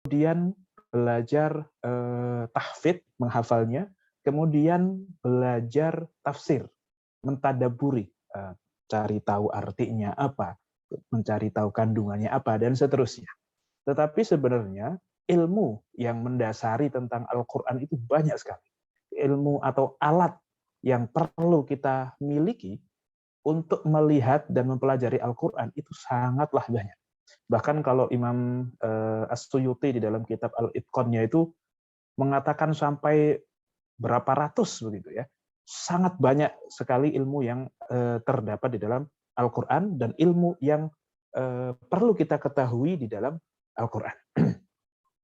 kemudian belajar tahfidz, menghafalnya, kemudian belajar tafsir, mentadaburi, cari tahu artinya apa, mencari tahu kandungannya apa, dan seterusnya. Tetapi sebenarnya ilmu yang mendasari tentang Al-Quran itu banyak sekali. Ilmu atau alat yang perlu kita miliki untuk melihat dan mempelajari Al-Quran itu sangatlah banyak. Bahkan kalau Imam As-Suyuti di dalam kitab Al-Itqannya itu mengatakan sampai berapa ratus begitu ya. Sangat banyak sekali ilmu yang terdapat di dalam Al-Quran dan ilmu yang perlu kita ketahui di dalam Al-Quran.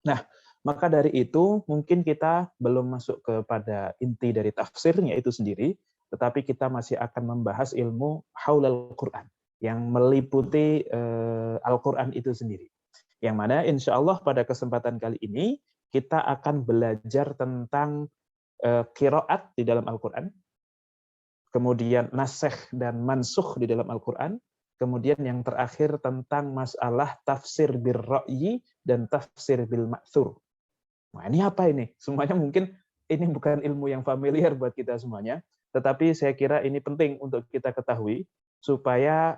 Nah, maka dari itu mungkin kita belum masuk kepada inti dari tafsirnya itu sendiri, tetapi kita masih akan membahas ilmu haulal Quran yang meliputi Al-Quran itu sendiri. Yang mana insya Allah pada kesempatan kali ini kita akan belajar tentang qiraat di dalam Al-Quran, kemudian nasikh dan mansukh di dalam Al-Quran, kemudian yang terakhir tentang masalah tafsir bil ra'yi dan tafsir bil ma'thur. Nah, ini apa ini? Semuanya mungkin ini bukan ilmu yang familiar buat kita semuanya, tetapi saya kira ini penting untuk kita ketahui supaya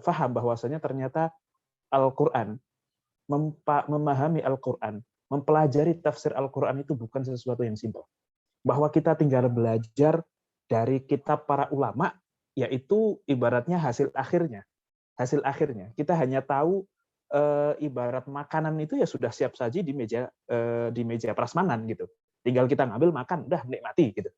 paham bahwasanya ternyata Al-Quran, memahami Al-Quran, mempelajari tafsir Al-Quran itu bukan sesuatu yang simpel. Bahwa kita tinggal belajar dari kitab para ulama, yaitu ibaratnya hasil akhirnya. Hasil akhirnya. Kita hanya tahu ibarat makanan itu ya sudah siap saji di meja prasmanan gitu. Tinggal kita ngambil makan, udah menikmati gitu.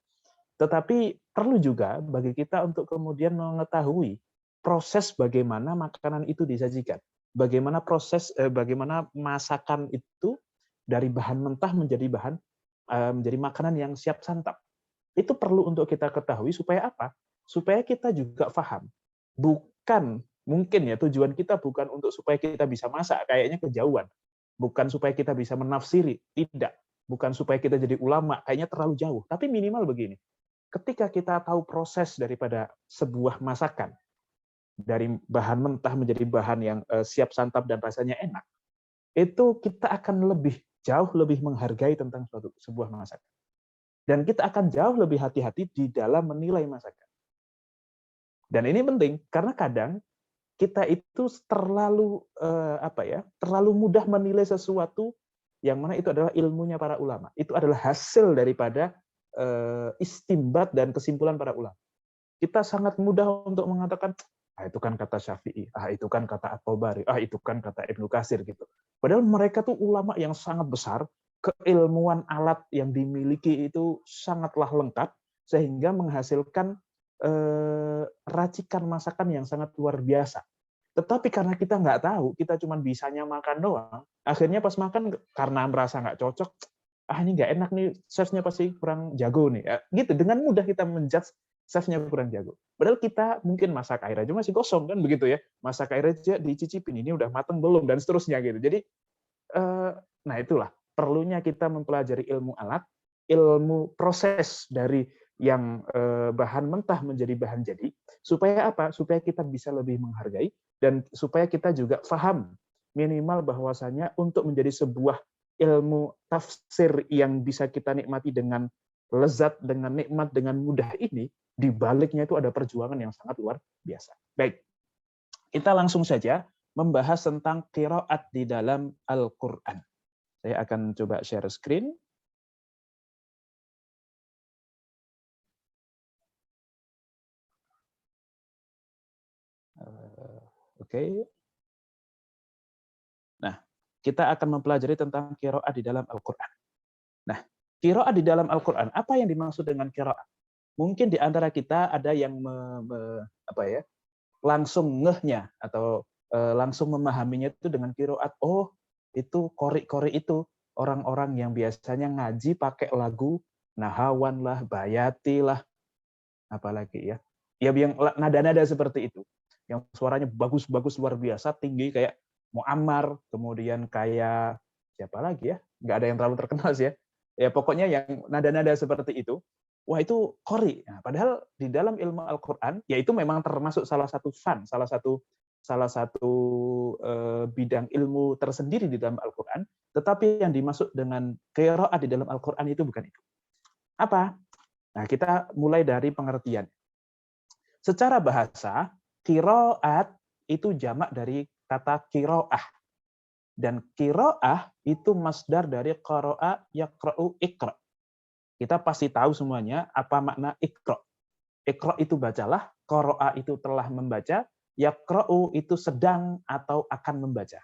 Tetapi perlu juga bagi kita untuk kemudian mengetahui proses bagaimana makanan itu disajikan. Bagaimana bagaimana masakan itu dari bahan mentah menjadi makanan yang siap santap. Itu perlu untuk kita ketahui supaya apa? Supaya kita juga paham. Bukan mungkin ya tujuan kita bukan untuk supaya kita bisa masak, kayaknya kejauhan. Bukan supaya kita bisa menafsiri, tidak. Bukan supaya kita jadi ulama, kayaknya terlalu jauh. Tapi minimal begini, ketika kita tahu proses daripada sebuah masakan, dari bahan mentah menjadi bahan yang siap santap dan rasanya enak, itu kita akan jauh lebih menghargai tentang sebuah masakan. Dan kita akan jauh lebih hati-hati di dalam menilai masakan. Dan ini penting karena kadang kita itu terlalu mudah menilai sesuatu yang mana itu adalah ilmunya para ulama. Itu adalah hasil daripada istimbat dan kesimpulan para ulama. Kita sangat mudah untuk mengatakan, itu kan kata Syafi'i, itu kan kata At-Tabari, itu kan kata Ibnu Katsir gitu. Padahal mereka tuh ulama yang sangat besar, keilmuan alat yang dimiliki itu sangatlah lengkap sehingga menghasilkan racikan masakan yang sangat luar biasa. Tetapi karena kita nggak tahu, kita cuma bisanya makan doang, akhirnya pas makan karena merasa nggak cocok, ini nggak enak nih, chefnya pasti kurang jago nih. Gitu, dengan mudah kita menjudge chefnya kurang jago. Padahal kita mungkin masak air aja masih kosong kan begitu ya. Masak air aja dicicipin, ini udah mateng belum, dan seterusnya gitu. Jadi, nah itulah, perlunya kita mempelajari ilmu alat, ilmu proses dari yang bahan mentah menjadi bahan jadi, supaya apa? Supaya kita bisa lebih menghargai, dan supaya kita juga paham minimal bahwasanya untuk menjadi sebuah ilmu tafsir yang bisa kita nikmati dengan lezat, dengan nikmat, dengan mudah ini, di baliknya itu ada perjuangan yang sangat luar biasa. Baik, kita langsung saja membahas tentang qiraat di dalam Al-Quran. Saya akan coba share screen. Oke. Nah, kita akan mempelajari tentang qiraat di dalam Al-Quran. Nah, qiraat di dalam Al-Quran, apa yang dimaksud dengan qiraat? Mungkin di antara kita ada yang langsung ngehnya atau langsung memahaminya itu dengan qiraat. Oh, itu qori-qori itu orang-orang yang biasanya ngaji pakai lagu Nahawan lah, Bayati lah, apalagi ya. Ya yang nada-nada seperti itu. Yang suaranya bagus-bagus luar biasa, tinggi kayak Muammar, kemudian kayak siapa lagi ya? Nggak ada yang terlalu terkenal sih ya. Ya pokoknya yang nada-nada seperti itu. Wah, itu qori. Nah, padahal di dalam ilmu Al-Qur'an, ya itu memang termasuk salah satu fan, salah satu salah satu bidang ilmu tersendiri di dalam Al-Quran, tetapi yang dimaksud dengan qiraat di dalam Al-Quran itu bukan itu. Apa? Nah, kita mulai dari pengertian. Secara bahasa, qiraat itu jamak dari kata qiraah. Dan qiraah itu masdar dari qara'a yaqra'u iqra. Kita pasti tahu semuanya apa makna iqra. Iqra itu bacalah, qara'a itu telah membaca, yaqra'u itu sedang atau akan membaca.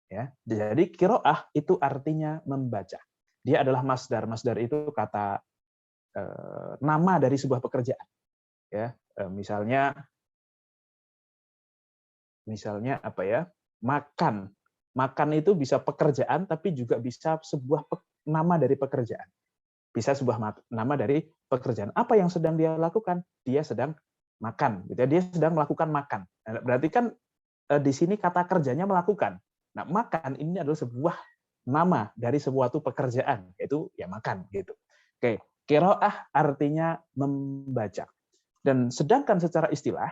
Ya. Jadi qiraah itu artinya membaca. Dia adalah masdar. Masdar itu kata nama dari sebuah pekerjaan. Ya, misalnya apa ya? Makan. Makan itu bisa pekerjaan tapi juga bisa sebuah nama dari pekerjaan. Bisa sebuah nama dari pekerjaan. Apa yang sedang dia lakukan? Dia sedang makan. Dia sedang melakukan makan. Berarti kan di sini kata kerjanya melakukan. Nah, makan ini adalah sebuah nama dari suatu pekerjaan, yaitu ya makan gitu. Oke, qiraah artinya membaca. Dan sedangkan secara istilah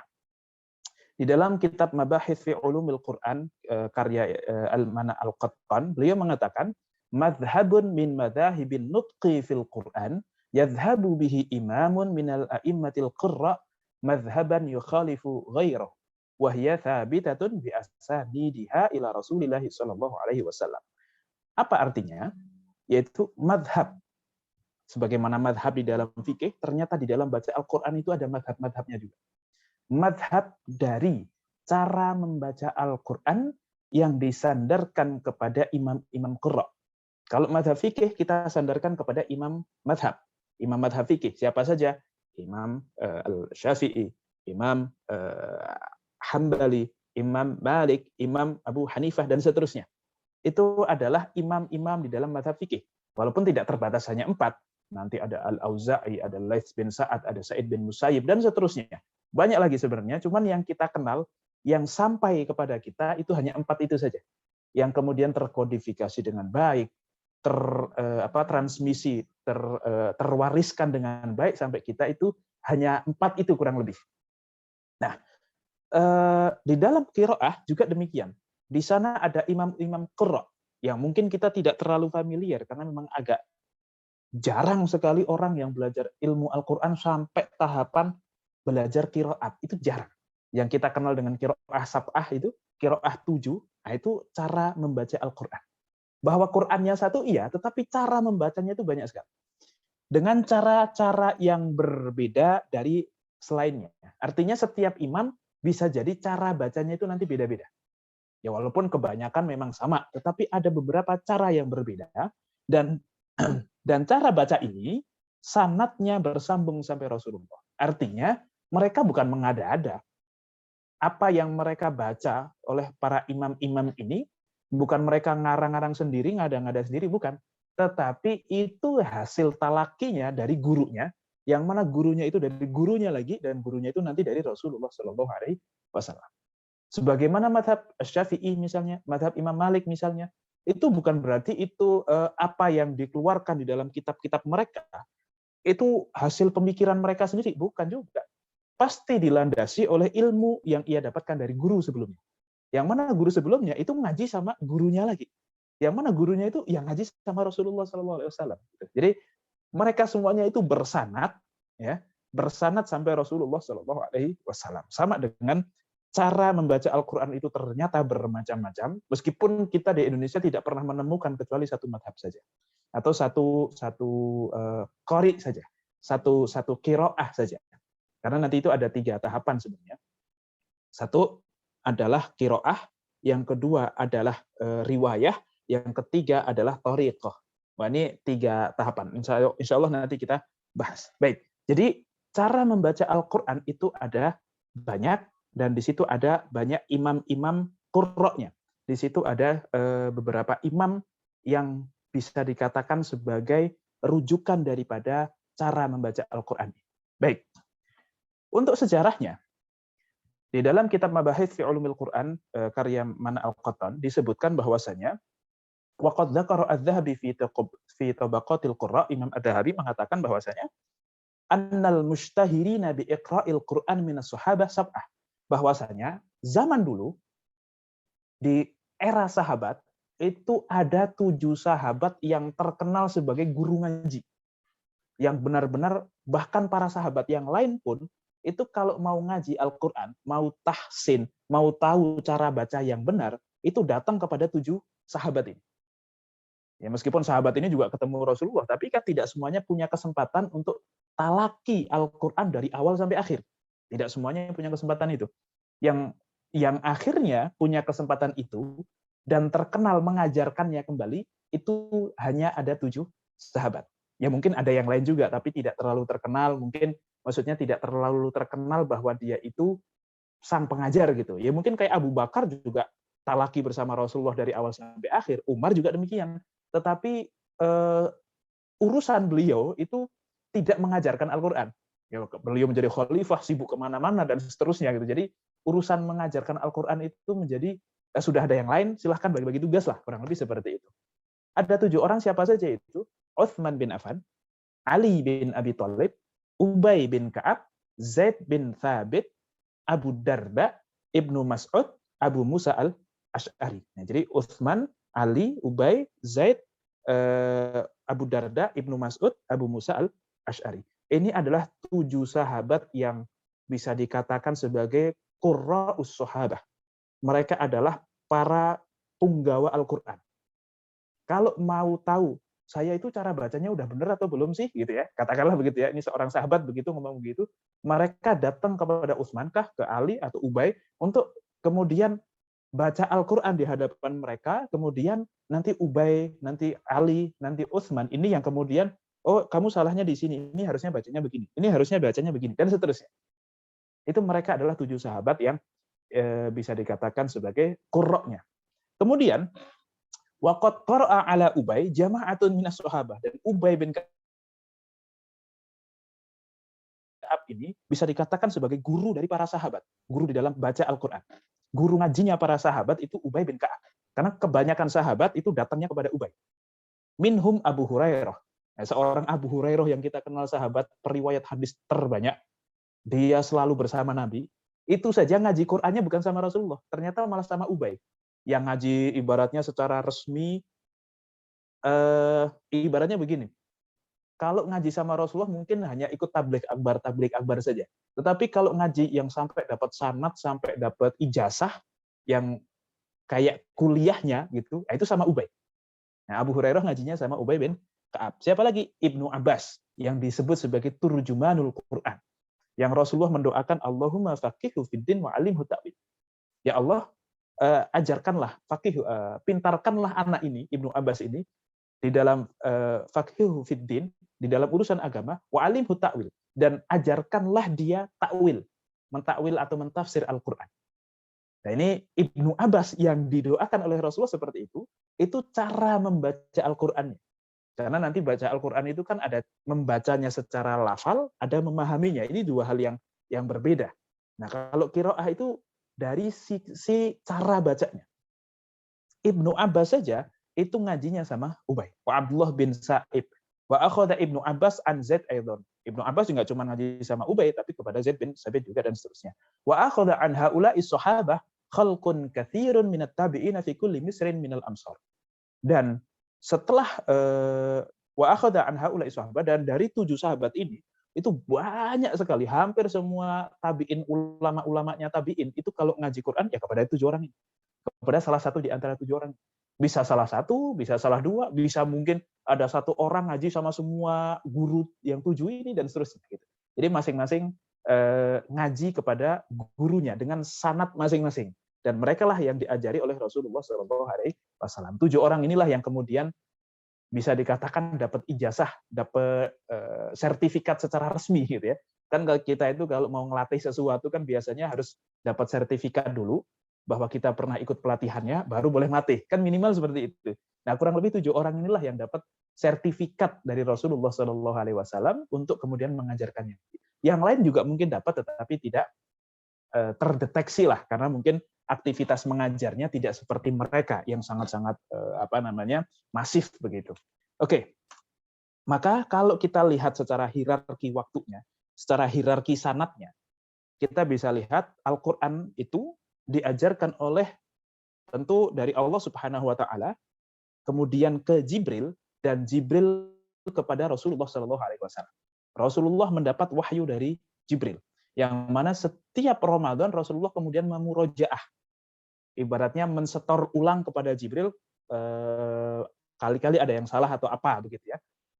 di dalam kitab Mabahits fi Ulumil Quran karya Al-Mana Al-Qattan, beliau mengatakan madhhabun min madhahibin nutqi fil Quran yadhhabu bihi imamun minal a'immatil qurra madhhaban yukhalifu ghairahu wa hiya thabitatun bi asanidiha ila Rasulillah sallallahu alaihi wasallam. Apa artinya? Yaitu madhab. Sebagaimana madhab di dalam fikih, ternyata di dalam baca Al-Quran itu ada madhab-madhabnya juga. Madhab dari cara membaca Al-Quran yang disandarkan kepada imam-imam qurra. Kalau madhab fikih kita sandarkan kepada imam madhab. Imam madhab fikih siapa saja? Imam Al-Syafi'i, Imam Hambali, Imam Malik, Imam Abu Hanifah, dan seterusnya. Itu adalah imam-imam di dalam madhab fikih. Walaupun tidak terbatas hanya 4. Nanti ada Al-Auza'i, ada Laits bin Sa'ad, ada Sa'id bin Musayyib, dan seterusnya. Banyak lagi sebenarnya, cuman yang kita kenal, yang sampai kepada kita itu hanya 4 itu saja. Yang kemudian terkodifikasi dengan baik, transmisi, terwariskan dengan baik sampai kita itu hanya 4 itu kurang lebih. Nah, di dalam qiraah juga demikian. Di sana ada imam-imam qurra yang mungkin kita tidak terlalu familiar karena memang agak jarang sekali orang yang belajar ilmu Al-Quran sampai tahapan belajar qiraat. Itu jarang. Yang kita kenal dengan qiraah sab'ah itu, qiraah 7, nah itu cara membaca Al-Quran. Bahwa Qur'annya satu iya, tetapi cara membacanya itu banyak sekali. Dengan cara-cara yang berbeda dari selainnya. Artinya setiap imam bisa jadi cara bacanya itu nanti beda-beda. Ya walaupun kebanyakan memang sama, tetapi ada beberapa cara yang berbeda dan cara baca ini sanadnya bersambung sampai Rasulullah. Artinya mereka bukan mengada-ada. Apa yang mereka baca oleh para imam-imam ini bukan mereka ngarang-ngarang sendiri, ngada-ngada sendiri, bukan. Tetapi itu hasil talakinya dari gurunya, yang mana gurunya itu dari gurunya lagi, dan gurunya itu nanti dari Rasulullah Shallallahu Alaihi Wasallam. Sebagaimana madhab Syafi'i misalnya, madhab Imam Malik misalnya, itu bukan berarti itu apa yang dikeluarkan di dalam kitab-kitab mereka, itu hasil pemikiran mereka sendiri, bukan juga. Pasti dilandasi oleh ilmu yang ia dapatkan dari guru sebelumnya. Yang mana guru sebelumnya itu ngaji sama gurunya lagi. Yang mana gurunya itu yang ngaji sama Rasulullah SAW. Jadi mereka semuanya itu bersanad, ya, bersanad sampai Rasulullah SAW. Sama dengan cara membaca Al-Quran itu ternyata bermacam-macam. Meskipun kita di Indonesia tidak pernah menemukan kecuali satu madhab saja, atau satu qori saja, satu qiraah saja. Karena nanti itu ada 3 tahapan sebenarnya. Satu adalah qiraah, yang kedua adalah riwayah, yang ketiga adalah thariqah. Wah, ini 3 tahapan. Insya Allah nanti kita bahas. Baik, jadi cara membaca Al-Quran itu ada banyak, dan di situ ada banyak imam-imam qurra'nya. Di situ ada beberapa imam yang bisa dikatakan sebagai rujukan daripada cara membaca Al-Quran. Baik, untuk sejarahnya, di dalam kitab Mabahits fi Ulumil Quran karya Mana Al-Qattan disebutkan bahwasanya waqad dzakara adz-Dzahabi fi Tabaqatil Qurra, Imam Adz-Dzahabi mengatakan bahwasanya annal mushtahirina bi iqra'il Quran minas sahabah sab'ah. bahwasanya zaman dulu di era sahabat itu ada 7 sahabat yang terkenal sebagai guru ngaji. Yang benar-benar bahkan para sahabat yang lain pun itu kalau mau ngaji Al-Quran, mau tahsin, mau tahu cara baca yang benar, itu datang kepada 7 sahabat ini. Ya, meskipun sahabat ini juga ketemu Rasulullah, tapi kan tidak semuanya punya kesempatan untuk talaki Al-Quran dari awal sampai akhir. Tidak semuanya punya kesempatan itu. Yang akhirnya punya kesempatan itu dan terkenal mengajarkannya kembali, itu hanya ada 7 sahabat. Ya mungkin ada yang lain juga, tapi tidak terlalu terkenal. Mungkin maksudnya tidak terlalu terkenal bahwa dia itu sang pengajar gitu. Ya mungkin kayak Abu Bakar juga talaki bersama Rasulullah dari awal sampai akhir. Umar juga demikian. Tetapi urusan beliau itu tidak mengajarkan Al-Quran. Ya, beliau menjadi khalifah, sibuk kemana-mana, dan seterusnya gitu. Jadi urusan mengajarkan Al-Quran itu menjadi sudah ada yang lain, silahkan bagi-bagi tugas lah, kurang lebih seperti itu. Ada 7 orang, siapa saja itu? Utsman bin Affan, Ali bin Abi Thalib, Ubay bin Ka'ab, Zaid bin Thabit, Abu Darda, Ibnu Mas'ud, Abu Musa al-Asy'ari. Nah, jadi Utsman, Ali, Ubay, Zaid, Abu Darda, Ibnu Mas'ud, Abu Musa al-Asy'ari. Ini adalah 7 sahabat yang bisa dikatakan sebagai qurra'us sahabah. Mereka adalah para punggawa Al-Quran. Kalau mau tahu, saya itu cara bacanya udah benar atau belum sih, gitu ya. Katakanlah begitu ya, ini seorang sahabat begitu ngomong begitu, mereka datang kepada Utsman kah, ke Ali atau Ubay untuk kemudian baca Al-Quran di hadapan mereka, kemudian nanti Ubay, nanti Ali, nanti Utsman, ini yang kemudian, oh kamu salahnya di sini, ini harusnya bacanya begini, ini harusnya bacanya begini, dan seterusnya. Itu mereka adalah 7 sahabat yang bisa dikatakan sebagai qurra'nya. Kemudian waqad qara'a ala Ubay jama'atun minas sahabah, dan Ubay bin Ka'ab ini bisa dikatakan sebagai guru dari para sahabat, guru di dalam baca Al-Qur'an. Guru ngajinya para sahabat itu Ubay bin Ka'ab. Karena kebanyakan sahabat itu datangnya kepada Ubay. Minhum Abu Hurairah. Nah, seorang Abu Hurairah yang kita kenal sahabat periwayat hadis terbanyak, dia selalu bersama Nabi. Itu saja ngaji Qur'annya bukan sama Rasulullah, ternyata malah sama Ubay. Yang ngaji ibaratnya secara resmi, ibaratnya begini, kalau ngaji sama Rasulullah mungkin hanya ikut tabligh akbar saja. Tetapi kalau ngaji yang sampai dapat sanad, sampai dapat ijazah, yang kayak kuliahnya gitu, itu sama Ubay. Nah, Abu Hurairah ngajinya sama Ubay bin Ka'ab. Siapa lagi? Ibnu Abbas, yang disebut sebagai turjumanul Quran. Yang Rasulullah mendoakan, Allahumma faqihhu fiddin wa alimhu ta'wil. Ya Allah, ajarkanlah, pintarkanlah anak ini, Ibnu Abbas ini, di dalam faqihhu fiddin, di dalam urusan agama, wa alimhu ta'wil, dan ajarkanlah dia ta'wil, mentakwil atau mentafsir Al-Quran. Nah, ini Ibnu Abbas yang didoakan oleh Rasulullah seperti itu cara membaca Al-Qur'annya. Karena nanti baca Al-Qur'an itu kan ada membacanya secara lafal, ada memahaminya. Ini 2 hal yang berbeda. Nah, kalau qiraah itu dari sisi cara bacanya. Ibnu Abbas saja itu ngajinya sama Ubay. Wa Abdullah bin Sa'ib. Wa akhadha Ibnu Abbas an Zaid aidan. Ibnu Abbas juga cuma ngaji sama Ubay, tapi kepada Zaid bin Sabit juga, dan seterusnya. Wa akhadha an haula'i sahabah khalqun katsirun minat tabi'ina fi kulli misrin minal amsar. Dan setelah wa akhadha an haula'i sahabah, dan dari 7 sahabat ini itu banyak sekali, hampir semua tabi'in, ulama-ulamanya tabi'in itu kalau ngaji Quran ya kepada 7 orang ini. Kepada salah satu di antara 7 orang. Bisa salah satu, bisa salah 2, bisa mungkin ada 1 orang ngaji sama semua guru yang 7 ini, dan seterusnya gitu. Jadi masing-masing ngaji kepada gurunya dengan sanad masing-masing, dan mereka lah yang diajari oleh Rasulullah SAW. 7 orang inilah yang kemudian bisa dikatakan dapat ijazah, dapat sertifikat secara resmi gitu ya. Kan kita itu kalau mau ngelatih sesuatu kan biasanya harus dapat sertifikat dulu bahwa kita pernah ikut pelatihannya, baru boleh melatih. Kan minimal seperti itu. Nah, kurang lebih 7 orang inilah yang dapat sertifikat dari Rasulullah SAW untuk kemudian mengajarkannya. Yang lain juga mungkin dapat, tetapi tidak terdeteksi lah, karena mungkin aktivitas mengajarnya tidak seperti mereka yang sangat-sangat masif begitu. Oke, maka kalau kita lihat secara hierarki waktunya, secara hierarki sanadnya, kita bisa lihat Al-Quran itu diajarkan oleh tentu dari Allah Subhanahu wa Ta'ala, kemudian ke Jibril, dan Jibril kepada Rasulullah Shallallahu Alaihi Wasallam. Rasulullah mendapat wahyu dari Jibril, yang mana setiap Ramadan Rasulullah kemudian memurojaah, ibaratnya mensetor ulang kepada Jibril, kali-kali ada yang salah atau apa begitu ya.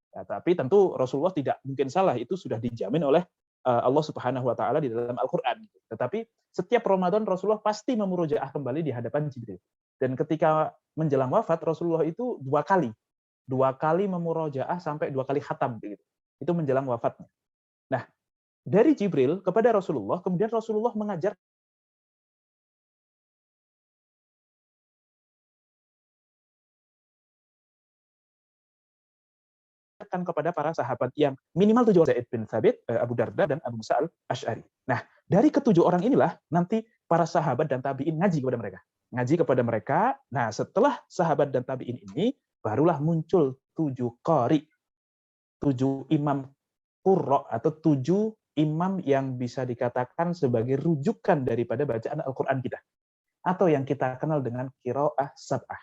Ya, tapi tentu Rasulullah tidak mungkin salah, itu sudah dijamin oleh Allah Subhanahu wa Ta'ala di dalam Al-Quran. Tetapi setiap Ramadan Rasulullah pasti memurojaah kembali di hadapan Jibril. Dan ketika menjelang wafat Rasulullah itu dua kali memurojaah sampai 2 kali khatam begitu. Itu menjelang wafatnya. Nah, dari Jibril kepada Rasulullah, kemudian Rasulullah mengajar kepada para sahabat yang minimal 7 orang, Zaid bin Thabit, Abu Darda, dan Abu Musa al-Asy'ari. Nah, dari ketujuh orang inilah nanti para sahabat dan tabi'in ngaji kepada mereka. Ngaji kepada mereka. Nah, setelah sahabat dan tabi'in ini, barulah muncul 7 qari, 7 imam qurra, atau 7 imam yang bisa dikatakan sebagai rujukan daripada bacaan Al-Quran kita. Atau yang kita kenal dengan qiraah sab'ah.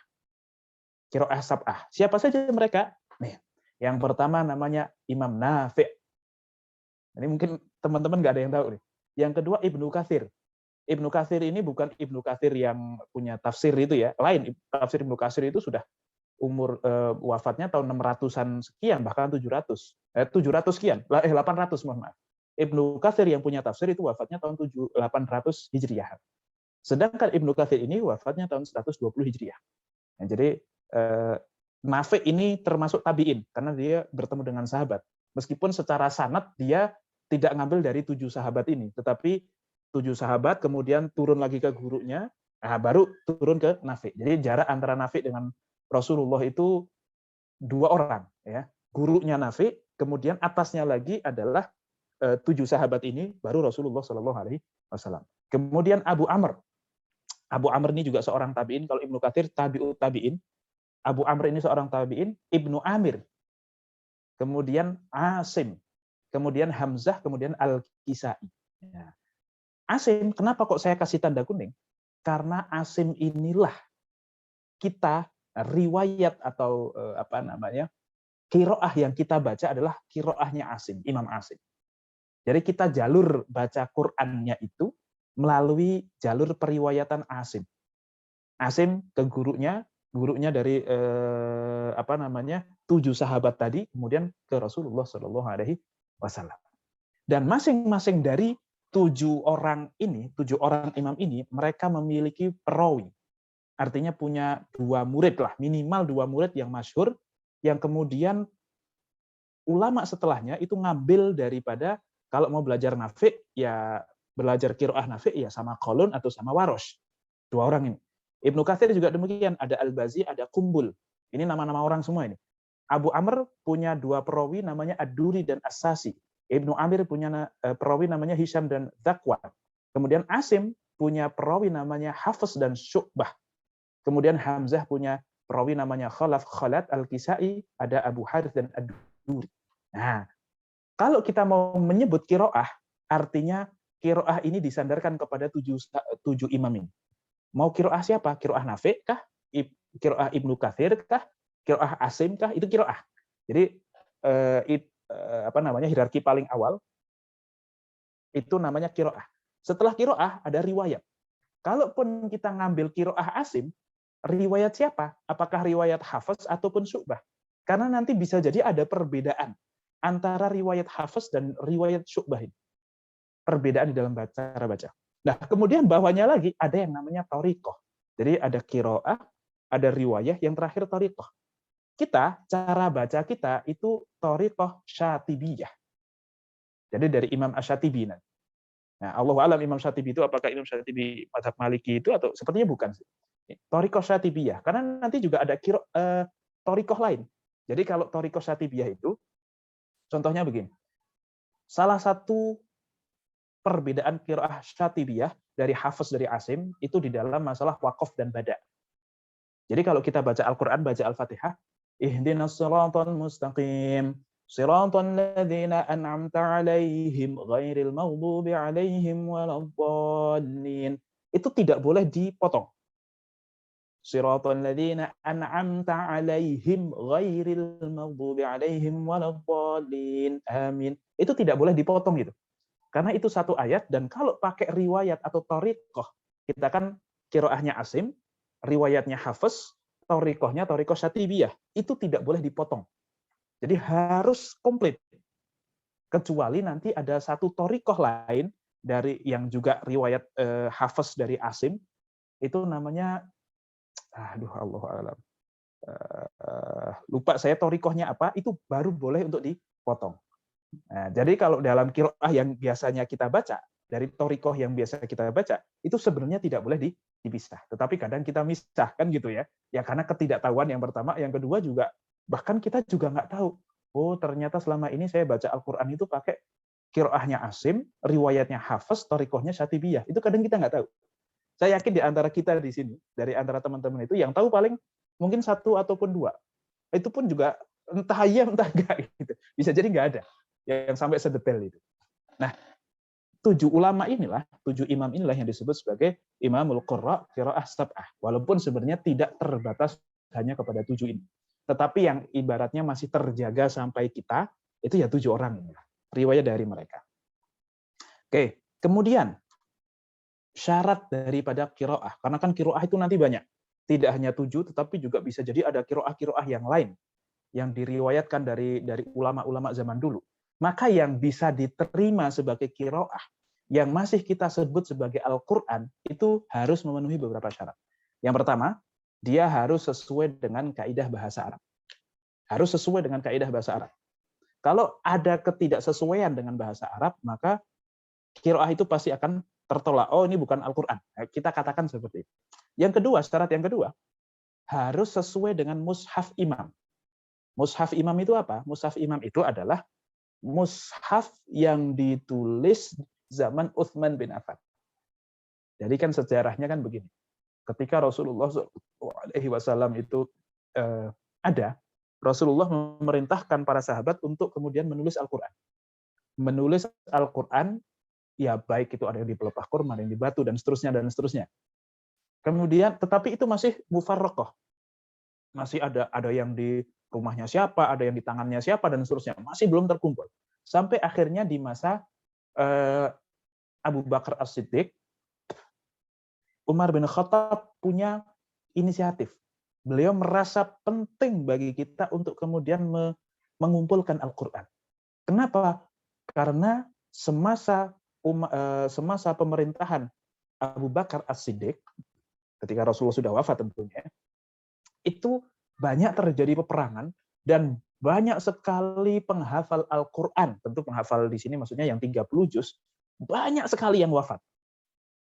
Qiraah sab'ah. Siapa saja mereka? Nih, yang pertama namanya Imam Nafi'. Ini mungkin teman-teman nggak ada yang tahu nih. Yang kedua Ibnu Katsir. Ibnu Katsir ini bukan Ibnu Katsir yang punya tafsir itu ya. Lain, tafsir Ibnu Katsir itu sudah umur wafatnya tahun 600-an sekian, bahkan 700 sekian, 800 mohon maaf. Ibnu Katsir yang punya tafsir itu wafatnya tahun 800 Hijriah. Sedangkan Ibnu Katsir ini wafatnya tahun 120 Hijriah. Nah, jadi Nafi' ini termasuk tabi'in karena dia bertemu dengan sahabat. Meskipun secara sanad dia tidak ngambil dari 7 sahabat ini, tetapi 7 sahabat kemudian turun lagi ke gurunya, baru turun ke Nafi'. Jadi jarak antara Nafi' dengan Rasulullah itu 2 orang, ya. Gurunya Nafi', kemudian atasnya lagi adalah 7 sahabat ini, baru Rasulullah Shallallahu Alaihi Wasallam. Kemudian Abu Amr. Abu Amr ini juga seorang tabi'in. Kalau Ibnu Katsir tabi'ut tabi'in. Abu Amr ini seorang tabi'in, Ibnu Amir, kemudian Asim, kemudian Hamzah, kemudian Al-Kisai. Ya. Asim, kenapa kok saya kasih tanda kuning? Karena Asim inilah kita riwayat atau qiraah yang kita baca adalah qiraahnya Asim, Imam Asim. Jadi kita jalur baca Qur'annya itu melalui jalur periwayatan Asim. Asim ke gurunya dari 7 sahabat tadi, kemudian ke Rasulullah Shallallahu Alaihi Wasallam. Dan masing-masing dari 7 orang imam ini, mereka memiliki perawi. Artinya punya 2 murid lah, minimal 2 murid yang masyhur, yang kemudian ulama setelahnya itu ngambil daripada, kalau mau belajar Nafi', ya belajar qiraah Nafi' ya sama Qalun atau sama Warosh. 2 orang ini. Ibnu Katsir juga demikian, ada Al-Bazi, ada Kumbul. Ini nama-nama orang semua ini. Abu Amr punya 2 perawi namanya Ad-Duri dan As-Sasi. Ibnu Amir punya perawi namanya Hisham dan Zakwan. Kemudian Asim punya perawi namanya Hafiz dan Syu'bah. Kemudian Hamzah punya perawi namanya Khalad Al-Kisai, ada Abu Harith dan Ad-Duri. Nah, kalau kita mau menyebut qiraah, artinya qiraah ini disandarkan kepada 7 imam ini. Mau qiraah siapa? Qiraah Nafi' kah? Qiraah Ibnu Katsir kah? Qiraah Asim kah? Itu qiraah. Jadi hierarki paling awal itu namanya qiraah. Setelah qiraah ada riwayat. Kalaupun kita ngambil qiraah Asim, riwayat siapa? Apakah riwayat Hafiz ataupun Syu'bah? Karena nanti bisa jadi ada perbedaan antara riwayat Hafiz dan riwayat Syu'bah ini. Perbedaan di dalam cara baca. Nah, kemudian bawahnya lagi ada yang namanya thariqah. Jadi ada qiraah, ada riwayah, yang terakhir thariqah. Cara baca kita itu thariqah syatibiyah. Jadi dari Imam Asy-Syatibi. Nah, Allahu a'lam Imam Syatibi itu apakah Imam Syatibi mazhab Maliki itu, atau sepertinya bukan sih. Thariqah syatibiyah, karena nanti juga ada thariqah lain. Jadi kalau thariqah syatibiyah itu contohnya begini. Salah satu perbedaan qiraah syatibiyah dari Hafiz dari Asim itu di dalam masalah waqaf dan bada. Jadi kalau kita baca Al-Qur'an, baca Al-Fatihah, ihdinas shiratal mustaqim, Shiratal ladzina an'amta 'alaihim ghairil maghdubi 'alaihim waladdallin. Itu tidak boleh dipotong. Shiratal ladzina an'amta 'alaihim ghairil maghdubi 'alaihim waladdallin. Amin. Itu tidak boleh dipotong gitu. Karena itu satu ayat, dan kalau pakai riwayat atau thariqah, kita kan qiraahnya Asim, riwayatnya Hafs, thariqahnya thariqah Syatibiyah, itu tidak boleh dipotong. Jadi harus komplit. Kecuali nanti ada satu thariqah lain dari yang juga riwayat Hafs dari Asim, itu namanya Allah alam. Lupa saya thariqahnya apa, itu baru boleh untuk dipotong. Nah, jadi kalau dalam qiraah yang biasanya kita baca, dari thariqah yang biasa kita baca, itu sebenarnya tidak boleh dipisah. Tetapi kadang kita misah, kan gitu ya. Ya karena ketidaktahuan yang pertama, yang kedua juga, bahkan kita juga nggak tahu. Oh, ternyata selama ini saya baca Al-Quran itu pakai qiraahnya Asim, riwayatnya Hafs, thariqahnya Syatibiyah. Itu kadang kita nggak tahu. Saya yakin di antara kita di sini, dari antara teman-teman itu, yang tahu paling mungkin satu ataupun dua. Itu pun juga entah iya, entah enggak. Gitu. Bisa jadi nggak ada yang sampai sedetail itu. Nah, 7 ulama inilah, 7 imam inilah yang disebut sebagai Imamul Qurra Qiraah Sab'ah. Walaupun sebenarnya tidak terbatas hanya kepada 7 ini. Tetapi yang ibaratnya masih terjaga sampai kita, itu ya 7 orang inilah. Riwayat dari mereka. Oke, kemudian syarat daripada qiraah. Karena kan qiraah itu nanti banyak. Tidak hanya 7, tetapi juga bisa jadi ada qiraah-qiraah yang lain yang diriwayatkan dari ulama-ulama zaman dulu. Maka yang bisa diterima sebagai qiraah, yang masih kita sebut sebagai Al-Quran, itu harus memenuhi beberapa syarat. Yang pertama, dia harus sesuai dengan kaidah bahasa Arab. Harus sesuai dengan kaidah bahasa Arab. Kalau ada ketidaksesuaian dengan bahasa Arab, maka qiraah itu pasti akan tertolak. Oh, ini bukan Al-Quran. Kita katakan seperti itu. Yang kedua, syarat yang kedua, harus sesuai dengan mushaf imam. Mushaf imam itu apa? Mushaf imam itu adalah mushaf yang ditulis zaman Utsman bin Affan. Jadi kan sejarahnya kan begini. Ketika Rasulullah SAW itu ada, Rasulullah memerintahkan para sahabat untuk kemudian menulis Al-Quran. Menulis Al-Quran, ya baik itu ada yang di pelepah kurma, ada yang di batu, dan seterusnya, dan seterusnya. Kemudian, tetapi itu masih mufarraqah. Masih ada yang di rumahnya siapa, ada yang di tangannya siapa, dan seterusnya. Masih belum terkumpul. Sampai akhirnya di masa Abu Bakar As-Siddiq, Umar bin Khattab punya inisiatif. Beliau merasa penting bagi kita untuk kemudian mengumpulkan Al-Quran. Kenapa? Karena semasa pemerintahan Abu Bakar As-Siddiq, ketika Rasulullah sudah wafat tentunya, itu banyak terjadi peperangan dan banyak sekali penghafal Al-Quran. Tentu penghafal di sini maksudnya yang 30 juz, banyak sekali yang wafat.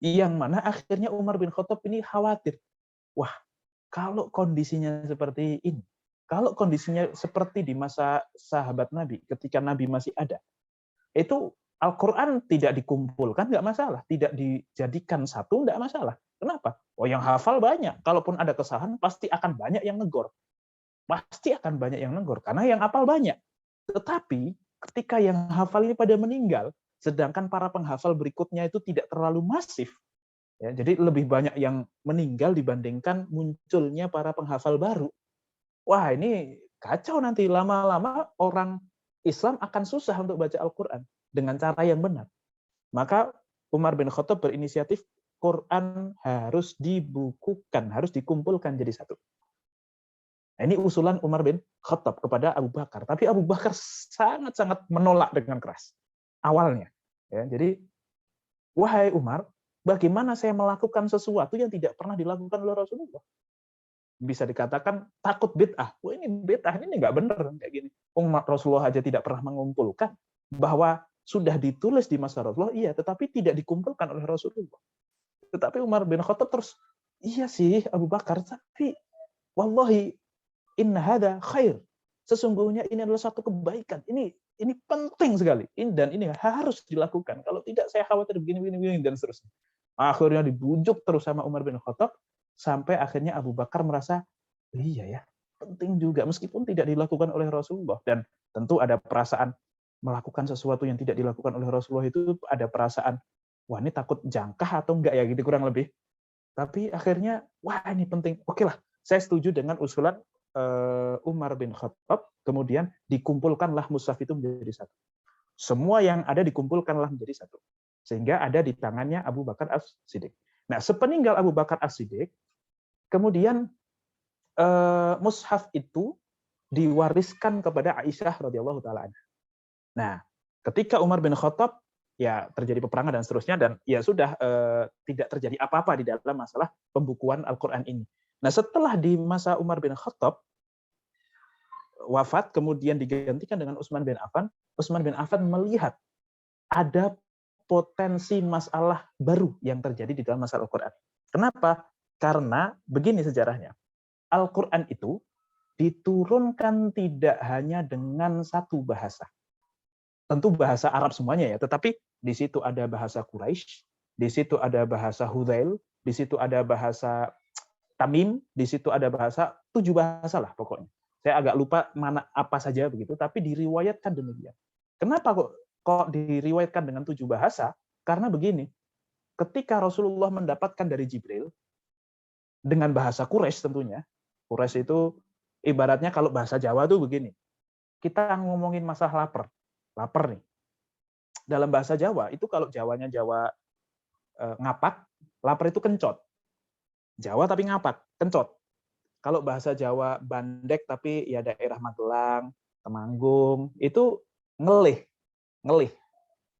Yang mana akhirnya Umar bin Khattab ini khawatir. Wah, kalau kondisinya seperti ini, kalau kondisinya seperti di masa sahabat Nabi, ketika Nabi masih ada, itu Al-Quran tidak dikumpulkan, nggak masalah. Tidak dijadikan satu, nggak masalah. Kenapa? Oh, yang hafal banyak. Kalaupun ada kesalahan, pasti akan banyak yang negor. Pasti akan banyak yang negor, karena yang hafal banyak. Tetapi, ketika yang hafal ini pada meninggal, sedangkan para penghafal berikutnya itu tidak terlalu masif, ya, jadi lebih banyak yang meninggal dibandingkan munculnya para penghafal baru. Wah, ini kacau nanti. Lama-lama orang Islam akan susah untuk baca Al-Quran dengan cara yang benar. Maka Umar bin Khattab berinisiatif, Quran harus dibukukan, harus dikumpulkan jadi satu. Nah, ini usulan Umar bin Khattab kepada Abu Bakar. Tapi Abu Bakar sangat-sangat menolak dengan keras awalnya. Ya, jadi, wahai Umar, bagaimana saya melakukan sesuatu yang tidak pernah dilakukan oleh Rasulullah? Bisa dikatakan takut bid'ah. Wah, ini bid'ah, ini nggak benar kayak gini. Rasulullah aja tidak pernah mengumpulkan. Bahwa sudah ditulis di masa Rasulullah, iya, tetapi tidak dikumpulkan oleh Rasulullah. Tetapi Umar bin Khattab terus, iya sih Abu Bakar, tapi wallahi inna hada khair. Sesungguhnya ini adalah satu kebaikan. Ini penting sekali. Dan ini harus dilakukan. Kalau tidak saya khawatir begini dan seterusnya. Akhirnya dibujuk terus sama Umar bin Khattab sampai akhirnya Abu Bakar merasa iya ya, penting juga meskipun tidak dilakukan oleh Rasulullah. Dan Tentu ada perasaan melakukan sesuatu yang tidak dilakukan oleh Rasulullah itu ada perasaan, wah ini takut jangkah atau enggak ya gitu kurang lebih. Tapi akhirnya, wah ini penting. Oke lah, saya setuju dengan usulan Umar bin Khattab, kemudian dikumpulkanlah mushaf itu menjadi satu. Semua yang ada dikumpulkanlah menjadi satu. Sehingga ada di tangannya Abu Bakar As-Siddiq. Nah, sepeninggal Abu Bakar As-Siddiq, kemudian mushaf itu diwariskan kepada Aisyah radhiyallahu taala anha. Nah, ketika Umar bin Khattab ya terjadi peperangan dan seterusnya dan ya sudah tidak terjadi apa-apa di dalam masalah pembukuan Al-Qur'an ini. Nah, setelah di masa Umar bin Khattab wafat kemudian digantikan dengan Utsman bin Affan, Utsman bin Affan melihat ada potensi masalah baru yang terjadi di dalam masalah Al-Qur'an. Kenapa? Karena begini sejarahnya. Al-Qur'an itu diturunkan tidak hanya dengan satu bahasa. Tentu bahasa Arab semuanya ya, tetapi di situ ada bahasa Quraisy, di situ ada bahasa Hudzail, di situ ada bahasa Tamim, di situ ada bahasa 7 bahasa lah pokoknya. Saya agak lupa mana apa saja begitu, tapi diriwayatkan demikian. Kenapa kok diriwayatkan dengan 7 bahasa? Karena begini, ketika Rasulullah mendapatkan dari Jibril dengan bahasa Quraisy tentunya, Quraisy itu ibaratnya kalau bahasa Jawa tuh begini. Kita ngomongin masalah lapar nih. Dalam bahasa Jawa itu kalau Jawanya Jawa ngapak, lapar itu kencot. Jawa tapi ngapak, kencot. Kalau bahasa Jawa bandek tapi ya daerah Magelang, Temanggung, itu ngelih. Ngelih.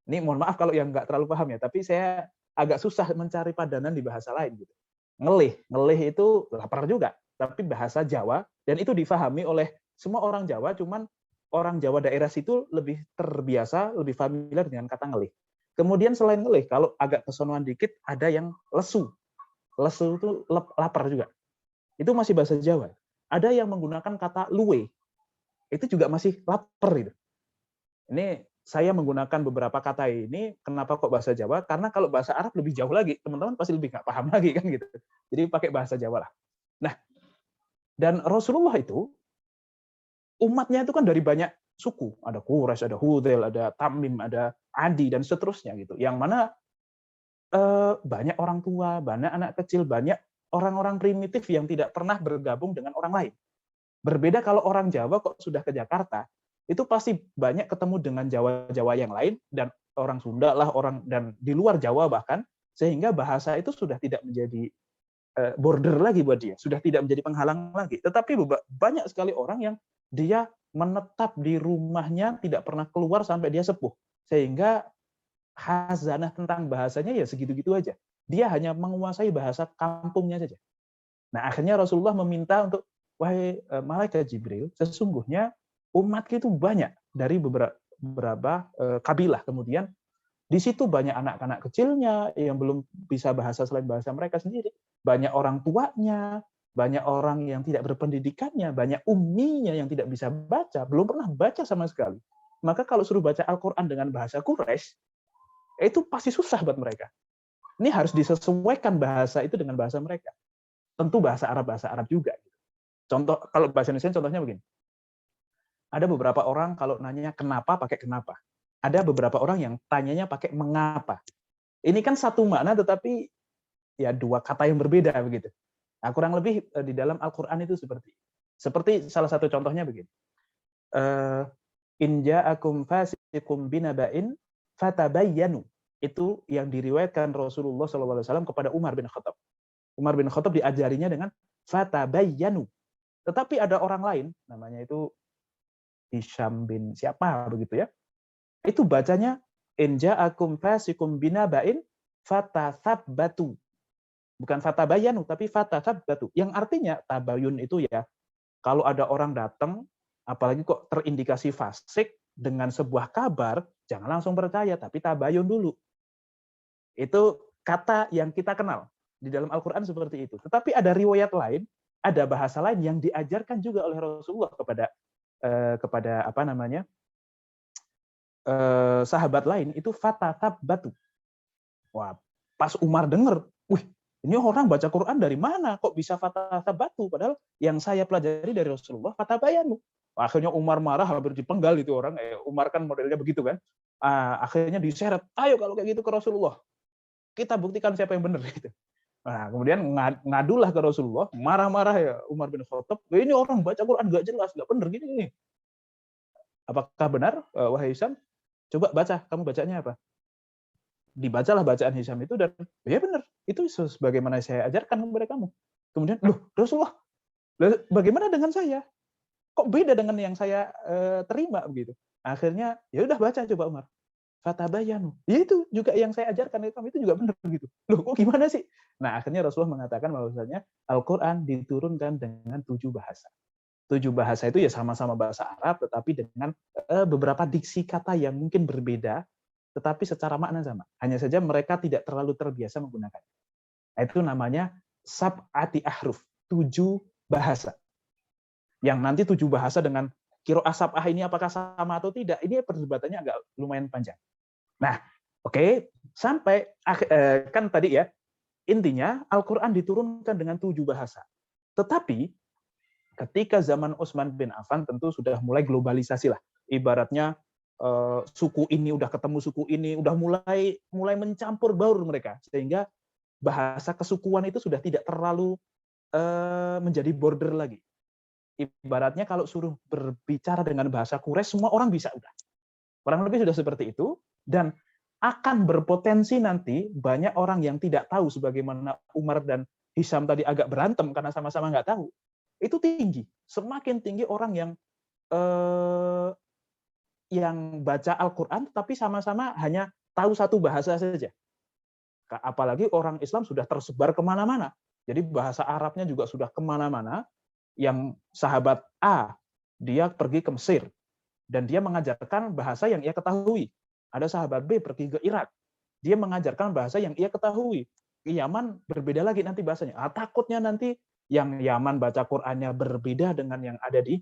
Ini mohon maaf kalau yang nggak terlalu paham ya, tapi saya agak susah mencari padanan di bahasa lain gitu. Ngelih, ngelih itu lapar juga, tapi bahasa Jawa dan itu difahami oleh semua orang Jawa, cuman orang Jawa daerah situ lebih terbiasa, lebih familiar dengan kata ngelih. Kemudian selain ngelih, kalau agak kesonoan dikit ada yang lesu. Lesu itu lapar juga. Itu masih bahasa Jawa. Ada yang menggunakan kata luwe. Itu juga masih lapar itu. Ini saya menggunakan beberapa kata ini, kenapa kok bahasa Jawa? Karena kalau bahasa Arab lebih jauh lagi, teman-teman pasti lebih nggak paham lagi kan gitu. Jadi pakai bahasa Jawa lah. Nah, dan Rasulullah itu, umatnya itu kan dari banyak suku. Ada Quraisy, ada Hudzail, ada Tamim, ada Adi, dan seterusnya gitu. Yang mana banyak orang tua, banyak anak kecil, banyak orang-orang primitif yang tidak pernah bergabung dengan orang lain. Berbeda kalau orang Jawa kok sudah ke Jakarta, itu pasti banyak ketemu dengan Jawa-Jawa yang lain dan orang Sunda lah, orang dan di luar Jawa bahkan, sehingga bahasa itu sudah tidak menjadi border lagi buat dia, sudah tidak menjadi penghalang lagi. Tetapi banyak sekali orang yang dia menetap di rumahnya, tidak pernah keluar sampai dia sepuh, sehingga khazanah tentang bahasanya ya segitu-gitu aja. Dia hanya menguasai bahasa kampungnya saja. Nah, akhirnya Rasulullah meminta untuk, wahai malaikat Jibril, sesungguhnya umat itu banyak dari beberapa kabilah. Kemudian di situ banyak anak-anak kecilnya yang belum bisa bahasa selain bahasa mereka sendiri. Banyak orang tuanya, banyak orang yang tidak berpendidikannya, banyak umminya yang tidak bisa baca, belum pernah baca sama sekali. Maka kalau suruh baca Al-Quran dengan bahasa Quraisy, itu pasti susah buat mereka. Ini harus disesuaikan bahasa itu dengan bahasa mereka. Tentu bahasa Arab juga. Contoh, kalau bahasa Indonesia contohnya begini. Ada beberapa orang kalau nanya kenapa pakai kenapa. Ada beberapa orang yang tanyanya pakai mengapa. Ini kan satu makna tetapi ya 2 kata yang berbeda begitu. Nah, kurang lebih di dalam Al-Qur'an itu seperti salah satu contohnya begini. In ja'akum fasiqum binaba'in fatabayyanu. Itu yang diriwayatkan Rasulullah SAW kepada Umar bin Khattab. Umar bin Khattab diajarinya dengan fatabayyanu. Tetapi ada orang lain, namanya itu Hisham bin siapa begitu ya. Itu bacanya in ja'akum fasiqum binaba'in fatathabbatu. Bukan fatabayyanu, tapi fatathabbatu. Yang artinya tabayun itu ya, kalau ada orang datang, apalagi kok terindikasi fasik dengan sebuah kabar, jangan langsung percaya, tapi tabayun dulu. Itu kata yang kita kenal di dalam Al-Quran seperti itu. Tetapi ada riwayat lain, ada bahasa lain yang diajarkan juga oleh Rasulullah kepada apa namanya sahabat lain itu fatathabbatu. Wah, pas Umar dengar, wih, ini orang baca Quran dari mana? Kok bisa fatathabbatu? Padahal yang saya pelajari dari Rasulullah fatabayanu. Akhirnya Umar marah, hampir dipenggal itu orang. Umar kan modelnya begitu kan. Akhirnya diseret, ayo kalau kayak gitu ke Rasulullah, kita buktikan siapa yang benar gitu. Nah, kemudian ngadulah ke Rasulullah, marah-marah ya Umar bin Khattab, ini orang baca Quran nggak jelas, nggak benar gini. Apakah benar, wahai Hisham? Coba baca, kamu bacanya apa? Dibacalah bacaan Hisham itu dan ya benar, itu sebagaimana saya ajarkan kepada kamu. Kemudian, loh Rasulullah, bagaimana dengan saya? Kok beda dengan yang saya terima begitu? Akhirnya ya udah baca coba Umar. Fatabayanu. Ya itu juga yang saya ajarkan itu juga benar gitu. Loh kok gimana sih? Nah, akhirnya Rasulullah mengatakan bahwasanya Al-Qur'an diturunkan dengan 7 bahasa. 7 bahasa itu ya sama-sama bahasa Arab tetapi dengan beberapa diksi kata yang mungkin berbeda tetapi secara makna sama. Hanya saja mereka tidak terlalu terbiasa menggunakan. Nah, itu namanya sab'ati ahruf, 7 bahasa. Yang nanti 7 bahasa dengan qiraah sab'ah ini apakah sama atau tidak, ini perdebatannya agak lumayan panjang. Nah, oke, sampai kan tadi ya, intinya Al-Qur'an diturunkan dengan 7 bahasa. Tetapi ketika zaman Utsman bin Affan tentu sudah mulai globalisasi lah. Ibaratnya suku ini udah ketemu suku ini, udah mulai mencampur baur mereka sehingga bahasa kesukuan itu sudah tidak terlalu menjadi border lagi. Ibaratnya kalau suruh berbicara dengan bahasa Quraisy semua orang bisa udah. Kurang lebih sudah seperti itu dan akan berpotensi nanti banyak orang yang tidak tahu sebagaimana Umar dan Hisham tadi agak berantem karena sama-sama nggak tahu. Itu tinggi. Semakin tinggi orang yang baca Al-Qur'an tapi sama-sama hanya tahu satu bahasa saja. Apalagi orang Islam sudah tersebar kemana-mana. Jadi bahasa Arabnya juga sudah kemana-mana. Yang sahabat A, dia pergi ke Mesir. Dan dia mengajarkan bahasa yang ia ketahui. Ada sahabat B pergi ke Irak. Dia mengajarkan bahasa yang ia ketahui. Ke Yaman berbeda lagi nanti bahasanya. Takutnya nanti yang Yaman baca Qur'annya berbeda dengan yang ada di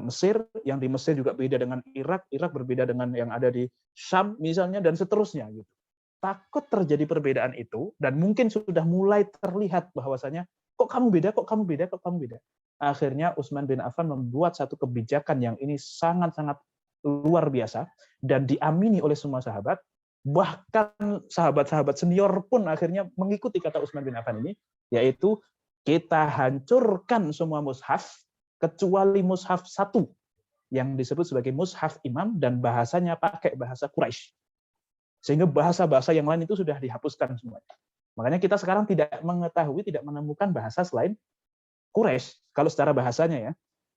Mesir, yang di Mesir juga beda dengan Irak, Irak berbeda dengan yang ada di Syam misalnya, dan seterusnya. Gitu. Takut terjadi perbedaan itu, dan mungkin sudah mulai terlihat bahwasanya kok kamu beda, kok kamu beda, kok kamu beda. Akhirnya Utsman bin Affan membuat satu kebijakan yang ini sangat-sangat luar biasa dan diamini oleh semua sahabat. Bahkan sahabat-sahabat senior pun akhirnya mengikuti kata Utsman bin Affan ini, yaitu kita hancurkan semua mushaf kecuali mushaf 1 yang disebut sebagai mushaf imam dan bahasanya pakai bahasa Quraisy. Sehingga bahasa-bahasa yang lain itu sudah dihapuskan semuanya. Makanya kita sekarang tidak mengetahui, tidak menemukan bahasa selain Quraisy, kalau secara bahasanya ya.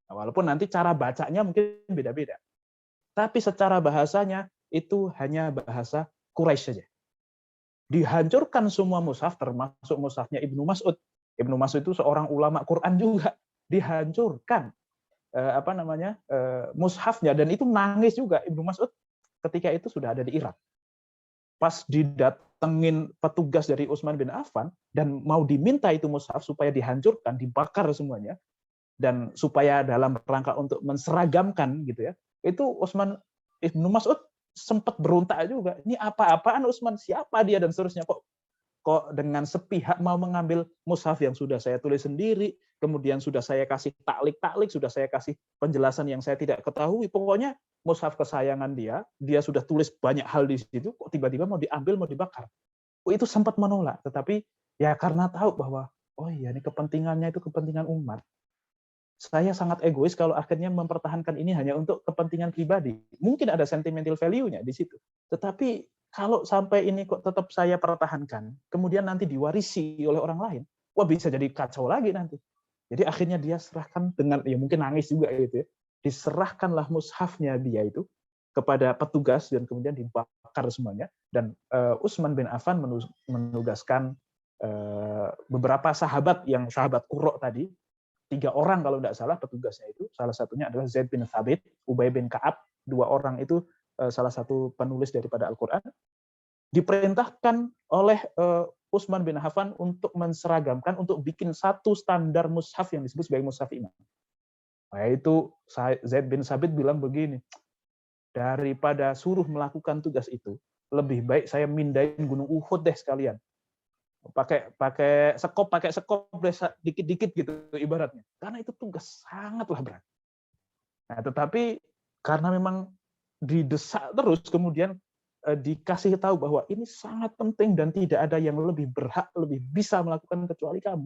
Walaupun nanti cara bacanya mungkin beda-beda. Tapi secara bahasanya itu hanya bahasa Quraisy saja. Dihancurkan semua mushaf, termasuk mushafnya Ibnu Mas'ud. Ibnu Mas'ud itu seorang ulama Quran juga. Dihancurkan mushafnya, dan itu nangis juga Ibnu Mas'ud ketika itu sudah ada di Irak. Pas didatengin petugas dari Utsman bin Affan dan mau diminta itu mushaf supaya dihancurkan, dibakar semuanya, dan supaya dalam rangka untuk menseragamkan gitu ya, itu Ibnu Mas'ud sempat berontak juga. Ini apa-apaan Utsman? Siapa dia dan seterusnya, kok dengan sepihak mau mengambil mushaf yang sudah saya tulis sendiri, kemudian sudah saya kasih taklik, sudah saya kasih penjelasan yang saya tidak ketahui. Pokoknya mushaf kesayangan dia sudah tulis banyak hal di situ, kok tiba-tiba mau diambil, mau dibakar. Itu sempat menolak, tetapi ya karena tahu bahwa oh iya ini kepentingannya itu kepentingan umat. Saya sangat egois kalau akhirnya mempertahankan ini hanya untuk kepentingan pribadi. Mungkin ada sentimental value-nya di situ. Tetapi kalau sampai ini kok tetap saya pertahankan, kemudian nanti diwarisi oleh orang lain, wah bisa jadi kacau lagi nanti. Jadi akhirnya dia serahkan dengan, ya mungkin nangis juga gitu ya, diserahkanlah mushafnya dia itu kepada petugas dan kemudian dibakar semuanya. Dan Utsman bin Affan menugaskan beberapa sahabat, yang sahabat Qurra tadi, 3 orang kalau tidak salah petugasnya itu, salah satunya adalah Zaid bin Thabit, Ubay bin Ka'ab, 2 orang itu salah satu penulis daripada Al-Qur'an, diperintahkan oleh Utsman bin Affan untuk menseragamkan, untuk bikin satu standar mushaf yang disebut sebagai mushaf imam. Nah, itu Zaid bin Thabit bilang begini, daripada suruh melakukan tugas itu, lebih baik saya mindahin Gunung Uhud deh sekalian. Pakai sekop deh dikit-dikit gitu ibaratnya. Karena itu tugas sangatlah berat. Nah, tetapi karena memang didesak terus, kemudian dikasih tahu bahwa ini sangat penting dan tidak ada yang lebih berhak, lebih bisa melakukan kecuali kamu.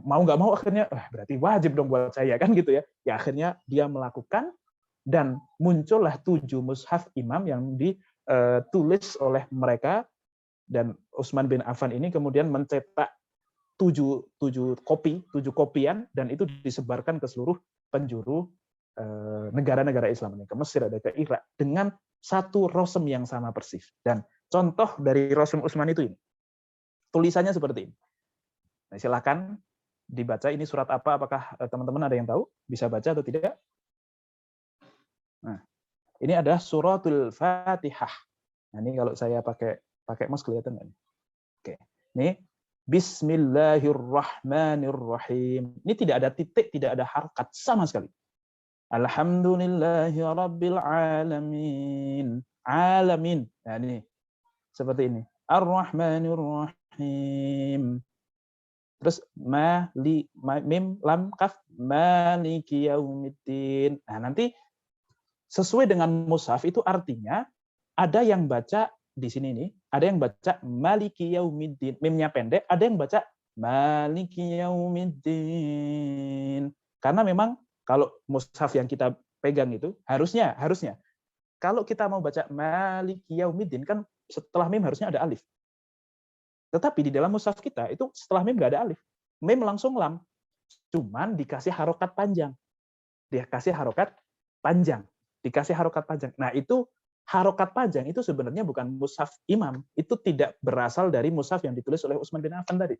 Mau nggak mau akhirnya, berarti wajib dong buat saya, kan gitu ya. Ya akhirnya dia melakukan, dan muncullah 7 mushaf imam yang ditulis oleh mereka, dan Utsman bin Affan ini kemudian mencetak 7 kopian, dan itu disebarkan ke seluruh penjuru negara-negara Islam ini, ke Mesir, ada ke Irak, dengan satu rosem yang sama persis. Dan contoh dari rosem Utsman itu ini, tulisannya seperti ini. Nah, silakan dibaca, ini surat apa, apakah teman-teman ada yang tahu? Bisa baca atau tidak? Nah, ini adalah suratul Fatihah. Nah, ini kalau saya pakai mouse kelihatan nggak? Oke, ini Bismillahirrahmanirrahim. Ini tidak ada titik, tidak ada harakat sama sekali. Alhamdulillahirabbil alamin. Alamin. Nah, ini seperti ini. Ar-Rahmanir-Rahim. Terus mim lam kaf maliki yaumiddin. Nah, nanti sesuai dengan mushaf itu artinya ada yang baca di sini nih, ada yang baca maliki yaumiddin, mimnya pendek, ada yang baca maliki yaumiddin. Karena memang kalau mushaf yang kita pegang itu harusnya kalau kita mau baca maliki yaumiddin kan setelah mim harusnya ada alif. Tetapi di dalam mushaf kita itu setelah mim nggak ada alif. Mim langsung lam. Cuman dikasih harokat panjang. Dikasih harokat panjang. Nah, itu harokat panjang itu sebenarnya bukan mushaf imam. Itu tidak berasal dari mushaf yang ditulis oleh Utsman bin Affan tadi.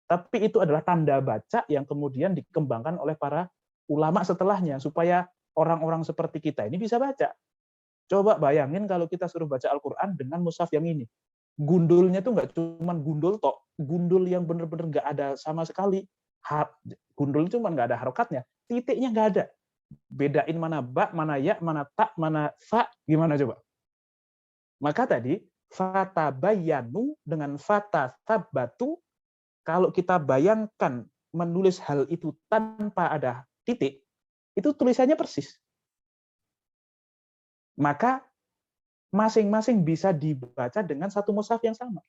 Tapi itu adalah tanda baca yang kemudian dikembangkan oleh para ulama setelahnya, supaya orang-orang seperti kita ini bisa baca. Coba bayangin kalau kita suruh baca Al-Quran dengan mushaf yang ini. Gundulnya tuh nggak cuma gundul tok, gundul yang benar-benar nggak ada sama sekali. Gundul cuma nggak ada harokatnya, titiknya nggak ada. Bedain mana ba, mana ya, mana ta, mana fa, gimana coba? Maka tadi fatabayanu dengan fatasabatu, kalau kita bayangkan menulis hal itu tanpa ada titik, itu tulisannya persis. Maka masing-masing bisa dibaca dengan satu mushaf yang sama.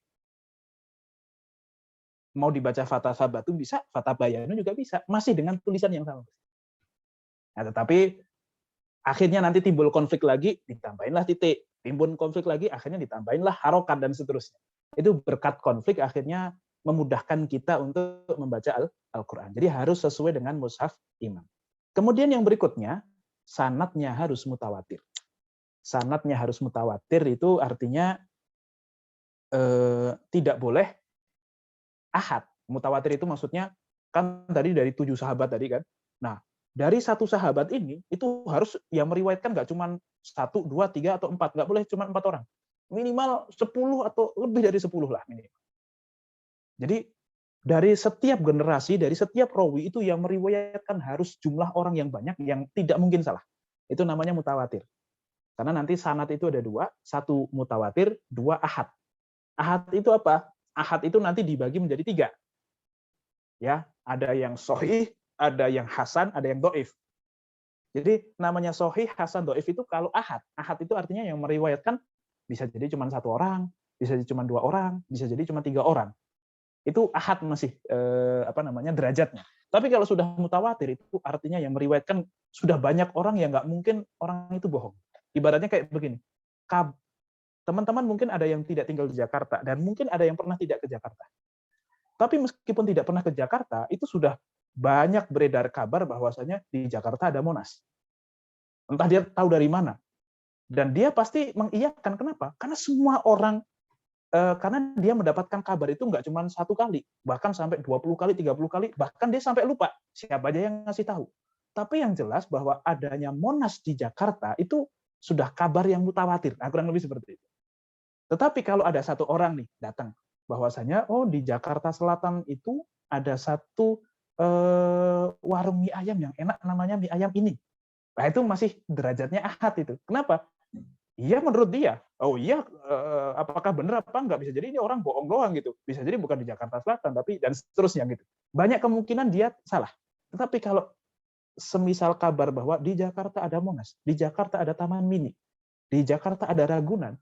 Mau dibaca fatasabatu bisa, fatabayanu juga bisa, masih dengan tulisan yang sama. Nah, tetapi akhirnya nanti timbul konflik lagi, ditambahinlah titik. Timbul konflik lagi, akhirnya ditambahinlah harokat, dan seterusnya. Itu berkat konflik akhirnya memudahkan kita untuk membaca Al-Quran. Jadi harus sesuai dengan mushaf imam. Kemudian yang berikutnya, sanadnya harus mutawatir. Sanadnya harus mutawatir itu artinya tidak boleh ahad. Mutawatir itu maksudnya, kan tadi dari 7 sahabat tadi kan. Nah, dari satu sahabat ini, itu harus yang meriwayatkan nggak cuma 1, 2, 3, atau 4. Nggak boleh cuma 4 orang. Minimal 10 atau lebih dari 10 lah minimal. Jadi dari setiap generasi, dari setiap rawi itu yang meriwayatkan harus jumlah orang yang banyak, yang tidak mungkin salah. Itu namanya mutawatir. Karena nanti sanad itu ada 2, 1 mutawatir, 2 ahad. Ahad itu apa? Ahad itu nanti dibagi menjadi 3. Ya, ada yang sahih, ada yang hasan, ada yang dhaif. Jadi namanya sahih, hasan, dhaif itu kalau ahad. Ahad itu artinya yang meriwayatkan bisa jadi cuma 1 orang, bisa jadi cuma 2 orang, bisa jadi cuma 3 orang. Itu ahad masih derajatnya. Tapi kalau sudah mutawatir itu artinya yang meriwayatkan sudah banyak orang yang nggak mungkin orang itu bohong. Ibaratnya kayak begini. Teman-teman mungkin ada yang tidak tinggal di Jakarta, dan mungkin ada yang pernah tidak ke Jakarta. Tapi meskipun tidak pernah ke Jakarta, itu sudah banyak beredar kabar bahwasanya di Jakarta ada Monas. Entah dia tahu dari mana. Dan dia pasti mengiyakan. Kenapa? Karena semua orang, karena dia mendapatkan kabar itu nggak cuma 1 kali, bahkan sampai 20 kali, 30 kali, bahkan dia sampai lupa siapa aja yang ngasih tahu. Tapi yang jelas bahwa adanya Monas di Jakarta itu sudah kabar yang mutawatir. Nah, kurang lebih seperti itu. Tetapi kalau ada 1 orang nih datang, bahwasanya di Jakarta Selatan itu ada 1 warung mie ayam yang enak, namanya mie ayam ini. Nah, itu masih derajatnya ahad itu. Kenapa? Iya, menurut dia. Oh iya, apakah benar apa enggak? Bisa jadi ini orang bohong doang gitu. Bisa jadi bukan di Jakarta Selatan, tapi dan seterusnya gitu. Banyak kemungkinan dia salah. Tetapi kalau semisal kabar bahwa di Jakarta ada Monas, di Jakarta ada Taman Mini, di Jakarta ada Ragunan,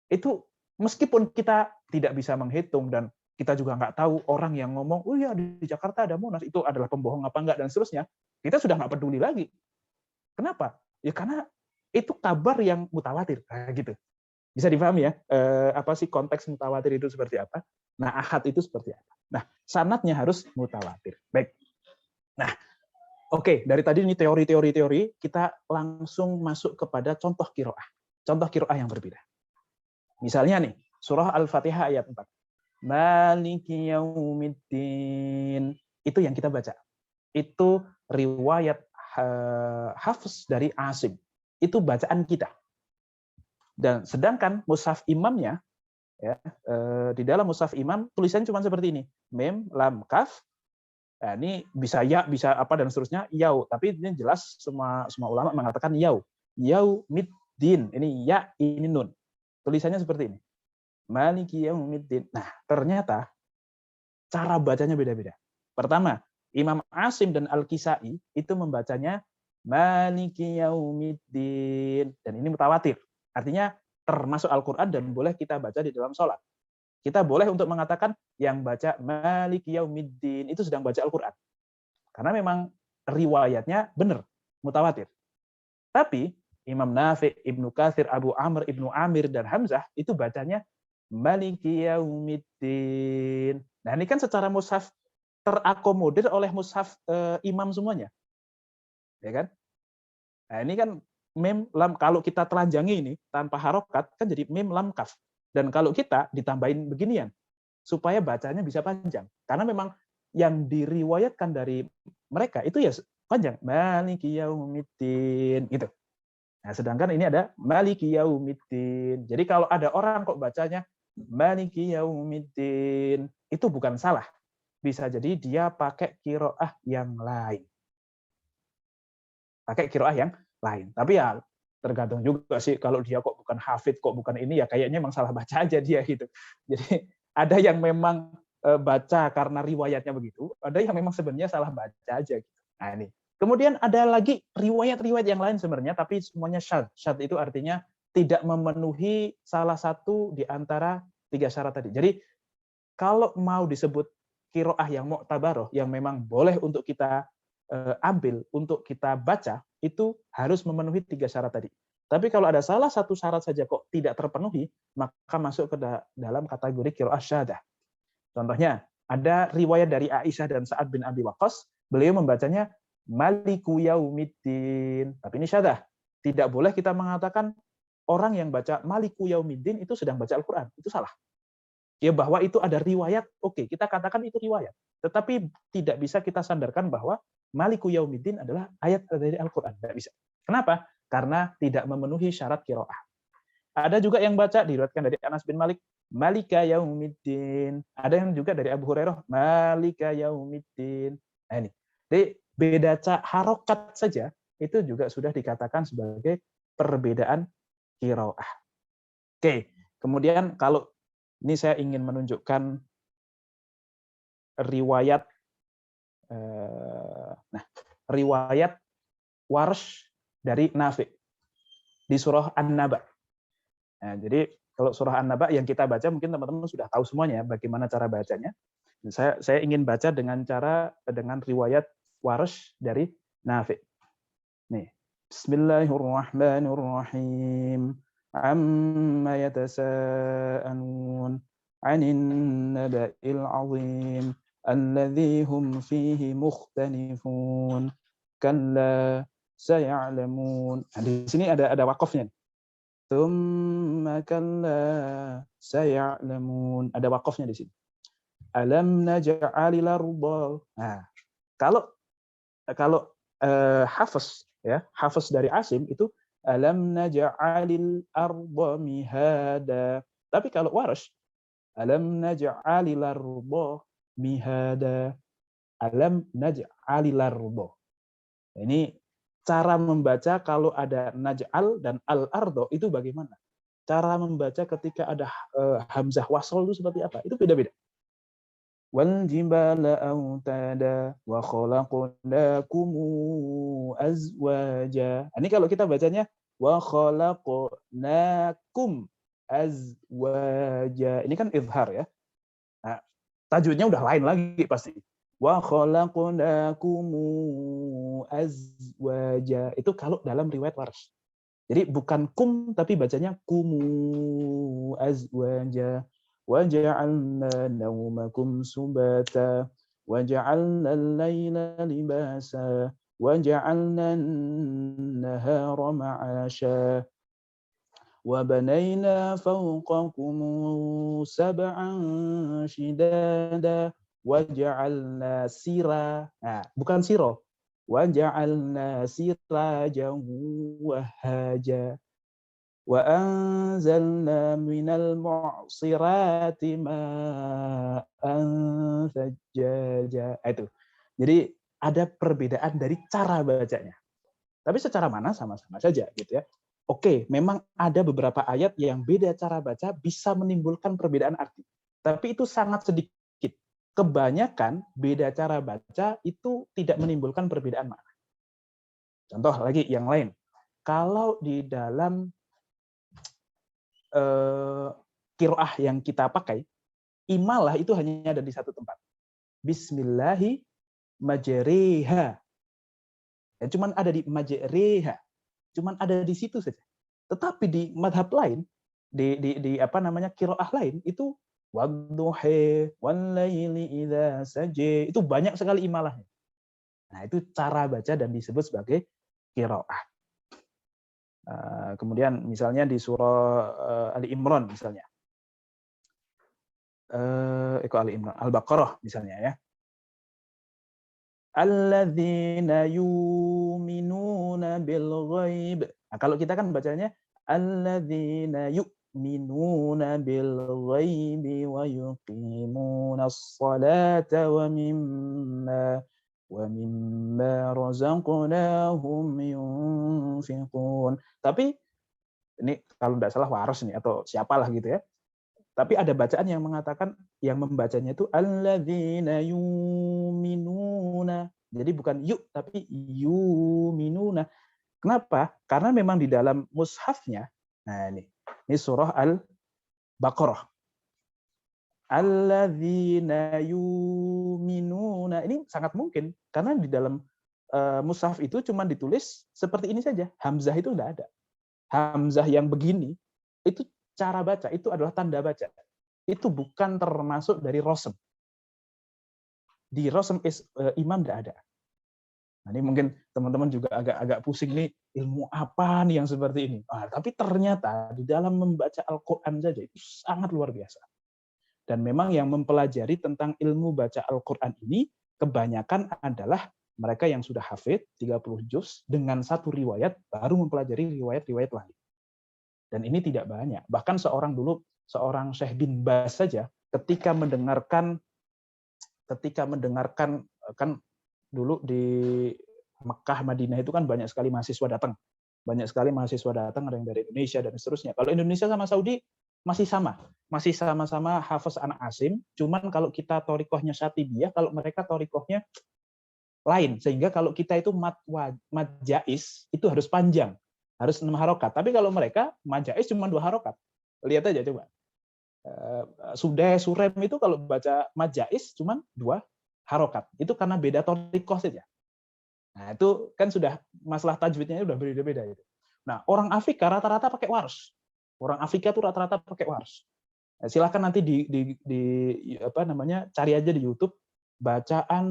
itu meskipun kita tidak bisa menghitung dan kita juga nggak tahu orang yang ngomong, oh ya di Jakarta ada Monas, itu adalah pembohong apa enggak, dan seterusnya, kita sudah nggak peduli lagi. Kenapa? Ya karena itu kabar yang mutawatir, gitu. Bisa dipahami ya, apa sih konteks mutawatir itu seperti apa? Nah, ahad itu seperti apa? Nah, sanadnya harus mutawatir. Baik. Nah, oke, dari tadi ini teori, kita langsung masuk kepada contoh qiraah. Contoh qiraah yang berbeda. Misalnya nih, surah Al-Fatihah ayat 4. Maliki yaumiddin. Itu yang kita baca. Itu riwayat Hafs dari Asim. Itu bacaan kita. Dan sedangkan mushaf imamnya, ya, di dalam mushaf imam tulisannya cuma seperti ini. Mem, lam, kaf. Nah, ini bisa ya, bisa apa dan seterusnya, yau. Tapi ini jelas semua ulama mengatakan yau. Yau middin. Ini ya, ini nun. Tulisannya seperti ini. Maliki yaumiddin. Nah, ternyata cara bacanya beda-beda. Pertama, Imam Asim dan Al-Kisai itu membacanya Maliki yaumiddin. Dan ini mutawatir. Artinya termasuk Al-Quran dan boleh kita baca di dalam sholat. Kita boleh untuk mengatakan yang baca Maliki yaumiddin itu sedang baca Al-Quran. Karena memang riwayatnya benar, mutawatir. Tapi Imam Nafi', Ibnu Katsir, Abu Amr, Ibnu Amir, dan Hamzah itu bacanya Maliki yaumiddin. Nah, ini kan secara mushaf terakomodir oleh mushaf imam semuanya. Ya kan? Nah, ini kan mim lam, kalau kita telanjangi ini tanpa harokat kan jadi mim lam kaf. Dan kalau kita ditambahin beginian supaya bacanya bisa panjang. Karena memang yang diriwayatkan dari mereka itu ya panjang. Maliki yaumiddin gitu. Nah, sedangkan ini ada Maliki yaumiddin. Jadi kalau ada orang kok bacanya Maliki yaumiddin, itu bukan salah. Bisa jadi dia pakai qiraah yang lain. Pakai qiraah yang lain. Tapi ya tergantung juga sih, kalau dia kok bukan hafid, kok bukan ini, ya kayaknya memang salah baca aja dia gitu. Jadi ada yang memang baca karena riwayatnya begitu, ada yang memang sebenarnya salah baca aja gitu. Nah, ini. Kemudian ada lagi riwayat-riwayat yang lain sebenarnya, tapi semuanya syadz. Syadz itu artinya tidak memenuhi salah satu di antara 3 syarat tadi. Jadi kalau mau disebut qiraah yang mu'tabaroh, yang memang boleh untuk kita ambil, untuk kita baca, itu harus memenuhi 3 syarat tadi. Tapi kalau ada salah satu syarat saja kok tidak terpenuhi, maka masuk ke dalam kategori qiraah syadzah. Contohnya, ada riwayat dari Aisyah dan Sa'ad bin Abi Waqqas, beliau membacanya Maliku yaumiddin. Tapi ini syadzah. Tidak boleh kita mengatakan orang yang baca Maliku yaumiddin itu sedang baca Al-Quran. Itu salah. Ya, bahwa itu ada riwayat, oke, kita katakan itu riwayat. Tetapi tidak bisa kita sandarkan bahwa Maliku yaumiddin adalah ayat dari Al-Quran. Tidak bisa. Kenapa? Karena tidak memenuhi syarat qiraah. Ada juga yang baca, diriwayatkan dari Anas bin Malik, Malika yaumiddin. Ada yang juga dari Abu Hurairah, Malika yaumiddin. Nah, ini. Jadi beda harokat saja, itu juga sudah dikatakan sebagai perbedaan qiraah. Oke, kemudian kalau ini saya ingin menunjukkan riwayat riwayat Warsh dari Nafi' di surah An-Naba. Nah, jadi kalau surah An-Naba yang kita baca mungkin teman-teman sudah tahu semuanya bagaimana cara bacanya. Saya ingin baca dengan riwayat Warsh dari Nafi'. Nih, Bismillahirrahmanirrahim. Amma yatasa'alun 'anil naba'il 'azim alladzi hum fihi mukhtalifun. Kalla saya'lamun. Nah, di sini ada waqafnya. Tsumma kalla saya'lamun. Ada waqafnya di sini. Alam naj'alil arda. Nah, kalau Hafiz ya, Hafiz dari Asim itu alam naj'alil arda mihada. Tapi kalau Warsh alam naj'alil arda mihada. Alam naj'alil arda. Ini cara membaca kalau ada naj'al dan al-ardo itu bagaimana? Cara membaca ketika ada hamzah wasol itu seperti apa? Itu beda-beda. wal jibala autada wa khalaqnakum azwaja. Ini kalau kita bacanya wa khalaqnakum azwaja. Ini kan izhar ya. Nah, tajwidnya udah lain lagi pasti. Wa khalaqnakum azwaja. Itu kalau dalam riwayat Warsh. Jadi bukan kum tapi bacanya kumu azwaja. Wa ja'alna naumakum subata wa ja'alna al-laila libasa wa ja'alna an-nahara ma'asha wa banayna fawqakum sab'an shidada wa ja'alna sira. Nah, bukan siro. Wa ja'alna sirajan wahaja wa anzalna minal mu'sirati ma'an thajjaja. Itu. Jadi ada perbedaan dari cara bacanya. Tapi secara mana sama-sama saja gitu ya. Oke, memang ada beberapa ayat yang beda cara baca bisa menimbulkan perbedaan arti. Tapi itu sangat sedikit. Kebanyakan beda cara baca itu tidak menimbulkan perbedaan makna. Contoh lagi yang lain. Kalau di dalam qiraah yang kita pakai, imalah itu hanya ada di satu tempat. Bismillahi majriha. Ya, cuman ada di majriha. Cuman ada di situ saja. Tetapi di madhab lain, di apa namanya qiraah lain itu wadduhi wallaili idza saja, itu banyak sekali imalahnya. Nah, itu cara baca dan disebut sebagai qiraah. Kemudian misalnya di surah Ali Imran misalnya. Ali Imran, Al-Baqarah misalnya ya. Alladzina yu'minuna bil ghaib. Nah, kalau kita kan bacanya alladzina yu'minuna bil ghaibi wa yuqimunas salata wa mimma razaqnahum yunfiqun. Tapi ini kalau tidak salah Waras nih atau siapalah gitu ya. Tapi ada bacaan yang mengatakan, yang membacanya itu alladzina yu'minuna. Jadi bukan yuk, tapi yu'minuna. Kenapa? Karena memang di dalam mushafnya, nah ini surah Al-Baqarah. Alladzina yu'minuna. Ini sangat mungkin, karena di dalam mushaf itu cuma ditulis seperti ini saja. Hamzah itu tidak ada. Hamzah yang begini, itu cara baca, itu adalah tanda baca. Itu bukan termasuk dari rosem. Di rosem imam tidak ada. Nah, ini mungkin teman-teman juga agak pusing nih, ilmu apa nih yang seperti ini. Tapi ternyata di dalam membaca Al-Quran saja itu sangat luar biasa. Dan memang yang mempelajari tentang ilmu baca Al-Quran ini kebanyakan adalah mereka yang sudah hafid 30 juz dengan satu riwayat baru mempelajari riwayat-riwayat lain. Dan ini tidak banyak. Bahkan seorang Syekh bin Baz saja ketika mendengarkan kan dulu di Mekah, Madinah itu kan banyak sekali mahasiswa datang. Banyak sekali mahasiswa datang, ada yang dari Indonesia dan seterusnya. Kalau Indonesia sama Saudi masih sama-sama hafaz anak Asim, cuman kalau kita thoriqohnya Syatibiyah, kalau mereka thoriqohnya lain. Sehingga kalau kita itu mad jais itu harus panjang. Harus 6 harokat. Tapi kalau mereka majais cuma 2 harokat. Lihat aja coba. Surem itu kalau baca majais cuma 2 harokat. Itu karena beda thoriqoh saja. Nah, itu kan sudah masalah tajwidnya udah berbeda-beda itu. Nah, orang Afrika rata-rata pakai Warsh. Orang Afrika tuh rata-rata pakai Warsh. Nah, silakan nanti cari aja di YouTube bacaan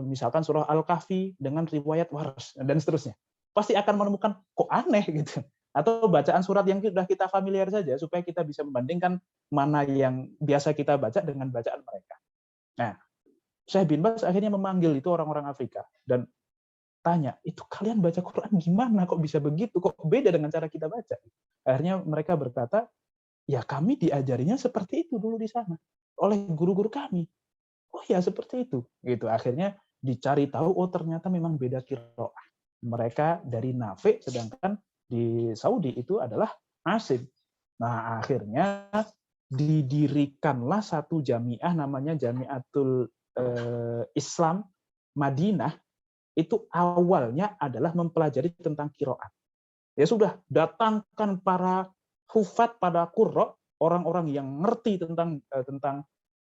misalkan surah Al-Kahfi dengan riwayat Warsh dan seterusnya. Pasti akan menemukan kok aneh gitu. Atau bacaan surat yang sudah kita familiar saja supaya kita bisa membandingkan mana yang biasa kita baca dengan bacaan mereka. Nah, Syekh bin Baz akhirnya memanggil itu orang-orang Afrika dan tanya, itu kalian baca Quran gimana? Kok bisa begitu? Kok beda dengan cara kita baca? Akhirnya mereka berkata, ya kami diajarinya seperti itu dulu di sana oleh guru-guru kami. Oh ya seperti itu. Gitu. Akhirnya dicari tahu, oh ternyata memang beda qiraah. Mereka dari Nafi, sedangkan di Saudi itu adalah Asim. Nah, akhirnya didirikanlah satu jamiah namanya Jamiatul Islam Madinah. Itu awalnya adalah mempelajari tentang qiraat. Ya sudah, datangkan para hufat, pada qurra, orang-orang yang ngerti tentang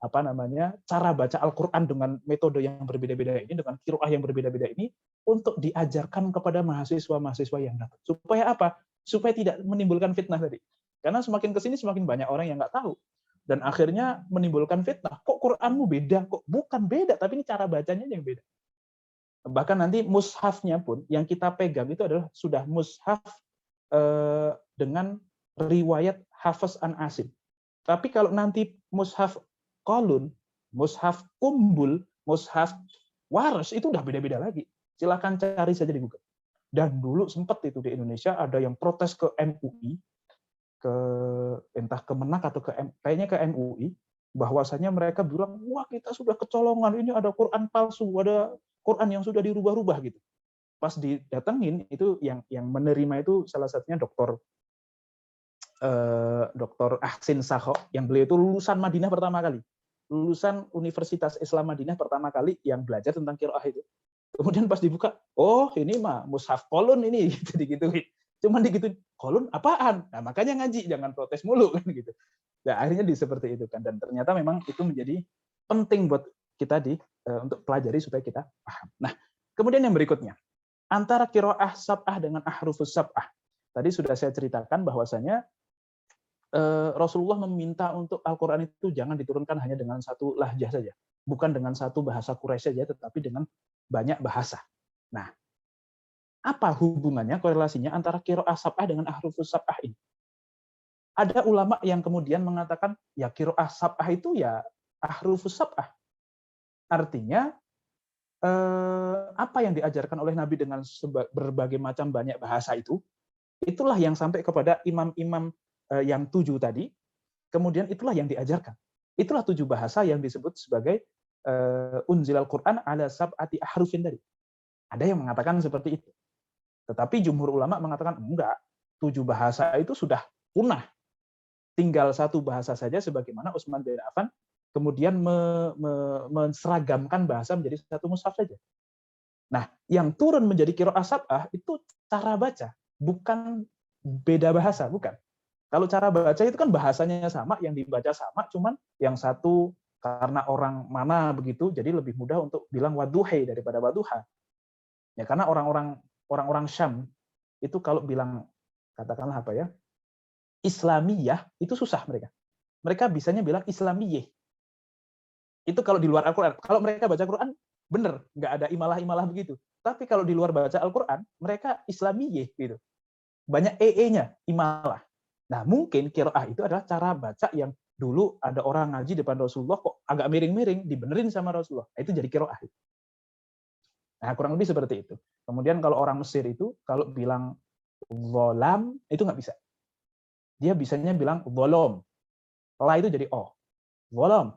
apa namanya, cara baca Al-Qur'an dengan metode yang berbeda-beda ini, dengan qiraah yang berbeda-beda ini, untuk diajarkan kepada mahasiswa-mahasiswa yang datang. Supaya apa? Supaya tidak menimbulkan fitnah tadi. Karena semakin ke sini semakin banyak orang yang nggak tahu. Dan akhirnya menimbulkan fitnah. Kok Qur'anmu beda? Kok bukan beda, tapi ini cara bacanya yang beda. Bahkan nanti mushafnya pun yang kita pegang itu adalah sudah mushaf dengan riwayat Hafiz an Asim. Tapi kalau nanti mushaf Qalun, mushaf Kumbul, mushaf Waras, itu udah beda-beda lagi. Silakan cari saja di Google. Dan dulu sempat itu di Indonesia ada yang protes ke MUI, entah ke Menak atau kayaknya ke MUI, bahwasanya mereka bilang, wah kita sudah kecolongan, ini ada Quran palsu, ada Quran yang sudah dirubah-rubah gitu. Pas didatengin itu yang menerima itu salah satunya Dr. Ahsin Sakho, yang beliau itu lulusan Madinah pertama kali, lulusan Universitas Islam Madinah pertama kali yang belajar tentang qiraah itu. Kemudian pas dibuka, oh ini mah mushaf Qalun ini, gitu digituin. Cuman digituin, Qalun apaan? Nah makanya ngaji, jangan protes mulu kan gitu. Nah akhirnya seperti itu kan, dan ternyata memang itu menjadi penting buat kita untuk pelajari supaya kita paham. Nah kemudian yang berikutnya, antara qiraah sab'ah dengan ahrufus sab'ah. Tadi sudah saya ceritakan bahwasanya Rasulullah meminta untuk Al-Quran itu jangan diturunkan hanya dengan satu lahjah saja. Bukan dengan satu bahasa Quraisy saja, tetapi dengan banyak bahasa. Nah, apa hubungannya, korelasinya antara qiraah sab'ah dengan ahrufus sab'ah ini? Ada ulama yang kemudian mengatakan, ya qiraah sab'ah itu ya ahrufus sab'ah. Artinya, apa yang diajarkan oleh Nabi dengan berbagai macam banyak bahasa itu, itulah yang sampai kepada imam-imam yang 7 tadi, kemudian itulah yang diajarkan. Itulah 7 bahasa yang disebut sebagai unzilal Quran ala sab'ati ahrufin tadi. Ada yang mengatakan seperti itu. Tetapi jumhur ulama mengatakan enggak, 7 bahasa itu sudah punah. Tinggal satu bahasa saja, sebagaimana Utsman bin Affan kemudian menseragamkan bahasa menjadi satu mushaf saja. Nah, yang turun menjadi qiraah sab'ah itu cara baca, bukan beda bahasa, bukan. Kalau cara baca itu kan bahasanya sama, yang dibaca sama, cuman yang satu karena orang mana begitu, jadi lebih mudah untuk bilang waduhai daripada waduha. Ya karena orang-orang Syam itu kalau bilang, katakanlah apa ya, Islamiyah itu susah mereka. Mereka bisanya bilang Islamiyah. Itu kalau di luar Al-Quran. Kalau mereka baca Quran, bener, nggak ada imalah-imalah begitu. Tapi kalau di luar baca Al-Quran, mereka Islamiyah gitu. Banyak nya imalah. Nah, mungkin qiraah itu adalah cara baca yang dulu ada orang ngaji depan Rasulullah kok agak miring-miring, dibenerin sama Rasulullah. Nah, itu jadi qiraah. Nah, kurang lebih seperti itu. Kemudian kalau orang Mesir itu, kalau bilang zolam, itu nggak bisa. Dia bisanya bilang zolom. La itu jadi o. Zolom.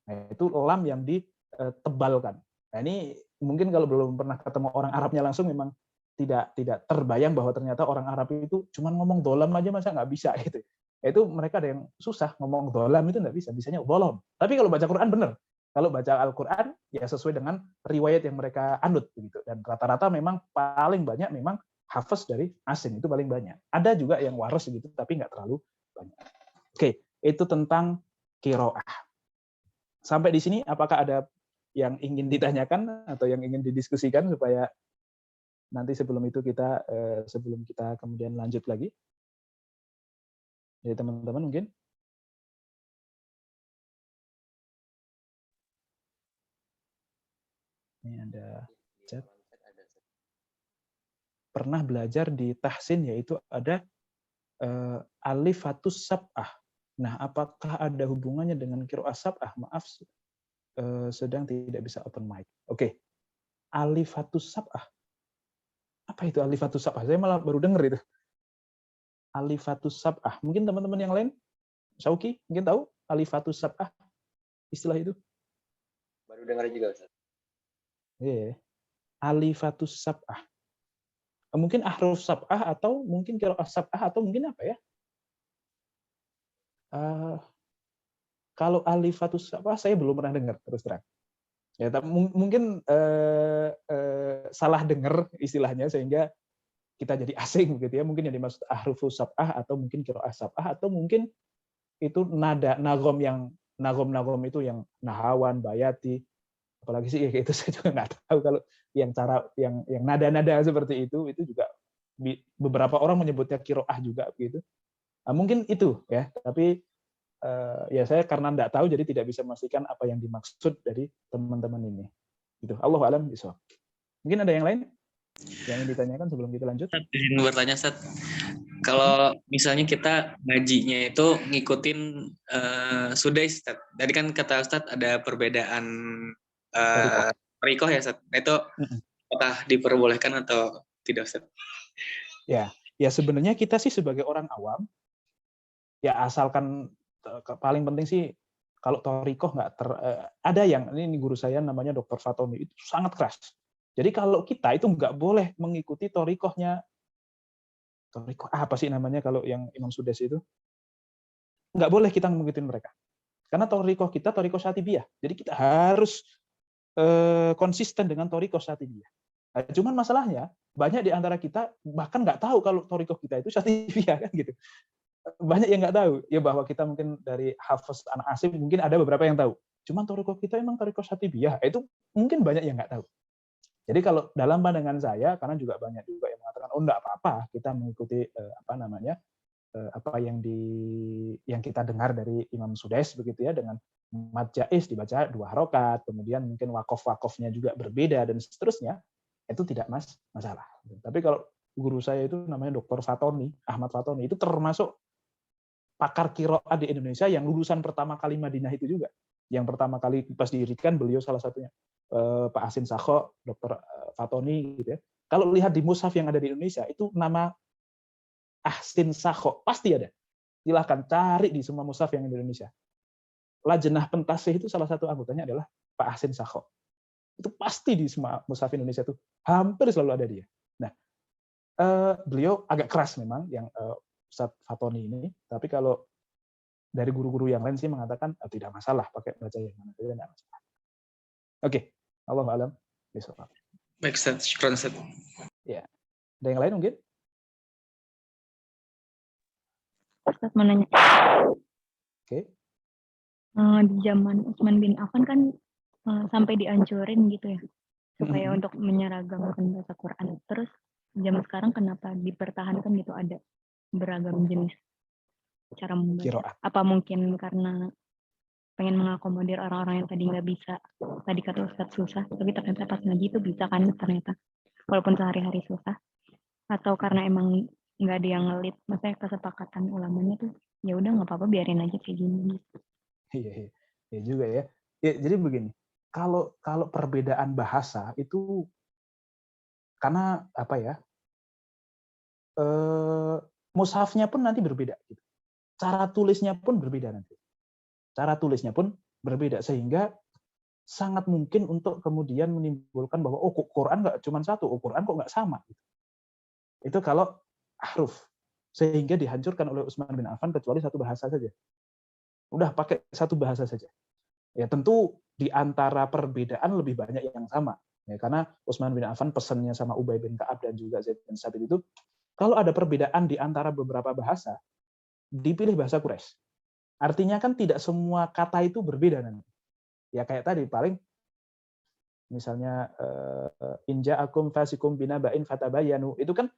Nah, itu lam yang ditebalkan. Nah, ini mungkin kalau belum pernah ketemu orang Arabnya langsung, memang tidak terbayang bahwa ternyata orang Arab itu cuma ngomong dolam aja masa nggak bisa gitu. Itu mereka ada yang susah ngomong dolam itu nggak bisa, bisanya bolom. Tapi kalau baca Quran bener. Kalau baca Al-Quran ya sesuai dengan riwayat yang mereka anut begitu. Dan rata-rata memang paling banyak memang hafaz dari Asim itu paling banyak. Ada juga yang waras gitu tapi nggak terlalu banyak. Oke, itu tentang qiraah. Sampai di sini apakah ada yang ingin ditanyakan atau yang ingin didiskusikan supaya nanti sebelum kita kemudian lanjut lagi. Jadi teman-teman mungkin. Ini ada chat. Pernah belajar di tahsin, yaitu ada alifatus sab'ah. Nah, apakah ada hubungannya dengan qiraah sab'ah? Maaf, sedang tidak bisa open mic. Oke. Alifatus sab'ah. Apa itu alifatus sab'ah? Saya malah baru dengar itu. Alifatus sab'ah. Mungkin teman-teman yang lain, Syauki, mungkin tahu alifatus sab'ah istilah itu? Baru dengar juga, Ustaz. Iya. Alifatus sab'ah. Mungkin ahruf sab'ah atau mungkin qiraah sab'ah atau mungkin apa ya? Kalau alifatus apa saya belum pernah dengar terus terang. Ya, mungkin salah dengar istilahnya sehingga kita jadi asing gitu ya. Mungkin yang dimaksud ahrufus sab'ah atau mungkin qiraah sab'ah atau mungkin itu nada nagom itu yang nahawan, bayati, apalagi sih ya itu saya juga nggak tahu kalau yang cara yang nada-nada seperti itu juga beberapa orang menyebutnya qiraah juga begitu. Nah, mungkin itu ya, tapi ya saya karena nggak tahu jadi tidak bisa memastikan apa yang dimaksud dari teman-teman ini. Gitu. Allahu a'lam bishawab. Mungkin ada yang lain yang ingin ditanyakan sebelum kita lanjut? Izin bertanya, Ustaz. Kalau misalnya kita ngajinya itu ngikutin sudais, Ustaz. Tadi kan kata Ustaz ada perbedaan torikoh ya, Ustaz. Nah, itu apakah diperbolehkan atau tidak, Ustaz? Ya sebenarnya kita sih sebagai orang awam, ya asalkan paling penting sih kalau torikoh nggak ada yang ini guru saya namanya Dr. Fatoni itu sangat keras. Jadi kalau kita itu nggak boleh mengikuti torikohnya, torikoh apa sih namanya kalau yang Imam Sudes itu? Nggak boleh kita mengikuti mereka. Karena torikoh kita torikoh Syatibiyah. Jadi kita harus konsisten dengan torikoh Syatibiyah. Nah, cuman masalahnya banyak di antara kita bahkan nggak tahu kalau torikoh kita itu Syatibiyah kan gitu. Banyak yang nggak tahu ya bahwa kita mungkin dari Hafiz anak Asim mungkin ada beberapa yang tahu. Cuman torikoh kita emang torikoh Syatibiyah itu mungkin banyak yang nggak tahu. Jadi kalau dalam pandangan saya karena juga banyak juga yang mengatakan oh nggak apa-apa kita mengikuti apa yang kita dengar dari Imam Sudais begitu ya dengan mad jaiz dibaca 2 harokat, kemudian mungkin wakof-wakofnya juga berbeda dan seterusnya itu tidak masalah. Tapi kalau guru saya itu namanya Dr. Fatoni, Ahmad Fatoni itu termasuk pakar qiraat di Indonesia yang lulusan pertama kali Madinah itu juga. Yang pertama kali pas didirikan beliau salah satunya. Pak Asin Sakho, Dr. Fatoni gitu ya. Kalau lihat di mushaf yang ada di Indonesia itu nama Ahsin Sakho pasti ada. Silahkan cari di semua mushaf yang ada di Indonesia. Lajnah Pentasih itu salah satu anggotanya adalah Pak Ahsin Sakho. Itu pasti di semua mushaf Indonesia itu hampir selalu ada dia. Nah, beliau agak keras memang yang Ustadz Fatoni ini, tapi kalau dari guru-guru yang lain sih mengatakan tidak masalah pakai baca yang mana saja tidak masalah. Oke, Allahu a'lam bishawab. Baik, Ustaz. Syukran, Ustaz. Ya. Ada yang lain mungkin? Ustaz mau nanya. Oke. Di zaman Utsman bin Affan kan sampai dianjurin gitu ya, supaya untuk menyeragamkan bahasa Quran. Terus zaman sekarang kenapa dipertahankan gitu ada beragam jenis cara membaca? Qiraat. Apa mungkin karena pengen mengakomodir orang-orang yang tadi nggak bisa, tadi kata Ustaz susah, tapi ternyata pas ngaji itu bisa kan ternyata, walaupun sehari-hari susah. Atau karena emang nggak ada yang ngelit, maksudnya kesepakatan ulamanya tuh ya udah nggak apa-apa biarin aja kayak gini. Iya juga ya. Ya jadi begini, kalau perbedaan bahasa itu karena apa ya? Mushafnya pun nanti berbeda gitu. Cara tulisnya pun berbeda nanti. Cara tulisnya pun berbeda sehingga sangat mungkin untuk kemudian menimbulkan bahwa oh Quran nggak cuma satu, oh Quran kok nggak sama. Itu kalau ahruf sehingga dihancurkan oleh Utsman bin Affan kecuali satu bahasa saja. Udah pakai satu bahasa saja. Ya tentu di antara perbedaan lebih banyak yang sama. Ya, karena Utsman bin Affan pesannya sama Ubay bin Ka'ab dan juga Zaid bin Sabit itu kalau ada perbedaan di antara beberapa bahasa, dipilih bahasa Quraisy. Artinya kan tidak semua kata itu berbeda nanti. Ya kayak tadi paling misalnya inja akum fasikum binaba'in fatabayanu itu kan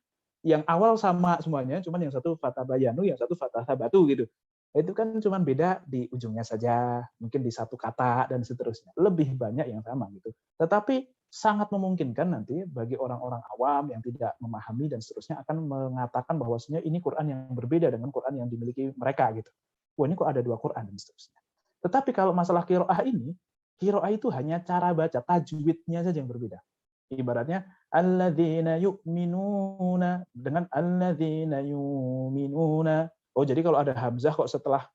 yang awal sama semuanya, cuman yang satu fatabayanu, yang satu fatasabatu gitu. Itu kan cuman beda di ujungnya saja, mungkin di satu kata dan seterusnya. Lebih banyak yang sama gitu. Tetapi sangat memungkinkan nanti bagi orang-orang awam yang tidak memahami dan seterusnya akan mengatakan bahwasanya ini Quran yang berbeda dengan Quran yang dimiliki mereka gitu. Wah ini kok ada 2 Quran dan seterusnya. Tetapi kalau masalah qiraah ini, qiraah itu hanya cara baca, tajwidnya saja yang berbeda. Ibaratnya alladzina yu'minuna dengan alladzina yu'minuna. Oh jadi kalau ada hamzah kok setelah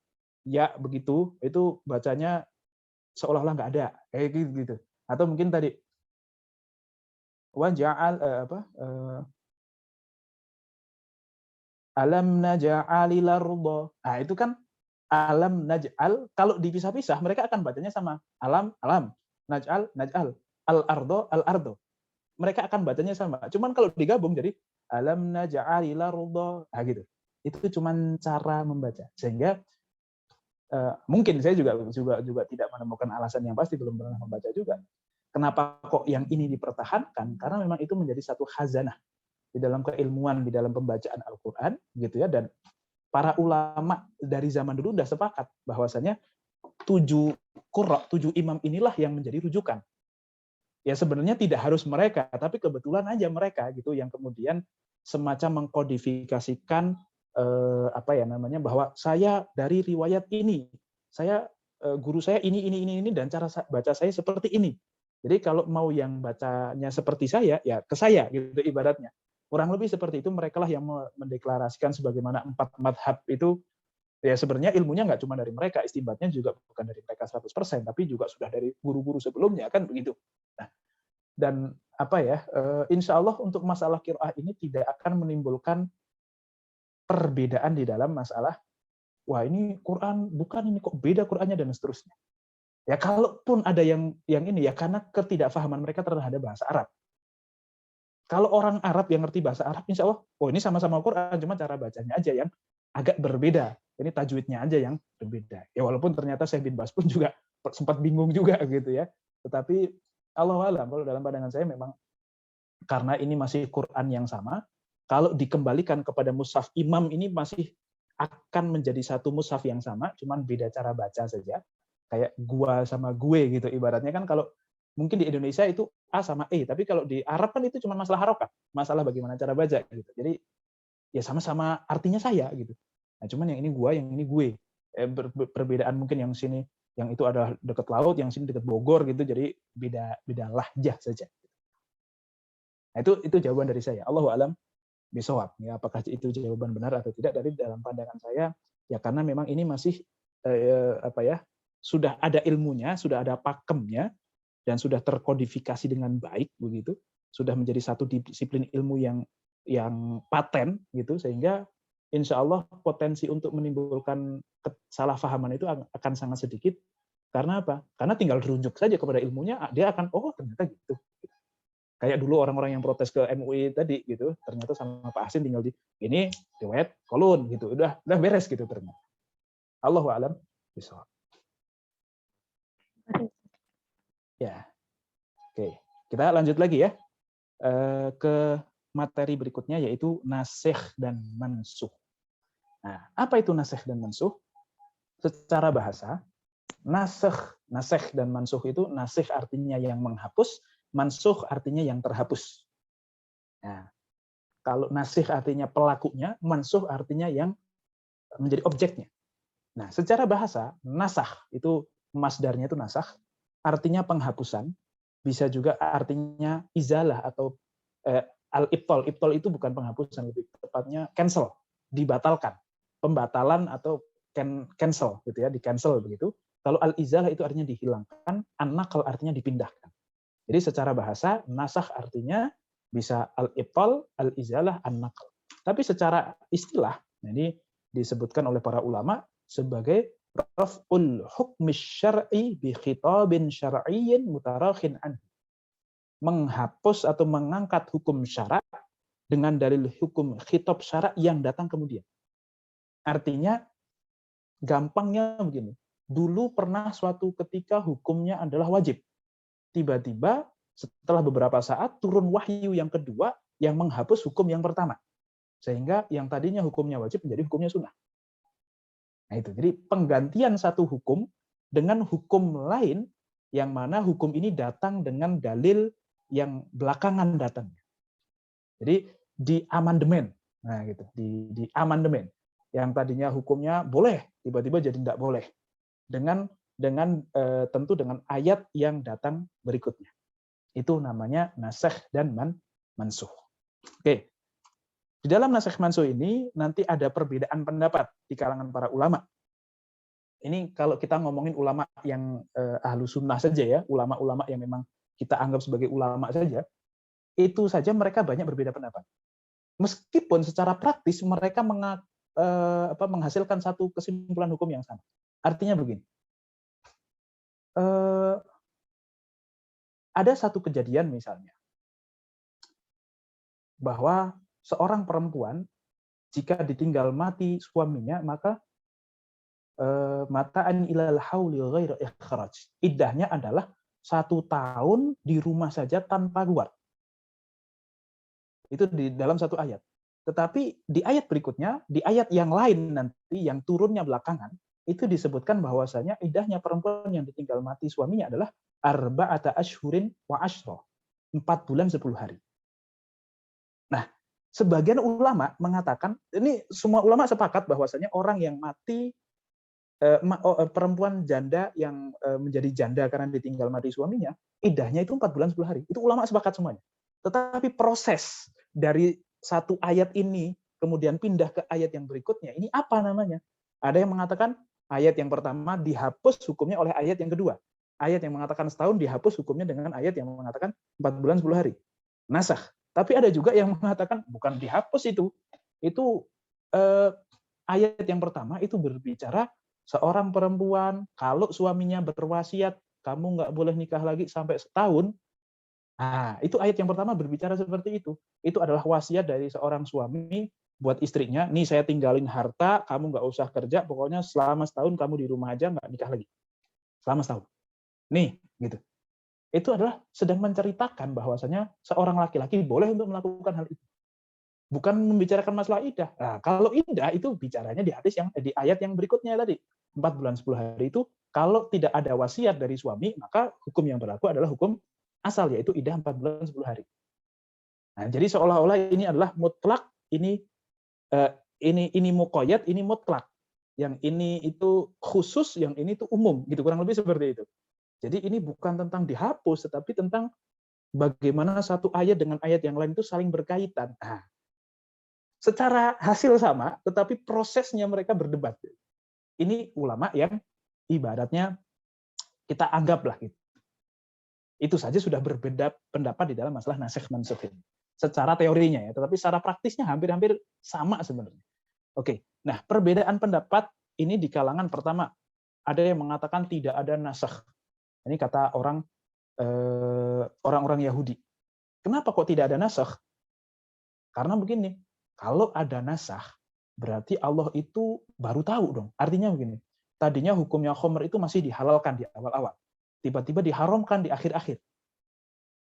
ya begitu itu bacanya seolah-olah nggak ada kayak gitu. Atau mungkin tadi waja'al alam naj'alil arda. Nah itu kan alam naj'al, kalau dipisah-pisah mereka akan bacanya sama alam alam, naj'al naj'al, al ardo. Mereka akan bacanya sama. Cuman kalau digabung jadi alam naj'alil ardo. Nah gitu. Itu cuman cara membaca. Sehingga mungkin saya juga tidak menemukan alasan yang pasti, belum pernah membaca juga. Kenapa kok yang ini dipertahankan? Karena memang itu menjadi satu khazanah di dalam keilmuan, di dalam pembacaan Al-Qur'an gitu ya, dan para ulama dari zaman dulu sudah sepakat bahwasanya 7 qurra, 7 imam inilah yang menjadi rujukan. Ya sebenarnya tidak harus mereka, tapi kebetulan aja mereka gitu yang kemudian semacam mengkodifikasikan bahwa saya dari riwayat ini, saya guru saya ini dan cara baca saya seperti ini. Jadi kalau mau yang bacanya seperti saya, ya ke saya gitu ibaratnya. Kurang lebih seperti itu, mereka lah yang mendeklarasikan sebagaimana 4 madhab itu, ya sebenarnya ilmunya nggak cuma dari mereka, istinbatnya juga bukan dari mereka 100%, tapi juga sudah dari guru-guru sebelumnya, kan begitu. Nah, dan insya Allah untuk masalah qiraah ini tidak akan menimbulkan perbedaan di dalam masalah, wah ini Quran, bukan ini kok beda Qurannya, dan seterusnya. Ya kalaupun ada yang ini ya karena ketidakfahaman mereka terhadap bahasa Arab. Kalau orang Arab yang ngerti bahasa Arab, insya Allah, oh ini sama-sama Quran, cuma cara bacanya aja yang agak berbeda. Ini tajwidnya aja yang berbeda. Ya walaupun ternyata Syekh bin Baz pun juga sempat bingung juga gitu ya. Tetapi Allahu a'lam, kalau dalam pandangan saya memang karena ini masih Quran yang sama, kalau dikembalikan kepada mushaf imam ini masih akan menjadi satu mushaf yang sama, cuman beda cara baca saja. Kayak gua sama gue gitu ibaratnya, kan kalau mungkin di Indonesia itu A sama E, tapi kalau di Arab kan itu cuma masalah harokat, masalah bagaimana cara baca gitu. Jadi ya sama-sama artinya saya gitu. Nah, cuman yang ini gua, yang ini gue. Perbedaan mungkin yang sini, yang itu ada dekat laut, yang sini dekat Bogor gitu. Jadi beda lahjah saja. Nah, itu jawaban dari saya. Allahu a'lam bishawab. Ya, apakah itu jawaban benar atau tidak dari dalam pandangan saya? Ya karena memang ini masih sudah ada ilmunya, sudah ada pakemnya, dan sudah terkodifikasi dengan baik begitu, sudah menjadi satu disiplin ilmu yang paten gitu, sehingga insya Allah potensi untuk menimbulkan kesalahpahaman itu akan sangat sedikit. Karena apa? Karena tinggal dirujuk saja kepada ilmunya, dia akan ternyata gitu. Kayak dulu orang-orang yang protes ke MUI tadi gitu, ternyata sama Pak Hasim tinggal ini riwayat kolon gitu, udah beres gitu ternyata. Allahu a'lam bishawab. Ya, oke. Kita lanjut lagi ya ke materi berikutnya, yaitu nasikh dan mansukh. Nah, apa itu nasikh dan mansukh? Secara bahasa, nasikh dan mansukh itu, nasikh artinya yang menghapus, mansukh artinya yang terhapus. Nah, kalau nasikh artinya pelakunya, mansukh artinya yang menjadi objeknya. Nah, secara bahasa, nasakh itu masdarnya itu nasakh, artinya penghapusan, bisa juga artinya izalah atau al-ibtal. Ibtal itu bukan penghapusan, lebih tepatnya cancel, dibatalkan, pembatalan atau cancel gitu ya, di-cancel begitu. Kalau al-izalah itu artinya dihilangkan, an-naql artinya dipindahkan. Jadi secara bahasa nasakh artinya bisa al-ibtal, al-izalah, an-naql. Tapi secara istilah, ini disebutkan oleh para ulama sebagai raf'ul hukmi syar'i bi khitabin syar'iyyin mutarakhin anhu. Menghapus atau mengangkat hukum syarak dengan dalil hukum khitab syarak yang datang kemudian. Artinya gampangnya begini. Dulu pernah suatu ketika hukumnya adalah wajib. Tiba-tiba setelah beberapa saat turun wahyu yang kedua yang menghapus hukum yang pertama. Sehingga yang tadinya hukumnya wajib menjadi hukumnya sunnah. Nah itu, jadi penggantian satu hukum dengan hukum lain yang mana hukum ini datang dengan dalil yang belakangan datangnya. Jadi di amandemen, nah gitu, di amandemen yang tadinya hukumnya boleh tiba-tiba jadi tidak boleh dengan tentu dengan ayat yang datang berikutnya. Itu namanya nasikh dan mansukh. Oke. Di dalam nasikh mansukh ini nanti ada perbedaan pendapat di kalangan para ulama. Ini kalau kita ngomongin ulama yang ahlu sunnah saja ya, ulama-ulama yang memang kita anggap sebagai ulama saja, itu saja mereka banyak berbeda pendapat. Meskipun secara praktis mereka menghasilkan satu kesimpulan hukum yang sama. Artinya begini, ada satu kejadian misalnya, bahwa seorang perempuan jika ditinggal mati suaminya, maka mata'an ilal hauli ghaira ikhraj. Iddahnya adalah 1 tahun di rumah saja tanpa keluar. Itu di dalam satu ayat. Tetapi di ayat berikutnya, di ayat yang lain nanti yang turunnya belakangan, itu disebutkan bahwasanya iddahnya perempuan yang ditinggal mati suaminya adalah arba'ata ashhurin wa ashra. 4 bulan 10 hari. Nah, sebagian ulama mengatakan, ini semua ulama sepakat bahwasanya orang yang mati, perempuan janda yang menjadi janda karena ditinggal mati suaminya, iddahnya itu 4 bulan 10 hari. Itu ulama sepakat semuanya. Tetapi proses dari satu ayat ini kemudian pindah ke ayat yang berikutnya, ini apa namanya? Ada yang mengatakan ayat yang pertama dihapus hukumnya oleh ayat yang kedua. Ayat yang mengatakan setahun dihapus hukumnya dengan ayat yang mengatakan 4 bulan 10 hari. Nasakh. Tapi ada juga yang mengatakan bukan dihapus itu. Itu ayat yang pertama itu berbicara seorang perempuan kalau suaminya berwasiat kamu nggak boleh nikah lagi sampai setahun. Nah, itu ayat yang pertama berbicara seperti itu. Itu adalah wasiat dari seorang suami buat istrinya, nih saya tinggalin harta, kamu nggak usah kerja, pokoknya selama setahun kamu di rumah aja nggak nikah lagi. Selama setahun. Nih, gitu. Itu adalah sedang menceritakan bahwasanya seorang laki-laki boleh untuk melakukan hal itu. Bukan membicarakan masalah iddah. Nah, kalau iddah itu bicaranya di hadis yang di ayat yang berikutnya tadi. 4 bulan 10 hari itu kalau tidak ada wasiat dari suami, maka hukum yang berlaku adalah hukum asal, yaitu iddah 4 bulan 10 hari. Nah, jadi seolah-olah ini adalah mutlak, ini muqayyad, ini mutlak. Yang ini itu khusus, yang ini itu umum, gitu, kurang lebih seperti itu. Jadi ini bukan tentang dihapus, tetapi tentang bagaimana satu ayat dengan ayat yang lain itu saling berkaitan. Nah, secara hasil sama, tetapi prosesnya mereka berdebat. Ini ulama yang ibaratnya kita anggaplah gitu. Itu saja sudah berbeda pendapat di dalam masalah nasikh mansukh ini. Secara teorinya ya, tetapi secara praktisnya hampir-hampir sama sebenarnya. Oke, nah perbedaan pendapat ini di kalangan pertama, ada yang mengatakan tidak ada nasakh. Ini kata orang-orang Yahudi. Kenapa kok tidak ada nasakh? Karena begini, kalau ada nasakh, berarti Allah itu baru tahu dong. Artinya begini, tadinya hukumnya khamr itu masih dihalalkan di awal-awal. Tiba-tiba diharamkan di akhir-akhir.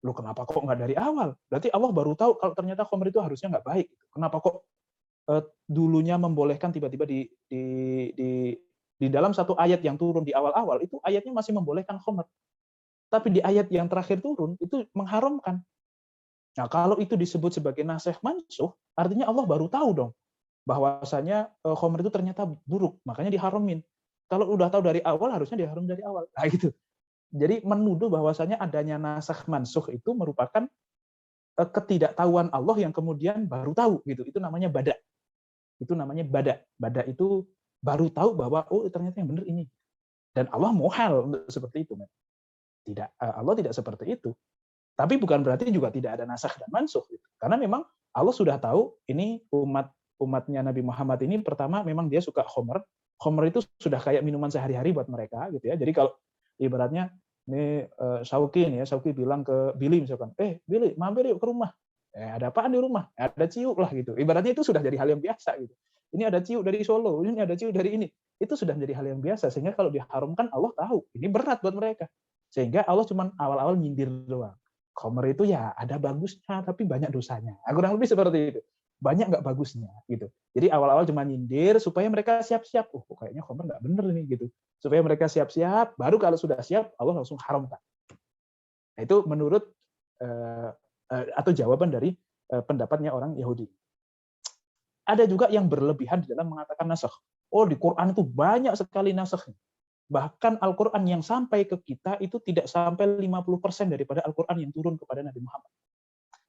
Loh kenapa kok nggak dari awal? Berarti Allah baru tahu kalau ternyata khamr itu harusnya nggak baik. Kenapa kok dulunya membolehkan, tiba-tiba di dalam satu ayat yang turun di awal-awal itu ayatnya masih membolehkan khamr. Tapi di ayat yang terakhir turun itu mengharamkan. Nah, kalau itu disebut sebagai nasikh mansukh, artinya Allah baru tahu dong bahwasanya khamr itu ternyata buruk, makanya diharamin. Kalau udah tahu dari awal harusnya diharam dari awal. Nah, gitu. Jadi menuduh bahwasanya adanya nasikh mansukh itu merupakan ketidaktahuan Allah yang kemudian baru tahu gitu. Itu namanya bada. Itu namanya bada. Bada itu baru tahu bahwa oh ternyata yang benar ini. Dan Allah muhal untuk seperti itu. Tidak, Allah tidak seperti itu. Tapi bukan berarti juga tidak ada nasikh dan mansukh gitu. Karena memang Allah sudah tahu ini umatnya Nabi Muhammad ini pertama memang dia suka khamr. Khamr itu sudah kayak minuman sehari-hari buat mereka gitu ya. Jadi kalau ibaratnya ini Syauqi bilang ke Billy misalkan, Billy mampir yuk ke rumah. Ada apaan di rumah? Ada ciuk lah gitu. Ibaratnya itu sudah jadi hal yang biasa gitu. Ini ada ciuk dari Solo, ini ada ciuk dari ini. Itu sudah menjadi hal yang biasa sehingga kalau diharamkan Allah tahu ini berat buat mereka. Sehingga Allah cuma awal-awal nyindir doang. Khamr itu ya ada bagusnya tapi banyak dosanya. Kurang lebih seperti itu. Banyak nggak bagusnya gitu. Jadi awal-awal cuma nyindir supaya mereka siap-siap. Kayaknya khamr nggak bener nih gitu. Supaya mereka siap-siap. Baru kalau sudah siap Allah langsung haramkan. Nah, itu menurut atau jawaban dari pendapatnya orang Yahudi. Ada juga yang berlebihan di dalam mengatakan nasakh. Oh, di Quran itu banyak sekali nasakhnya. Bahkan Al-Quran yang sampai ke kita itu tidak sampai 50% daripada Al-Quran yang turun kepada Nabi Muhammad.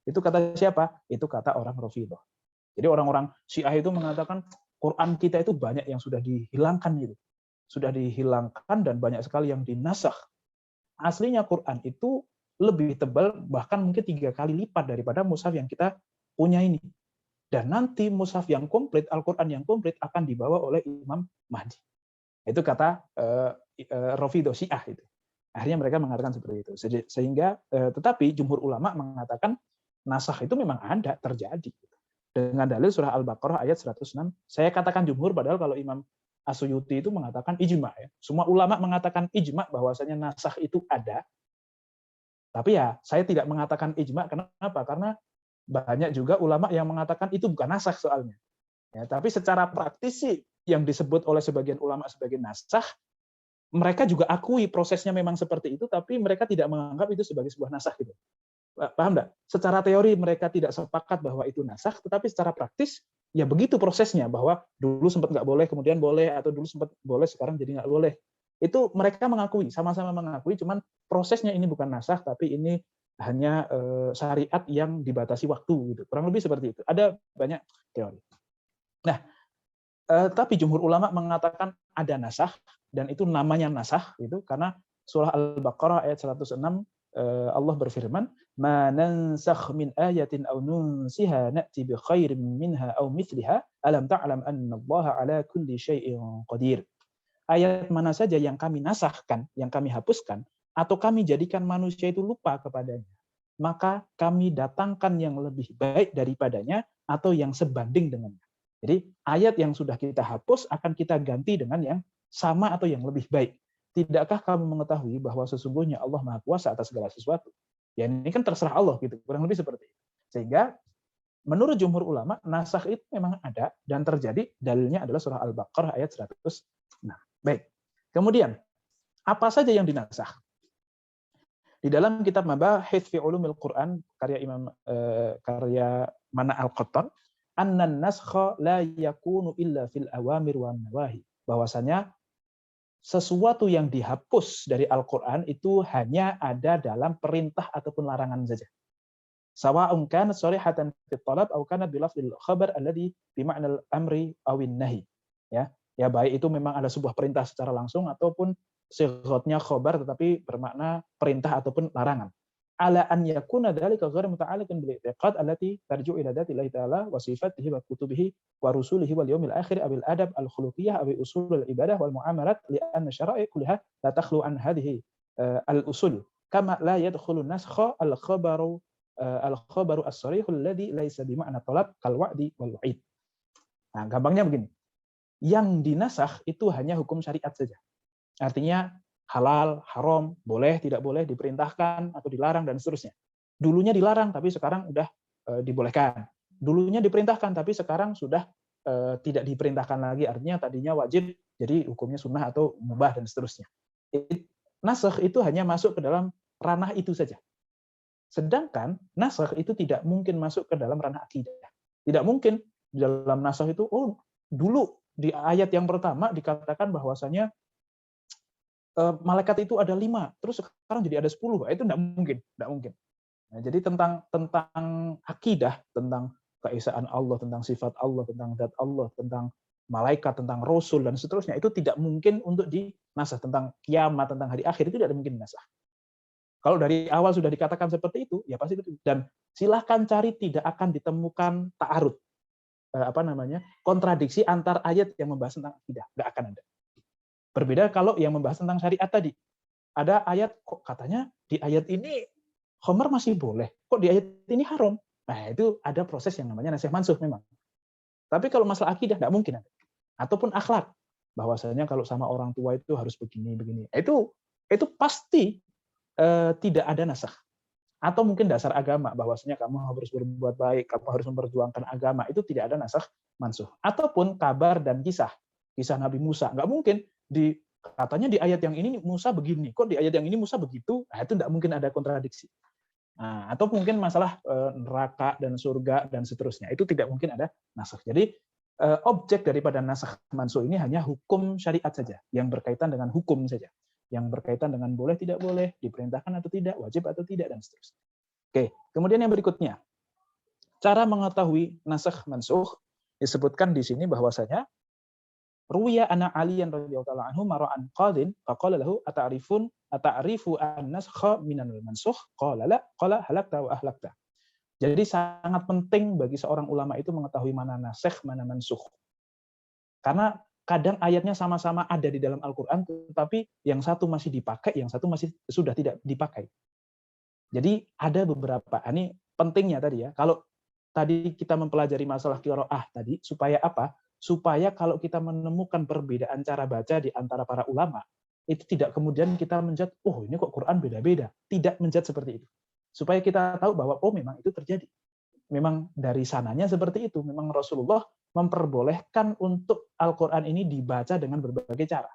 Itu kata siapa? Itu kata orang Rafidhah. Jadi orang-orang Syiah itu mengatakan Quran kita itu banyak yang sudah dihilangkan gitu. Sudah dihilangkan dan banyak sekali yang dinasakh. Aslinya Quran itu lebih tebal, bahkan mungkin 3 kali lipat daripada mushaf yang kita punya ini. dan nanti mushaf yang komplit, Al-Quran yang komplit akan dibawa oleh Imam Mahdi. Itu kata Rafidhah Syiah itu. Akhirnya mereka mengatakan seperti itu. Sehingga tetapi jumhur ulama mengatakan nasakh itu memang ada, terjadi. Dengan dalil surah Al-Baqarah ayat 106. Saya katakan jumhur, padahal kalau Imam As-Suyuti itu mengatakan ijma. Ya. Semua ulama mengatakan ijma bahwasanya nasakh itu ada. Tapi ya saya tidak mengatakan ijma. Kenapa? Karena banyak juga ulama yang mengatakan itu bukan nasakh soalnya. Ya, tapi secara praktis sih yang disebut oleh sebagian ulama sebagai nasakh, mereka juga akui prosesnya memang seperti itu, tapi mereka tidak menganggap itu sebagai sebuah nasakh gitu. Paham nggak? Secara teori mereka tidak sepakat bahwa itu nasakh, tetapi secara praktis ya begitu prosesnya, bahwa dulu sempat nggak boleh, kemudian boleh, atau dulu sempat boleh, sekarang jadi nggak boleh. Itu mereka mengakui, sama-sama mengakui, cuman prosesnya ini bukan nasakh, tapi ini hanya syariat yang dibatasi waktu gitu. Kurang lebih seperti itu. Ada banyak teori. Nah, tapi jumhur ulama mengatakan ada nasakh, dan itu namanya nasakh itu karena surah Al-Baqarah ayat 106 Allah berfirman, "Ma nansakh min ayatin aw nunsiha na'ti bi khairin minha aw mithliha, alam ta'lam anna Allah 'ala kulli syai'in qadir." Ayat mana saja yang kami nasahkan, yang kami hapuskan, atau kami jadikan manusia itu lupa kepadanya, maka kami datangkan yang lebih baik daripadanya atau yang sebanding dengannya. Jadi ayat yang sudah kita hapus akan kita ganti dengan yang sama atau yang lebih baik. Tidakkah kamu mengetahui bahwa sesungguhnya Allah Maha Kuasa atas segala sesuatu? Ya ini kan terserah Allah gitu, kurang lebih seperti itu. Sehingga menurut jumhur ulama, nasakh itu memang ada dan terjadi, dalilnya adalah surah Al-Baqarah ayat 106. Baik. Kemudian, apa saja yang dinasakh? Di dalam kitab Mabahits fi Ulumil Quran karya Mana Al-Qattan, annan naskha la yakunu illa fil awamir wan nawahi. Bahwasanya sesuatu yang dihapus dari Al-Qur'an itu hanya ada dalam perintah ataupun larangan saja. Sawa'un kanat sharihatan fi talab aw kanat bi lafzil khabar alladhi bi ma'na al-amri aw an-nahi. Ya baik itu memang ada sebuah perintah secara langsung ataupun sighatnya khabar tetapi bermakna perintah ataupun larangan. Ala an yakuna dzalika ghairu muta'alliqan bil i'tiqad allati tarji'u ila dzatillahi ta'ala wa sifatihi wa kutubihi wa rusulihi wal yawmil akhir abil adab al khuluqiyah aw usul al ibadah wal muamalat li anna syara'i kullaha la takhlu an hadhihi al usul kama la yadkhulu naskha al khabaru as-sarih alladhi laysa bi ma'na talab kal wa'di wal wa'id. Nah, gampangnya begini. Yang dinasakh itu hanya hukum syariat saja. Artinya halal, haram, boleh, tidak boleh, diperintahkan atau dilarang dan seterusnya. Dulunya dilarang tapi sekarang sudah dibolehkan. Dulunya diperintahkan tapi sekarang sudah tidak diperintahkan lagi. Artinya tadinya wajib jadi hukumnya sunnah atau mubah dan seterusnya. Nasakh itu hanya masuk ke dalam ranah itu saja. Sedangkan nasakh itu tidak mungkin masuk ke dalam ranah akidah. Tidak mungkin di dalam nasakh itu dulu di ayat yang pertama dikatakan bahwasanya malaikat itu ada 5, terus sekarang jadi ada 10. Itu tidak mungkin, tidak mungkin. Nah, jadi tentang akidah, tentang keesaan Allah, tentang sifat Allah, tentang zat Allah, tentang malaikat, tentang rasul dan seterusnya itu tidak mungkin untuk dinasakh. Tentang kiamat, tentang hari akhir itu tidak mungkin dinasakh. Kalau dari awal sudah dikatakan seperti itu, ya pasti itu. Dan silahkan cari, tidak akan ditemukan ta'arud. Kontradiksi antar ayat yang membahas tentang akidah, nggak akan ada. Berbeda kalau yang membahas tentang syariat tadi, ada ayat kok katanya di ayat ini khamar masih boleh, kok di ayat ini haram. Nah itu ada proses yang namanya nasikh mansuh memang. Tapi kalau masalah akidah nggak mungkin ada. Ataupun akhlak, bahwasanya kalau sama orang tua itu harus begini. Itu pasti tidak ada nasakh. Atau mungkin dasar agama, bahwasanya kamu harus berbuat baik, kamu harus memperjuangkan agama, itu tidak ada nasakh mansuh. Ataupun kabar dan kisah Nabi Musa, nggak mungkin katanya di ayat yang ini Musa begini, kok di ayat yang ini Musa begitu, nah, itu nggak mungkin ada kontradiksi. Nah, atau mungkin masalah neraka dan surga dan seterusnya, itu tidak mungkin ada nasakh. Jadi objek daripada nasakh mansuh ini hanya hukum syariat saja, yang berkaitan dengan hukum saja. Yang berkaitan dengan boleh tidak boleh, diperintahkan atau tidak, wajib atau tidak, dan seterusnya. Oke, kemudian yang berikutnya, cara mengetahui nasakh mansuh disebutkan di sini bahwasanya ruwiya anna Aliyan radhiyallahu ta'ala anhu mara'an qadin faqala lahu ata'rifu an-naskha minal mansukh qala la qala halakta wa ahlakta. Jadi sangat penting bagi seorang ulama itu mengetahui mana nasikh, mana mansukh. Karena kadang ayatnya sama-sama ada di dalam Al-Quran, tetapi yang satu masih dipakai, yang satu masih sudah tidak dipakai. Jadi ada beberapa, ini pentingnya tadi ya, kalau tadi kita mempelajari masalah qiraah tadi, supaya apa? Supaya kalau kita menemukan perbedaan cara baca di antara para ulama, itu tidak kemudian kita menjudge, oh ini kok Quran beda-beda. Tidak menjudge seperti itu. Supaya kita tahu bahwa, oh memang itu terjadi. Memang dari sananya seperti itu. Memang Rasulullah memperbolehkan untuk Al-Quran ini dibaca dengan berbagai cara.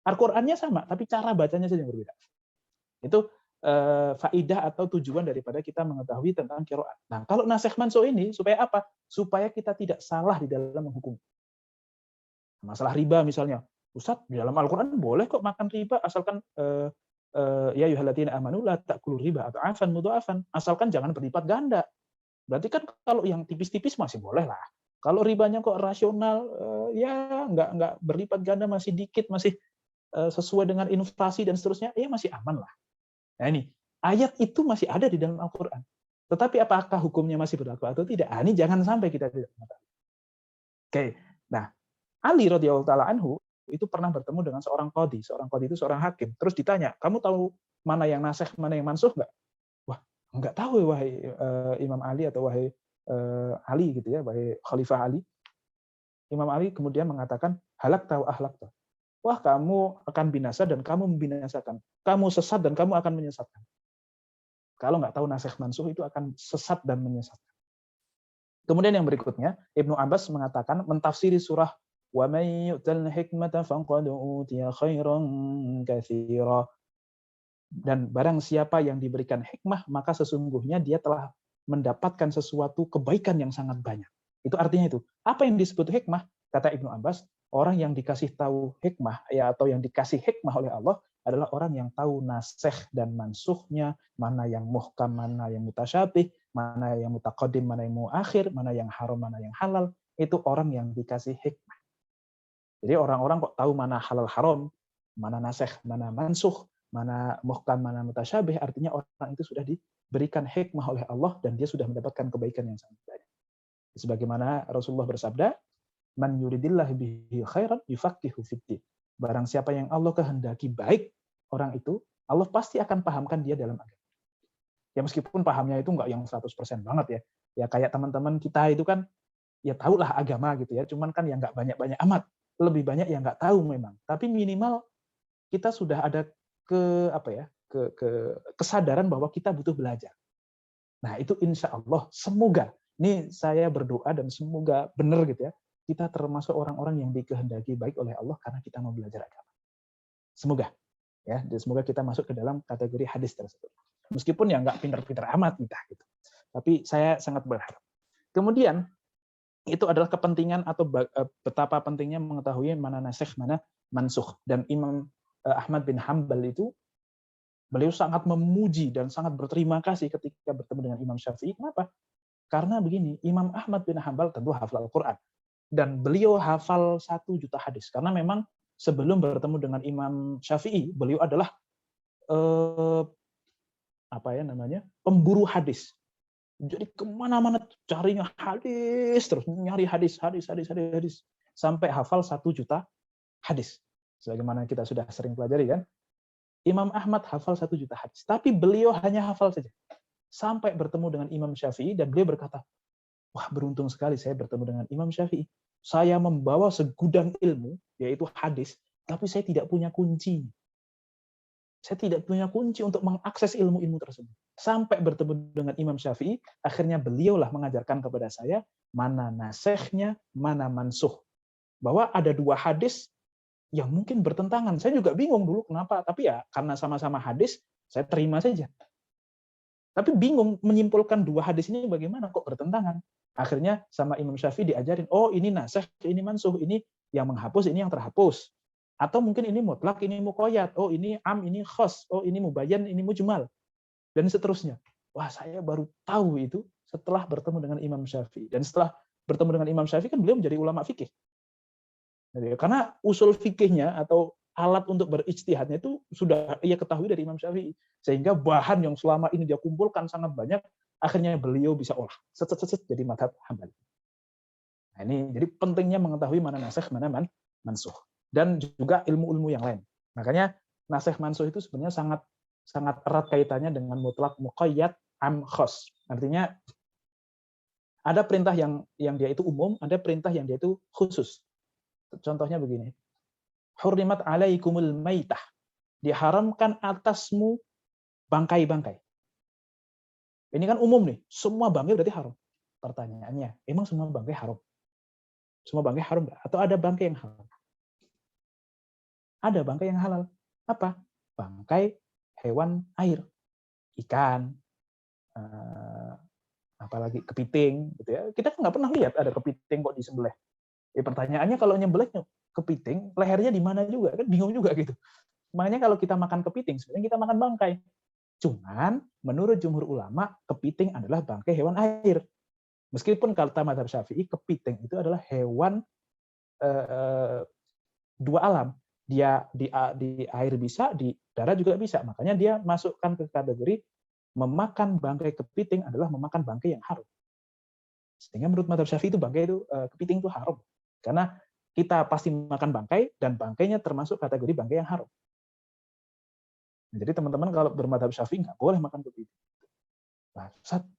Al-Qurannya sama, tapi cara bacanya saja yang berbeda. Itu faidah atau tujuan daripada kita mengetahui tentang qiraat. Nah, kalau nasikh mansukh ini supaya apa? Supaya kita tidak salah di dalam menghukum. Masalah riba misalnya, Ustaz, di dalam Al-Quran boleh kok makan riba asalkan ya ayyuhalladzina amanu la ta'kulu riba adhafan mudha'afan, asalkan jangan berlipat ganda. Berarti kan kalau yang tipis-tipis masih boleh lah. Kalau ribanya kok rasional, ya nggak berlipat ganda, masih dikit, masih sesuai dengan inflasi dan seterusnya, ya masih aman lah. Nah ini, ayat itu masih ada di dalam Al-Quran. Tetapi apakah hukumnya masih berlaku atau tidak? Nah, ini jangan sampai kita tidak mengetahui. Oke, nah Ali radhiyallahu taala anhu itu pernah bertemu dengan seorang qadhi. Seorang qadhi itu seorang hakim. Terus ditanya, kamu tahu mana yang nasikh, mana yang mansukh nggak? Wah, nggak tahu wahai Imam Ali atau wahai Ali gitu ya, wahai Khalifah Ali. Imam Ali kemudian mengatakan, halak tahu ahlak tahu. Wah, kamu akan binasa dan kamu membinasakan. Kamu sesat dan kamu akan menyesatkan. Kalau nggak tahu nasikh mansukh itu akan sesat dan menyesatkan. Kemudian yang berikutnya, Ibnu Abbas mengatakan, mentafsiri surah wa may yu'tal hikmata faqad utiya khairan katsira. Dan barang siapa yang diberikan hikmah, maka sesungguhnya dia telah mendapatkan sesuatu kebaikan yang sangat banyak. Itu artinya itu. Apa yang disebut hikmah? Kata Ibnu Abbas, orang yang dikasih tahu hikmah ya atau yang dikasih hikmah oleh Allah adalah orang yang tahu nasikh dan mansukhnya, mana yang muhkam, mana yang mutasyabih, mana yang mutaqaddim, mana yang muakhir, mana yang haram, mana yang halal. Itu orang yang dikasih hikmah. Jadi orang-orang kok tahu mana halal haram, mana nasikh, mana mansukh, mana muhkam, mana mutasyabih, artinya orang itu sudah diberikan hikmah oleh Allah dan dia sudah mendapatkan kebaikan yang sangat banyak. Sebagaimana Rasulullah bersabda, man yuridillahu bihi khairan yufaqihu fiddin. Barang siapa yang Allah kehendaki baik orang itu, Allah pasti akan pahamkan dia dalam agama. Ya meskipun pahamnya itu enggak yang 100% banget ya. Ya kayak teman-teman kita itu kan ya tahulah agama gitu ya, cuman kan yang enggak banyak-banyak amat. Lebih banyak yang enggak tahu memang. Tapi minimal kita sudah ada kesadaran bahwa kita butuh belajar. Nah, itu insya Allah semoga ini saya berdoa dan semoga benar gitu ya. Kita termasuk orang-orang yang dikehendaki baik oleh Allah karena kita mau belajar agama. Semoga ya, semoga kita masuk ke dalam kategori hadis tersebut. Meskipun ya nggak pinter-pinter amat kita gitu. Tapi saya sangat berharap. Kemudian itu adalah kepentingan atau betapa pentingnya mengetahui mana nasikh, mana mansukh. Dan Imam Ahmad bin Hanbal itu beliau sangat memuji dan sangat berterima kasih ketika bertemu dengan Imam Syafi'i. Kenapa? Karena begini, Imam Ahmad bin Hanbal tentu hafal Al-Quran. Dan beliau hafal 1 juta hadis. Karena memang sebelum bertemu dengan Imam Syafi'i, beliau adalah pemburu hadis. Jadi kemana-mana carinya hadis, terus nyari hadis. Sampai hafal 1 juta hadis. Sebagaimana kita sudah sering pelajari kan. Imam Ahmad hafal 1 juta hadis. Tapi beliau hanya hafal saja. Sampai bertemu dengan Imam Syafi'i dan beliau berkata, wah beruntung sekali saya bertemu dengan Imam Syafi'i. Saya membawa segudang ilmu, yaitu hadis, tapi saya tidak punya kunci. Saya tidak punya kunci untuk mengakses ilmu-ilmu tersebut. Sampai bertemu dengan Imam Syafi'i, akhirnya beliaulah mengajarkan kepada saya mana nasikhnya, mana mansukh. Bahwa ada 2 hadis yang mungkin bertentangan. Saya juga bingung dulu kenapa, tapi ya karena sama-sama hadis, saya terima saja. Tapi bingung menyimpulkan 2 hadis ini bagaimana kok bertentangan. Akhirnya sama Imam Syafi'i diajarin, oh ini nasikh, ini mansukh, ini yang menghapus, ini yang terhapus. Atau mungkin ini mutlak, ini muqayyad, oh ini am, ini khas, oh ini mubayyan, ini mujmal. Dan seterusnya. Wah, saya baru tahu itu setelah bertemu dengan Imam Syafi'i. Dan setelah bertemu dengan Imam Syafi'i kan beliau menjadi ulama fikih. Karena usul fikihnya atau alat untuk berijtihadnya itu sudah ia ketahui dari Imam Syafi'i. Sehingga bahan yang selama ini dia kumpulkan sangat banyak, akhirnya beliau bisa olah jadi mazhab Hambali. Nah, ini jadi pentingnya mengetahui mana nasikh, mana mansukh, dan juga ilmu-ilmu yang lain. Makanya nasikh mansukh itu sebenarnya sangat erat kaitannya dengan mutlak, muqayyad, am, khos. Artinya ada perintah yang dia itu umum, ada perintah yang dia itu khusus. Contohnya begini. Hurrimat alaikumul maitah. Diharamkan atasmu bangkai-bangkai. Ini kan umum nih, semua bangkai berarti haram. Pertanyaannya, emang semua bangkai haram? Semua bangkai haram nggak? Atau ada bangkai yang halal? Ada bangkai yang halal. Apa? Bangkai hewan air, ikan, apalagi kepiting, gitu ya. Kita kan nggak pernah lihat ada kepiting kok disembelih. Pertanyaannya kalau nyembelih kepiting, lehernya di mana juga kan bingung juga gitu. Makanya kalau kita makan kepiting, sebenarnya kita makan bangkai. Cuman menurut jumhur ulama, kepiting adalah bangkai hewan air. Meskipun kata mazhab Syafi'i, kepiting itu adalah hewan dua alam. Dia di air bisa, di darat juga bisa. Makanya dia masukkan ke kategori memakan bangkai kepiting adalah memakan bangkai yang haram. Sehingga menurut mazhab Syafi'i itu bangkai itu kepiting itu haram. Karena kita pasti makan bangkai dan bangkainya termasuk kategori bangkai yang haram. Nah, jadi teman-teman kalau bermadhab Syafi'i nggak boleh makan kepiting. Nah,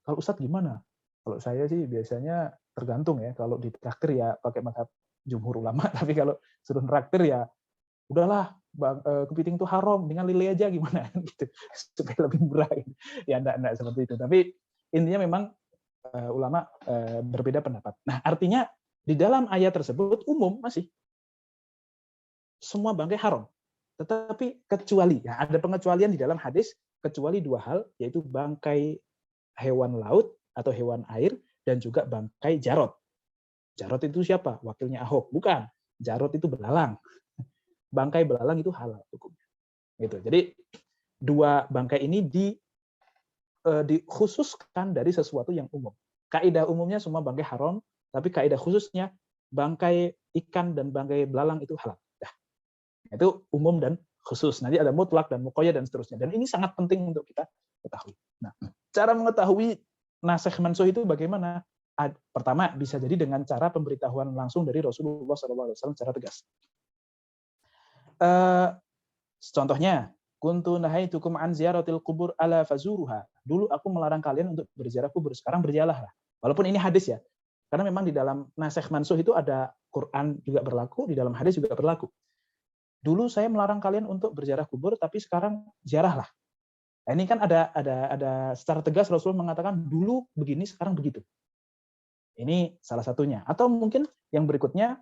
kalau Ustadz gimana? Kalau saya sih biasanya tergantung ya. Kalau di traktir ya pakai mazhab jumhur ulama. Tapi kalau suruh traktir ya udahlah, kepiting itu haram, dengan lele aja gimana gitu supaya lebih murah. Ya enggak seperti itu. Tapi intinya memang ulama berbeda pendapat. Nah, artinya di dalam ayat tersebut umum masih semua bangkai haram. Tetapi kecuali, ya ada pengecualian di dalam hadis, kecuali dua hal, yaitu bangkai hewan laut atau hewan air, dan juga bangkai jarot. Jarot itu siapa? Wakilnya Ahok. Bukan. Jarot itu belalang. Bangkai belalang itu halal hukumnya. Gitu. Jadi dua bangkai ini dikhususkan dari sesuatu yang umum. Kaidah umumnya semua bangkai haram, tapi kaidah khususnya bangkai ikan dan bangkai belalang itu halal. Itu umum dan khusus. Nanti ada mutlak dan muqayyad dan seterusnya. Dan ini sangat penting untuk kita ketahui. Nah, cara mengetahui nasikh mansukh itu bagaimana? Pertama, bisa jadi dengan cara pemberitahuan langsung dari Rasulullah SAW secara tegas. Contohnya, kuntu nahaitukum an ziyaratil qubur ala fazuruha. Dulu aku melarang kalian untuk berziarah kubur, sekarang berziarahlah. Walaupun ini hadis ya. Karena memang di dalam nasikh mansukh itu ada Quran juga berlaku, di dalam hadis juga berlaku. Dulu saya melarang kalian untuk berziarah kubur, tapi sekarang ziarahlah. Nah, ini kan ada secara tegas Rasul mengatakan dulu begini, sekarang begitu. Ini salah satunya. Atau mungkin yang berikutnya,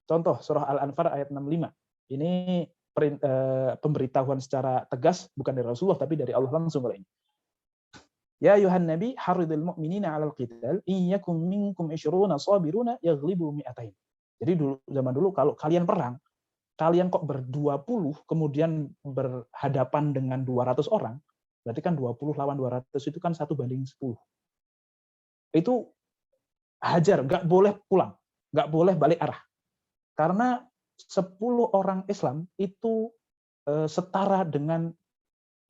contoh surah Al-Anfal ayat 65. Ini pemberitahuan secara tegas, bukan dari Rasulullah, tapi dari Allah langsung kalau ini. Ya ayuhan nabi haridil mu'minina 'alal qital iyyakum minkum 20 sabiruna yaghlibu mi'atain. Jadi zaman dulu kalau kalian perang, kalian kok ber-20 kemudian berhadapan dengan 200 orang, berarti kan 20 lawan 200 itu kan 1:10. Itu hajar, nggak boleh pulang, nggak boleh balik arah. Karena 10 orang Islam itu setara dengan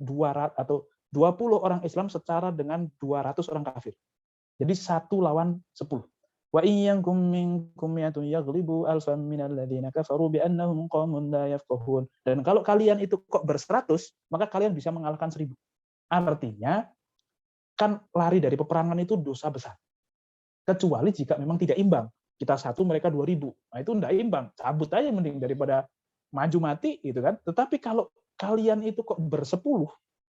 200 atau 20 orang Islam setara dengan 200 orang kafir. Jadi 1 lawan 10. Wa iyyakum minkum mi'atun yaghlibu alfan minal ladzina kafaru bi annahum qaumun la yafqahun. Dan kalau kalian itu kok ber-100, maka kalian bisa mengalahkan 1000. Artinya kan lari dari peperangan itu dosa besar. Kecuali jika memang tidak imbang. Kita 1, mereka 2000. Nah, itu enggak imbang. Cabut aja mending daripada maju mati gitu kan. Tetapi kalau kalian itu kok ber-10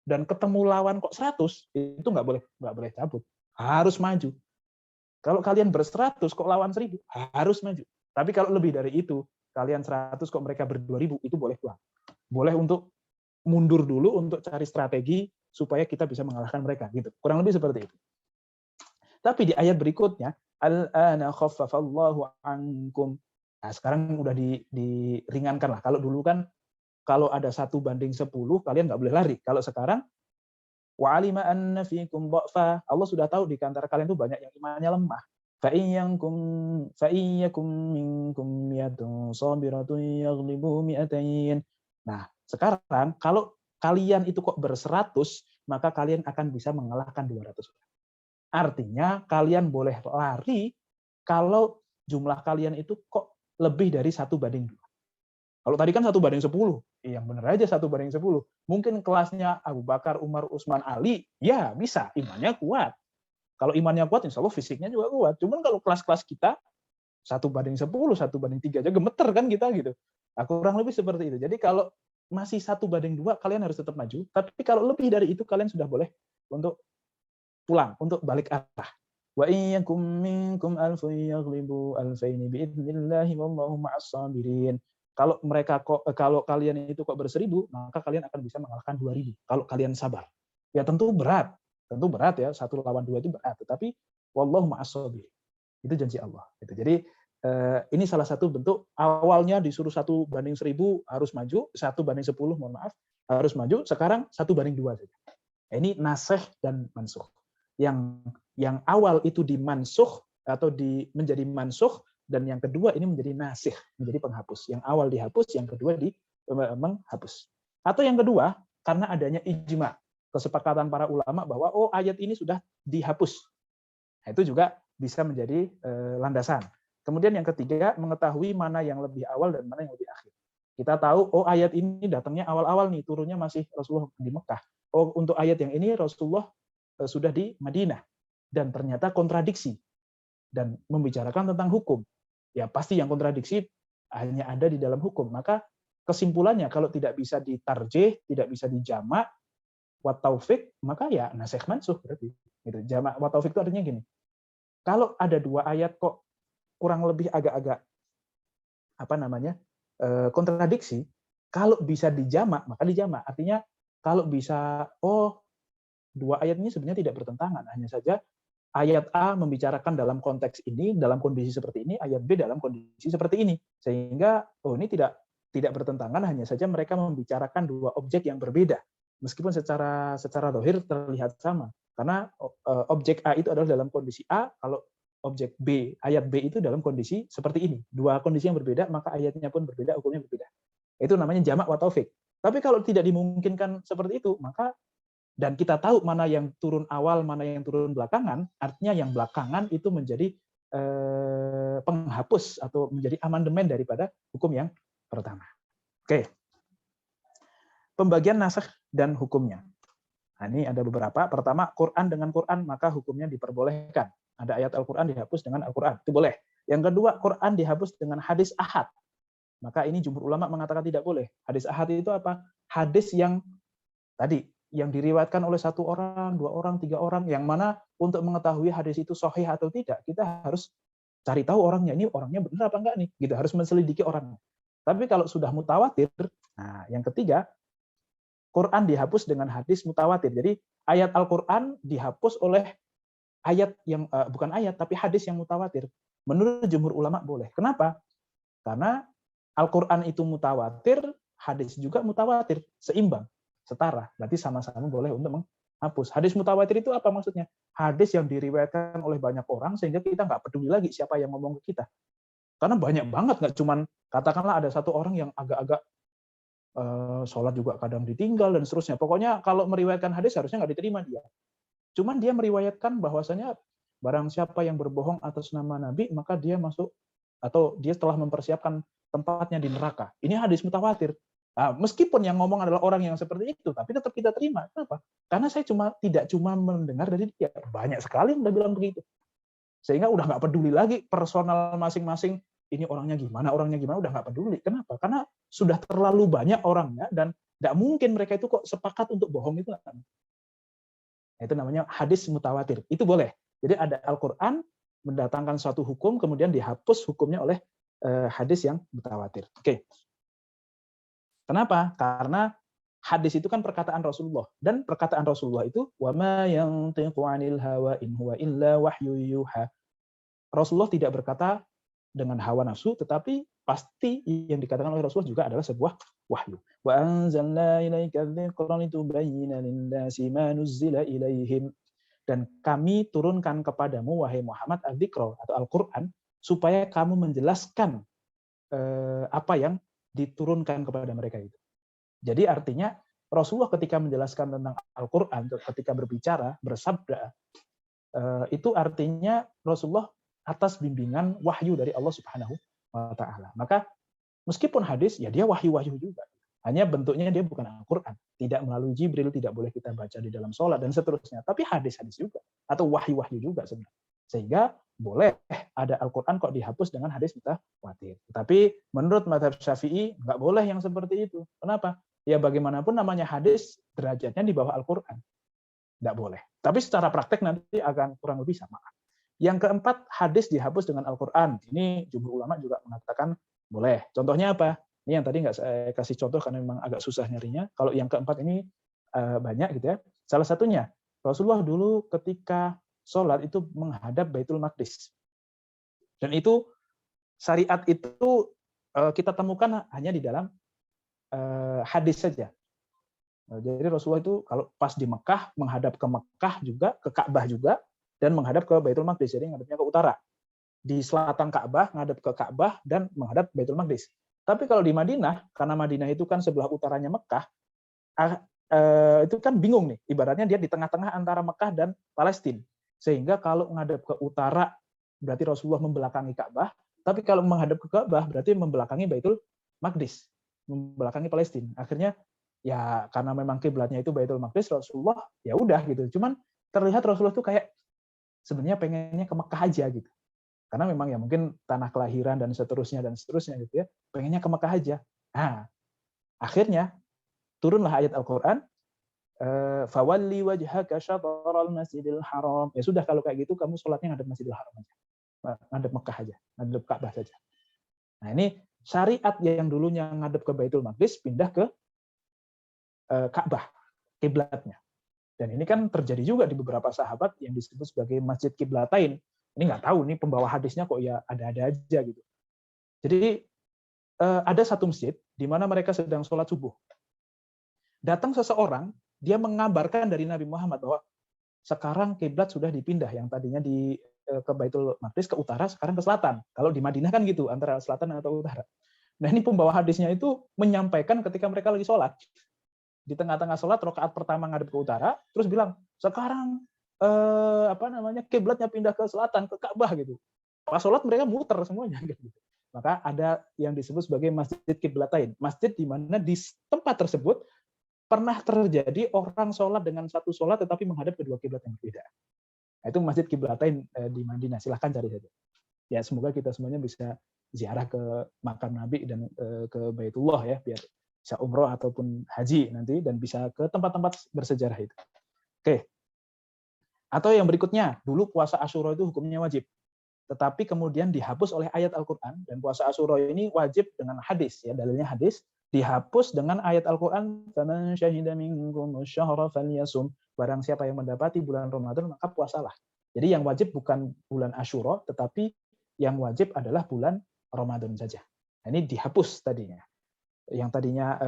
dan ketemu lawan kok 100, itu enggak boleh cabut. Harus maju. Kalau kalian ber-100 kok lawan 1000, harus maju. Tapi kalau lebih dari itu, kalian 100 kok mereka ber-2000, itu boleh pulang. Boleh untuk mundur dulu untuk cari strategi supaya kita bisa mengalahkan mereka gitu. Kurang lebih seperti itu. Tapi di ayat berikutnya, al-ana khaffafallahu ankum. Nah, sekarang udah diringankan lah. Kalau dulu kan kalau ada 1:10, kalian nggak boleh lari. Kalau sekarang wa alima anna fiikum dha'fa. Allah sudah tahu di antara kalian itu banyak yang imannya lemah. Fa iyyakum minkum mi'atun sabiratun yaghlibu mi'atain. Nah, sekarang kalau kalian itu kok ber-100, maka kalian akan bisa mengalahkan 200. Artinya kalian boleh lari kalau jumlah kalian itu kok lebih dari 1:2. Kalau tadi kan 1:10, yang benar aja 1:10. Mungkin kelasnya Abu Bakar, Umar, Utsman, Ali, ya bisa, imannya kuat. Kalau imannya kuat, insya Allah fisiknya juga kuat. Cuman kalau kelas-kelas kita 1:10, 1:3 aja gemeter kan kita gitu. Nah, kurang lebih seperti itu. Jadi kalau masih 1:2, kalian harus tetap maju. Tapi kalau lebih dari itu, kalian sudah boleh untuk pulang, untuk balik arah. Wa iyyakum minkum alfun yaghlibu alfaini biidznillah wallahu ma'as sabirin. Kalau kalian itu kok berseribu, maka kalian akan bisa mengalahkan 2.000 kalau kalian sabar. Ya tentu berat ya, 1 lawan 2 itu berat, tetapi wallahu ma'as sabirin. Itu janji Allah. Gitu. Jadi ini salah satu bentuk awalnya disuruh 1:1000 harus maju, 1:10, mohon maaf, harus maju, sekarang 1:2 saja. Ini nasikh dan mansukh. Yang awal itu dimansukh atau menjadi mansukh, dan yang kedua ini menjadi nasikh, menjadi penghapus. Yang awal dihapus, yang kedua menghapus. Atau yang kedua, karena adanya ijma, kesepakatan para ulama bahwa ayat ini sudah dihapus. Nah, itu juga bisa menjadi landasan. Kemudian yang ketiga, mengetahui mana yang lebih awal dan mana yang lebih akhir. Kita tahu, ayat ini datangnya awal-awal nih, turunnya masih Rasulullah di Mekah. Untuk ayat yang ini Rasulullah sudah di Madinah. Dan ternyata kontradiksi. Dan membicarakan tentang hukum. Ya pasti yang kontradiksi hanya ada di dalam hukum. Maka kesimpulannya, kalau tidak bisa ditarjih, tidak bisa dijamak, wa taufik, maka ya nasikh mansukh berarti. Gitu. Jamak wa taufik itu artinya gini. Kalau ada 2 ayat kok kurang lebih agak-agak kontradiksi, kalau bisa dijamak maka dijamak. Artinya kalau bisa 2 ayat ini sebenarnya tidak bertentangan, hanya saja ayat A membicarakan dalam konteks ini, dalam kondisi seperti ini, ayat B dalam kondisi seperti ini. Sehingga ini tidak bertentangan, hanya saja mereka membicarakan 2 objek yang berbeda. Meskipun secara zahir terlihat sama. Karena objek A itu adalah dalam kondisi A, kalau objek B, ayat B itu dalam kondisi seperti ini. 2 kondisi yang berbeda, maka ayatnya pun berbeda, hukumnya berbeda. Itu namanya jamak wa taufik. Tapi kalau tidak dimungkinkan seperti itu, maka dan kita tahu mana yang turun awal, mana yang turun belakangan, artinya yang belakangan itu menjadi penghapus atau menjadi amandemen daripada hukum yang pertama. Oke. Pembagian nasikh dan hukumnya. Nah, ini ada beberapa. Pertama, Quran dengan Quran, maka hukumnya diperbolehkan. Ada ayat Al-Quran dihapus dengan Al-Quran. Itu boleh. Yang kedua, Quran dihapus dengan hadis ahad. Maka ini jumhur ulama mengatakan tidak boleh. Hadis ahad itu apa? Hadis yang tadi, yang diriwayatkan oleh 1 orang, 2 orang, 3 orang, yang mana untuk mengetahui hadis itu sahih atau tidak, kita harus cari tahu orangnya. Ini orangnya benar apa enggak nih? Gitu, harus menselidiki orangnya. Tapi kalau sudah mutawatir, nah yang ketiga, Quran dihapus dengan hadis mutawatir. Jadi ayat Al-Quran dihapus oleh ayat yang bukan ayat tapi hadis yang mutawatir. Menurut jumhur ulama boleh. Kenapa? Karena Al-Quran itu mutawatir, hadis juga mutawatir, seimbang, setara. Berarti sama-sama boleh untuk menghapus. Hadis mutawatir itu apa maksudnya? Hadis yang diriwayatkan oleh banyak orang sehingga kita nggak peduli lagi siapa yang ngomong ke kita. Karena banyak banget, nggak cuman katakanlah ada 1 orang yang agak-agak sholat juga kadang ditinggal dan seterusnya. Pokoknya kalau meriwayatkan hadis harusnya nggak diterima dia. Cuman dia meriwayatkan bahwasanya barang siapa yang berbohong atas nama Nabi, maka dia masuk atau dia telah mempersiapkan tempatnya di neraka. Ini hadis mutawatir. Nah, meskipun yang ngomong adalah orang yang seperti itu, tapi tetap kita terima. Kenapa? Karena saya tidak cuma mendengar dari dia. Banyak sekali yang udah bilang begitu. Sehingga udah nggak peduli lagi personal masing-masing. Ini orangnya gimana, udah nggak peduli. Kenapa? Karena sudah terlalu banyak orangnya dan nggak mungkin mereka itu kok sepakat untuk bohong itu. Itu namanya hadis mutawatir. Itu boleh. Jadi ada Al-Quran mendatangkan suatu hukum, kemudian dihapus hukumnya oleh hadis yang mutawatir. Oke. Kenapa? Karena hadis itu kan perkataan Rasulullah. Dan perkataan Rasulullah itu, وَمَا يَنْطِقُ عَنِ الْهَوَىٰ إِنْ هُوَ إِلَّا وَحْيٌ يُوحَىٰ. Rasulullah tidak berkata dengan hawa nafsu, tetapi pasti yang dikatakan oleh Rasulullah juga adalah sebuah wahyu. Wa anzalna ilaika dzikra litubayyana lin-nasi ma nuzzila ilaihim. Dan kami turunkan kepadamu wahai Muhammad adzikra atau Al-Qur'an supaya kamu menjelaskan apa yang diturunkan kepada mereka itu. Jadi artinya Rasulullah ketika menjelaskan tentang Al-Qur'an, ketika berbicara, bersabda, itu artinya Rasulullah atas bimbingan wahyu dari Allah Subhanahu wa taala. Maka meskipun hadis, ya dia wahyu-wahyu juga. Hanya bentuknya dia bukan Al-Quran. Tidak melalui Jibril, tidak boleh kita baca di dalam sholat, dan seterusnya. Tapi hadis-hadis juga. Atau wahyu-wahyu juga sebenarnya. Sehingga boleh ada Al-Quran kok dihapus dengan hadis mutawatir. Tapi menurut mazhab Syafi'i, nggak boleh yang seperti itu. Kenapa? Ya bagaimanapun namanya hadis, derajatnya di bawah Al-Quran. Nggak boleh. Tapi secara praktek nanti akan kurang lebih sama. Yang keempat, hadis dihapus dengan Al-Quran. Ini jumhur ulama juga mengatakan boleh. Contohnya apa? Ini yang tadi nggak saya kasih contoh karena memang agak susah nyarinya. Kalau yang keempat ini banyak gitu ya. Salah satunya, Rasulullah dulu ketika sholat itu menghadap Baitul Maqdis. Dan itu syariat itu kita temukan hanya di dalam hadis saja. Jadi Rasulullah itu kalau pas di Mekah, menghadap ke Mekah juga, ke Ka'bah juga, dan menghadap ke Baitul Maqdis. Jadi menghadapnya ke utara. Di selatan Ka'bah, menghadap ke Ka'bah, dan menghadap Baitul Maqdis. Tapi kalau di Madinah, karena Madinah itu kan sebelah utaranya Mekah, itu kan bingung nih. Ibaratnya dia di tengah-tengah antara Mekah dan Palestina. Sehingga kalau menghadap ke utara, berarti Rasulullah membelakangi Ka'bah. Tapi kalau menghadap ke Ka'bah, berarti membelakangi Baitul Maqdis. Membelakangi Palestina. Akhirnya, ya karena memang kiblatnya itu Baitul Maqdis, Rasulullah ya udah gitu. Cuman terlihat Rasulullah tuh kayak sebenarnya pengennya ke Mekah aja gitu. Karena memang ya mungkin tanah kelahiran dan seterusnya gitu ya. Pengennya ke Mekah aja. Nah, akhirnya turunlah ayat Al-Qur'an, fawalli wajhaka syatral Masjidil Haram. Ya sudah kalau kayak gitu kamu sholatnya ngadep Masjidil Haram aja. Ngadep Mekah aja, ngadep Ka'bah saja. Nah, ini syariat yang dulunya ngadep ke Baitul Maqdis pindah ke Ka'bah, kiblatnya. Dan ini kan terjadi juga di beberapa sahabat yang disebut sebagai Masjid Kiblatain. Ini nggak tahu nih pembawa hadisnya kok ya ada-ada aja gitu. Jadi ada satu masjid di mana mereka sedang sholat subuh. Datang seseorang, dia mengabarkan dari Nabi Muhammad bahwa sekarang kiblat sudah dipindah, yang tadinya ke Baitul Maqdis ke utara, sekarang ke selatan. Kalau di Madinah kan gitu, antara selatan atau utara. Nah ini pembawa hadisnya itu menyampaikan ketika mereka lagi sholat. Di tengah-tengah sholat, rakaat pertama ngadep ke utara, terus bilang, sekarang kiblatnya pindah ke selatan, ke Ka'bah gitu. Pas sholat mereka muter semuanya gitu. Maka ada yang disebut sebagai Masjid Kiblatain, masjid di mana di tempat tersebut pernah terjadi orang sholat dengan satu sholat tetapi menghadap kedua kiblat yang berbeda. Nah, itu Masjid Kiblatain di Madinah. Silahkan cari saja. Ya semoga kita semuanya bisa ziarah ke makam Nabi dan ke Baitullah ya, biar bisa umroh ataupun haji nanti dan bisa ke tempat-tempat bersejarah itu. Oke. Atau yang berikutnya, dulu puasa Asyura itu hukumnya wajib. Tetapi kemudian dihapus oleh ayat Al-Qur'an, dan puasa Asyura ini wajib dengan hadis ya, dalilnya hadis, dihapus dengan ayat Al-Qur'an, "Faman syahida minkum asy-syahra falyasum." Barang siapa yang mendapati bulan Ramadan maka puasalah. Jadi yang wajib bukan bulan Asyura, tetapi yang wajib adalah bulan Ramadan saja. Nah, ini dihapus tadinya. Yang tadinya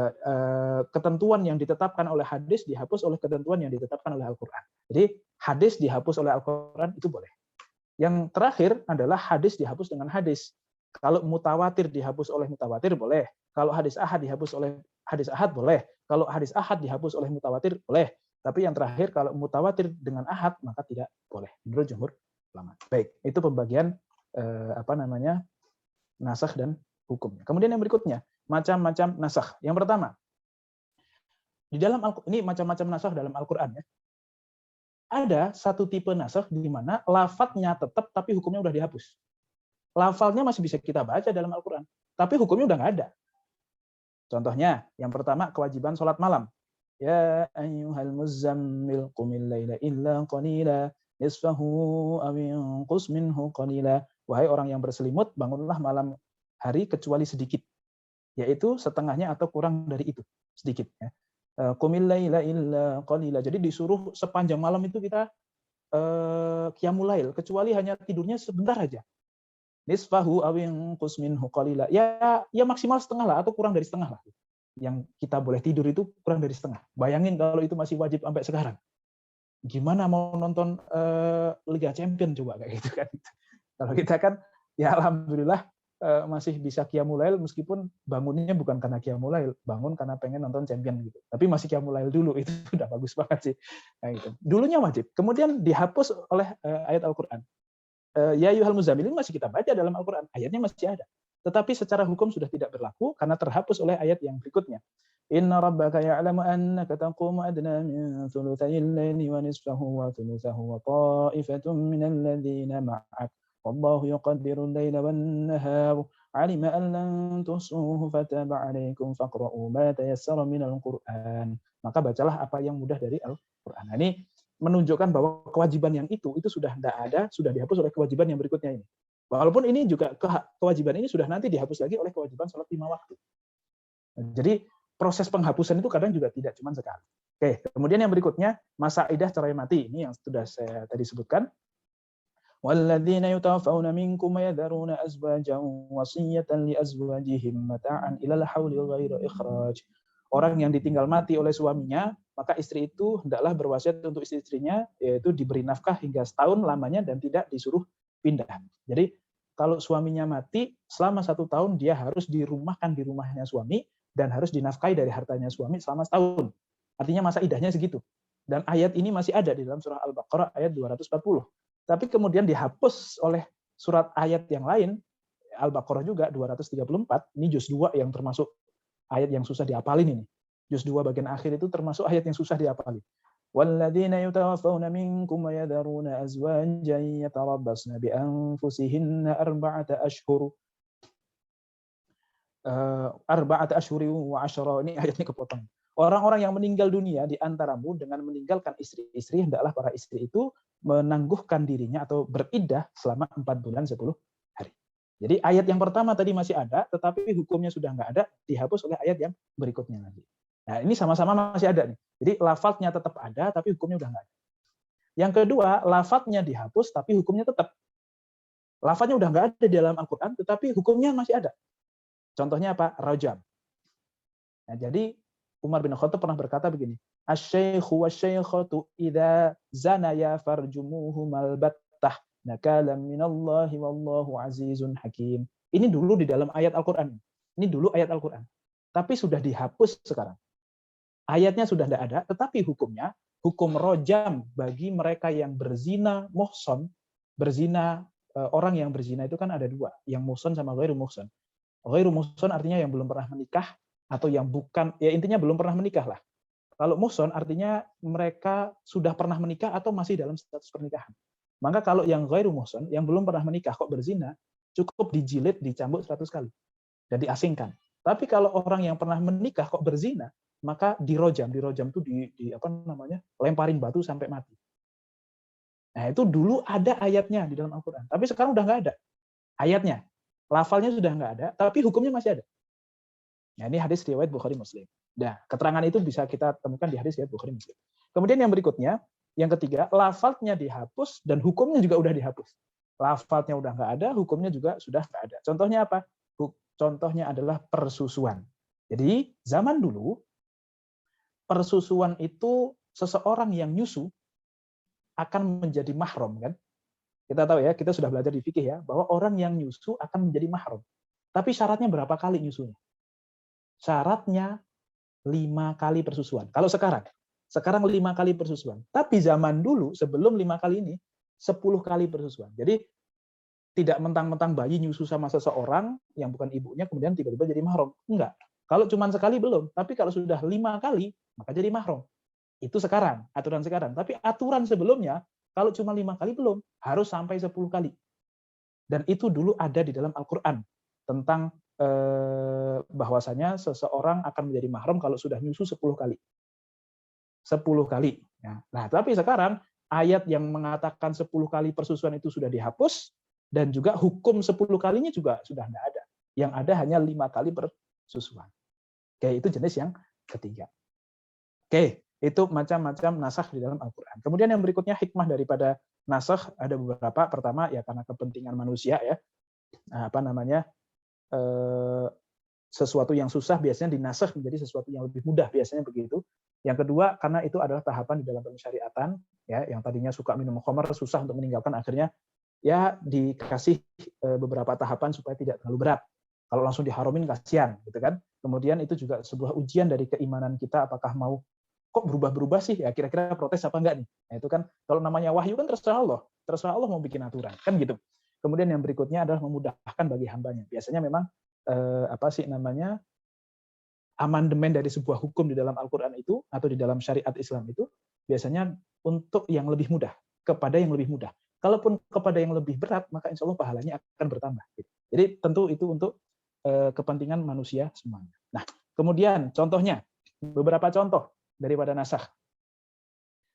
ketentuan yang ditetapkan oleh hadis dihapus oleh ketentuan yang ditetapkan oleh Al-Qur'an. Jadi hadis dihapus oleh Al-Qur'an itu boleh. Yang terakhir adalah hadis dihapus dengan hadis. Kalau mutawatir dihapus oleh mutawatir boleh. Kalau hadis ahad dihapus oleh hadis ahad boleh. Kalau hadis ahad dihapus oleh mutawatir boleh. Tapi yang terakhir kalau mutawatir dengan ahad maka tidak boleh menurut jumhur ulama. Baik, itu pembagian nasakh dan hukumnya. Kemudian yang berikutnya, macam-macam nasakh. Yang pertama, di dalam ini macam-macam nasakh dalam Al-Qur'an ya. Ada satu tipe nasakh di mana lafadznya tetap tapi hukumnya udah dihapus. Lafalnya masih bisa kita baca dalam Al-Qur'an, tapi hukumnya udah nggak ada. Contohnya, yang pertama kewajiban sholat malam. Ya ayyuhal muzammil qumil laila illa qalila nisfahu aw inqus minhu qalila. Wahai orang yang berselimut, bangunlah malam hari kecuali sedikit, yaitu setengahnya atau kurang dari itu, sedikit ya. Qumil laila illa qalila. Jadi disuruh sepanjang malam itu kita qiyamul lail, kecuali hanya tidurnya sebentar aja. Nisfahu aw inqus minhu qalila. Ya maksimal setengah lah atau kurang dari setengah lah. Yang kita boleh tidur itu kurang dari setengah. Bayangin kalau itu masih wajib sampai sekarang. Gimana mau nonton Liga Champion coba kayak gitu kan. Kalau kita kan ya alhamdulillah masih bisa qiyamul lail meskipun bangunnya bukan karena qiyamul lail, bangun karena pengen nonton champion gitu. Tapi masih qiyamul lail dulu, itu udah bagus banget sih. Nah, itu. Dulunya wajib, kemudian dihapus oleh ayat Al-Qur'an. Ya ayyuhal muzammil ini masih kita baca dalam Al-Qur'an, ayatnya masih ada. Tetapi secara hukum sudah tidak berlaku karena terhapus oleh ayat yang berikutnya. Inna rabbaka ya'lamu annaka taqumu adna min thulutsayil laili wa nisfahu wa thulutsahu wa ta'ifatun minal ladzina ma'ak. Wallahu yuqaddirul laila wan nahar. Alima an lan tuhsuhu fataba 'alaikum faqra'u ma tayassara minal Qur'an. Maka bacalah apa yang mudah dari Al-Qur'an. Nah, ini menunjukkan bahwa kewajiban yang itu sudah tidak ada, sudah dihapus oleh kewajiban yang berikutnya ini. Walaupun ini juga kewajiban ini sudah nanti dihapus lagi oleh kewajiban sholat 5 waktu. Jadi proses penghapusan itu kadang juga tidak cuma sekali. Oke, kemudian yang berikutnya masa iddah cerai mati, ini yang sudah saya tadi sebutkan. Walladzina yutawaffawna minkum yadharuna azwajan wasiyatan li azwajihim mata'an ilal hauli ghaira ikhraj. Orang yang ditinggal mati oleh suaminya, maka istri itu hendaklah berwasiat untuk istri-istrinya, yaitu diberi nafkah hingga setahun lamanya dan tidak disuruh pindah. Jadi kalau suaminya mati, selama 1 tahun dia harus dirumahkan di rumahnya suami dan harus dinafkahi dari hartanya suami selama setahun. Artinya masa iddahnya segitu. Dan ayat ini masih ada di dalam surah Al-Baqarah ayat 240. Tapi kemudian dihapus oleh surat ayat yang lain, Al-Baqarah juga 234, ini juz 2 yang termasuk ayat yang susah diapalin ini. Juz 2 bagian akhir itu termasuk ayat yang susah diapalin. Walladzina yutawaffawna minkum wa yadharuna azwajan yatarabbasna bi anfusihinna arba'ata ashhur wa 'ashra. Ini ayatnya kepotong. Orang-orang yang meninggal dunia di antaramu dengan meninggalkan istri-istri, hendaklah para istri itu menangguhkan dirinya atau beriddah selama 4 bulan 10 hari. Jadi ayat yang pertama tadi masih ada, tetapi hukumnya sudah nggak ada, dihapus oleh ayat yang berikutnya nanti. Nah, ini sama-sama masih ada nih. Jadi lafadznya tetap ada, tapi hukumnya udah nggak ada. Yang kedua, lafadznya dihapus, tapi hukumnya tetap. Lafadznya udah nggak ada di dalam Al-Quran, tetapi hukumnya masih ada. Contohnya apa? Rajam. Nah, jadi Umar bin Khattab pernah berkata begini, asy-syaikhu wasy-syaikhatu idza zanaya farjumuhumal battah nakalam minallahi wallahu azizun hakim. Ini dulu di dalam ayat Al-Qur'an. Ini dulu ayat Al-Qur'an. Tapi sudah dihapus sekarang. Ayatnya sudah tidak ada, tetapi hukumnya hukum rojam bagi mereka yang berzina muhson, berzina orang yang berzina itu kan ada 2, yang muhson sama ghairu muhson. Ghairu muhson artinya yang belum pernah menikah atau yang bukan, ya intinya belum pernah menikah lah. Kalau muhson artinya mereka sudah pernah menikah atau masih dalam status pernikahan. Maka kalau yang ghairu muhson, yang belum pernah menikah kok berzina, cukup dijilid, dicambuk 100 kali dan diasingkan. Tapi kalau orang yang pernah menikah kok berzina, maka dirojam itu lemparin batu sampai mati. Nah, itu dulu ada ayatnya di dalam Al-Qur'an, tapi sekarang udah nggak ada ayatnya. Lafalnya sudah nggak ada, tapi hukumnya masih ada. Nah, ini hadis riwayat Bukhari Muslim. Nah, keterangan itu bisa kita temukan di hadis riwayat Bukhari Muslim. Kemudian yang berikutnya, yang ketiga, lafalnya dihapus dan hukumnya juga udah dihapus. Lafalnya udah nggak ada, hukumnya juga sudah nggak ada. Contohnya apa? Contohnya adalah persusuan. Jadi zaman dulu persusuan itu seseorang yang nyusu akan menjadi mahram, kan? Kita tahu ya, kita sudah belajar di fikih ya, bahwa orang yang nyusu akan menjadi mahram. Tapi syaratnya berapa kali nyusunya? Syaratnya 5 kali persusuan. Kalau sekarang 5 kali persusuan. Tapi zaman dulu sebelum 5 kali ini 10 kali persusuan. Jadi tidak mentang-mentang bayi nyusu sama seseorang yang bukan ibunya kemudian tiba-tiba jadi mahram. Enggak. Kalau cuma sekali belum, tapi kalau sudah 5 kali maka jadi mahram. Itu sekarang, aturan sekarang. Tapi aturan sebelumnya kalau cuma 5 kali belum, harus sampai 10 kali. Dan itu dulu ada di dalam Al-Qur'an tentang bahwasanya seseorang akan menjadi mahram kalau sudah nyusu 10 kali. 10 kali. Nah, tapi sekarang ayat yang mengatakan 10 kali persusuan itu sudah dihapus dan juga hukum 10 kalinya juga sudah tidak ada. Yang ada hanya 5 kali persusuan. Oke, itu jenis yang ketiga. Oke, itu macam-macam nasakh di dalam Al-Qur'an. Kemudian yang berikutnya hikmah daripada nasakh ada beberapa. Pertama ya karena kepentingan manusia ya. Sesuatu yang susah biasanya dinasakh menjadi sesuatu yang lebih mudah, biasanya begitu. Yang kedua karena itu adalah tahapan di dalam pensyariatan ya, yang tadinya suka minum khamar susah untuk meninggalkan, akhirnya ya dikasih beberapa tahapan supaya tidak terlalu berat. Kalau langsung diharumin kasihan, gitu kan. Kemudian itu juga sebuah ujian dari keimanan kita, apakah mau kok berubah-berubah sih, ya kira-kira protes apa enggak nih. Nah, itu kan kalau namanya wahyu kan terserah Allah mau bikin aturan, kan gitu. Kemudian yang berikutnya adalah memudahkan bagi hambanya. Biasanya memang amandemen dari sebuah hukum di dalam Al-Quran itu atau di dalam syariat Islam itu biasanya untuk yang lebih mudah, kepada yang lebih mudah. Kalaupun kepada yang lebih berat, maka insya Allah pahalanya akan bertambah. Jadi tentu itu untuk kepentingan manusia semuanya. Nah, kemudian contohnya, beberapa contoh daripada nasakh.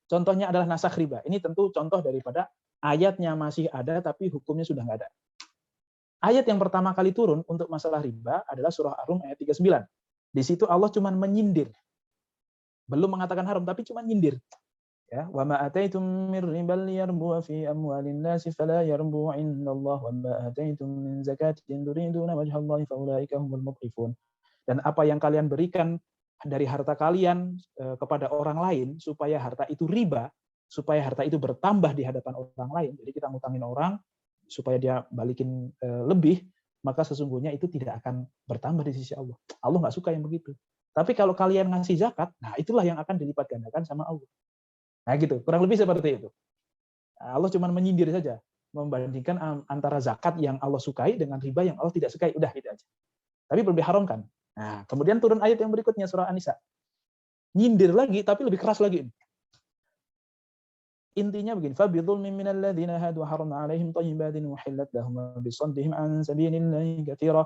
Contohnya adalah nasakh riba. Ini tentu contoh daripada ayatnya masih ada tapi hukumnya sudah nggak ada. Ayat yang pertama kali turun untuk masalah riba adalah surah Ar-Rum ayat 39. Di situ Allah cuma menyindir. Belum mengatakan haram tapi cuma nyindir. Ya, wa ma ataitum mir ribal yarbu fi amwalin nasi fala yarbu indallah wa ma ataitum min zakatin turiduna wajhallahi faulaika humul mudhifun. Dan apa yang kalian berikan dari harta kalian kepada orang lain supaya harta itu riba, supaya harta itu bertambah di hadapan orang lain. Jadi kita ngutangin orang supaya dia balikin lebih, maka sesungguhnya itu tidak akan bertambah di sisi Allah. Allah nggak suka yang begitu. Tapi kalau kalian ngasih zakat, nah itulah yang akan dilipat gandakan sama Allah. Nah gitu, kurang lebih seperti itu. Allah cuma menyindir saja, membandingkan antara zakat yang Allah sukai dengan riba yang Allah tidak sukai. Udah gitu aja. Tapi belum diharamkan. Nah, kemudian turun ayat yang berikutnya, surah An-Nisa. Nyindir lagi, tapi lebih keras lagi. Intinya begini, فَبِظُلْمٍ مِّنَ الَّذِينَ هَادُوا حَرَّمْنَا عَلَيْهِمْ طَيِّبَاتٍ وَحِلَّتْ لَهُمْ بِصَدِّهِمْ عَنْ سَبِيلِ اللَّهِ كَثِيرًا.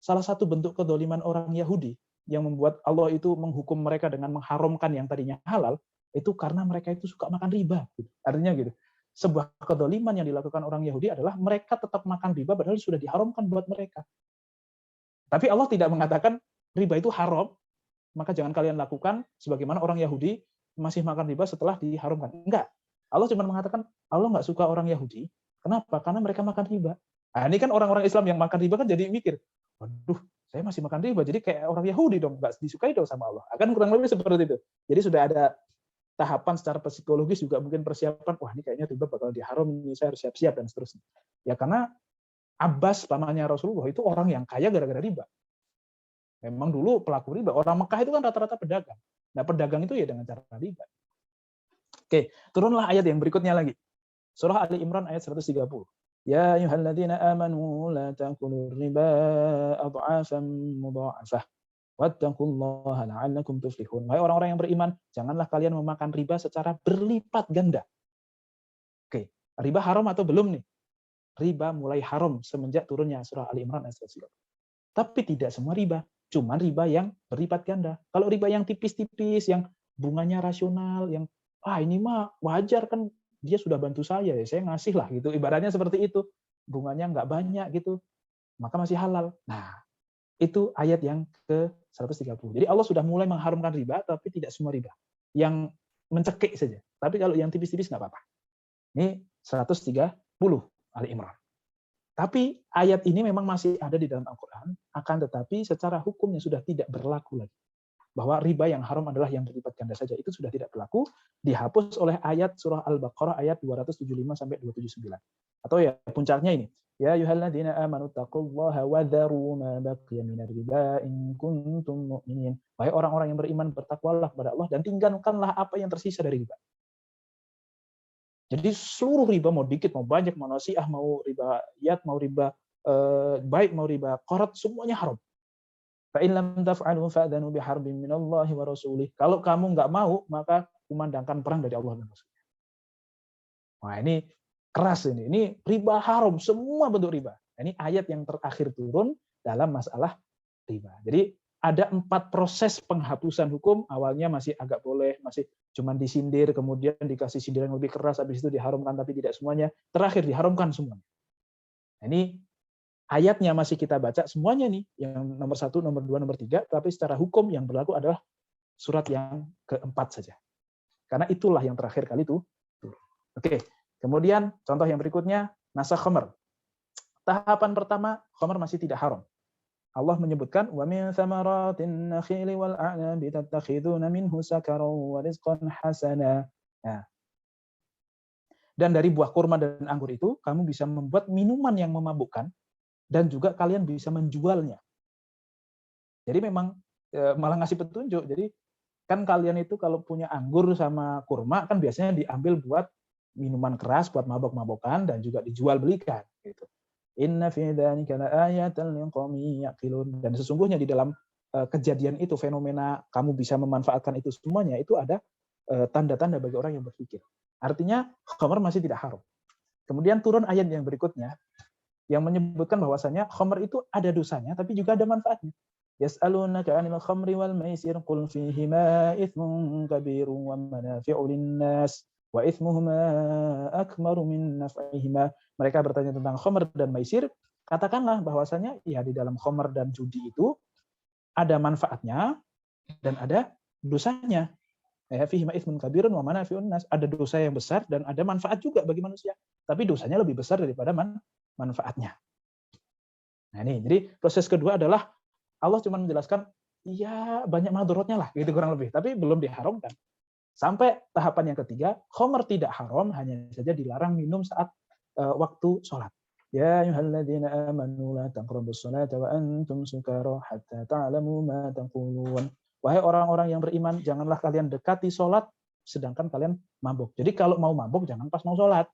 Salah satu bentuk kedzaliman orang Yahudi yang membuat Allah itu menghukum mereka dengan mengharamkan yang tadinya halal, itu karena mereka itu suka makan riba. Artinya gitu. Sebuah kedzaliman yang dilakukan orang Yahudi adalah mereka tetap makan riba padahal sudah diharamkan buat mereka. Tapi Allah tidak mengatakan riba itu haram, maka jangan kalian lakukan sebagaimana orang Yahudi masih makan riba setelah diharamkan. Enggak. Allah cuma mengatakan Allah nggak suka orang Yahudi. Kenapa? Karena mereka makan riba. Nah, ini kan orang-orang Islam yang makan riba kan jadi mikir, waduh, saya masih makan riba, jadi kayak orang Yahudi dong, nggak disukai dong sama Allah. Akan kurang lebih seperti itu. Jadi sudah ada tahapan secara psikologis juga mungkin persiapan, wah ini kayaknya riba bakal diharam, ini saya harus siap-siap dan seterusnya. Ya karena Abbas, pamannya Rasulullah, itu orang yang kaya gara-gara riba. Memang dulu pelaku riba. Orang Mekah itu kan rata-rata pedagang. Nah, pedagang itu ya dengan cara riba. Oke, turunlah ayat yang berikutnya lagi. Surah Ali Imran ayat 130. Ya ayyuhalladzina amanu la ta'kulur riba adha'afan mudha'afah. Wattaqullaha la'allakum tuflihun. Wahai orang-orang yang beriman, janganlah kalian memakan riba secara berlipat ganda. Oke, riba haram atau belum nih? Riba mulai haram semenjak turunnya surah Ali Imran ayat 130. Tapi tidak semua riba, cuman riba yang berlipat ganda. Kalau riba yang tipis-tipis, yang bunganya rasional, yang ini mah wajar kan dia sudah bantu saya ya, saya ngasih lah gitu. Ibaratnya seperti itu. Bunganya nggak banyak gitu, maka masih halal. Nah, itu ayat yang ke-130. Jadi Allah sudah mulai mengharamkan riba, tapi tidak semua riba. Yang mencekik saja. Tapi kalau yang tipis-tipis nggak apa-apa. Ini 130 Ali Imran. Tapi ayat ini memang masih ada di dalam Al-Quran, akan tetapi secara hukumnya sudah tidak berlaku lagi. Bahwa riba yang haram adalah yang berlipat ganda saja, itu sudah tidak berlaku, dihapus oleh ayat surah Al-Baqarah ayat 275 sampai 279. Atau ya puncaknya ini, ya ayyuhalladzina amanu taqullaha wa dharu ma baqiya minar riba in kuntum mu'minin. Wahai orang-orang yang beriman, bertakwalah kepada Allah dan tinggalkanlah apa yang tersisa dari riba. Jadi seluruh riba, mau dikit, mau banyak, mau nasiah, mau riba yat, mau riba baik, mau riba qarat, semuanya haram. Fa in lam taf'alu fa'dhanu biharbin minallahi wa rasulih. Kalau kamu nggak mau, maka kumandangkan perang dari Allah dan Rasulnya. Wah, ini keras ini. Ini riba haram, semua bentuk riba. Ini ayat yang terakhir turun dalam masalah riba. Jadi ada 4 proses penghapusan hukum. Awalnya masih agak boleh, masih cuman disindir, kemudian dikasih sindiran lebih keras, habis itu diharamkan tapi tidak semuanya. Terakhir diharamkan semuanya. Nah, ini ayatnya masih kita baca semuanya nih, yang nomor 1, nomor 2, nomor 3, tapi secara hukum yang berlaku adalah surat yang keempat saja. Karena itulah yang terakhir kali itu. Oke, kemudian contoh yang berikutnya, nasakh khamr. Tahapan pertama, khamr masih tidak haram. Allah menyebutkan wa min thamaratin nakhili wal a'nabi tattakhiduna minhu sakaran wa rizqan hasana. Nah, Dan dari buah kurma dan anggur itu kamu bisa membuat minuman yang memabukkan dan juga kalian bisa menjualnya. Jadi memang malah ngasih petunjuk. Jadi kan kalian itu kalau punya anggur sama kurma kan biasanya diambil buat minuman keras, buat mabok-mabokan dan juga dijual belikan gitu. Inna fi dzalika laayatan liqaumin yaqilun. Dan sesungguhnya di dalam kejadian itu, fenomena kamu bisa memanfaatkan itu semuanya, itu ada tanda-tanda bagi orang yang berpikir. Artinya khamr masih tidak haram. Kemudian turun ayat yang berikutnya yang menyebutkan bahwasanya khamr itu ada dosanya tapi juga ada manfaatnya. Yas'alunaka 'anil khamri wal maisir qul fihima itsmun kabirun wa manafi'u lin-nas wa itsmuhuma akbaru min naf'ihima. Mereka bertanya tentang khamr dan maisir, katakanlah bahwasanya ya di dalam khamr dan judi itu ada manfaatnya dan ada dosanya. Ya, fihima itsmun kabirun wa manafi'un nas. Ada dosa yang besar dan ada manfaat juga bagi manusia. Tapi dosanya lebih besar daripada manfaatnya. Nah ini, jadi proses kedua adalah Allah cuma menjelaskan, iya banyak madorotnya lah, gitu kurang lebih. Tapi belum diharamkan. Sampai tahapan yang ketiga, khamr tidak haram, hanya saja dilarang minum saat waktu sholat. Ya ayyuhalladzina amanu la taqrabus sholata wa antum sukara hatta ta'lamu ma taqulun. Wahai orang-orang yang beriman, janganlah kalian dekati sholat sedangkan kalian mabuk. Jadi kalau mau mabuk jangan pas mau sholat.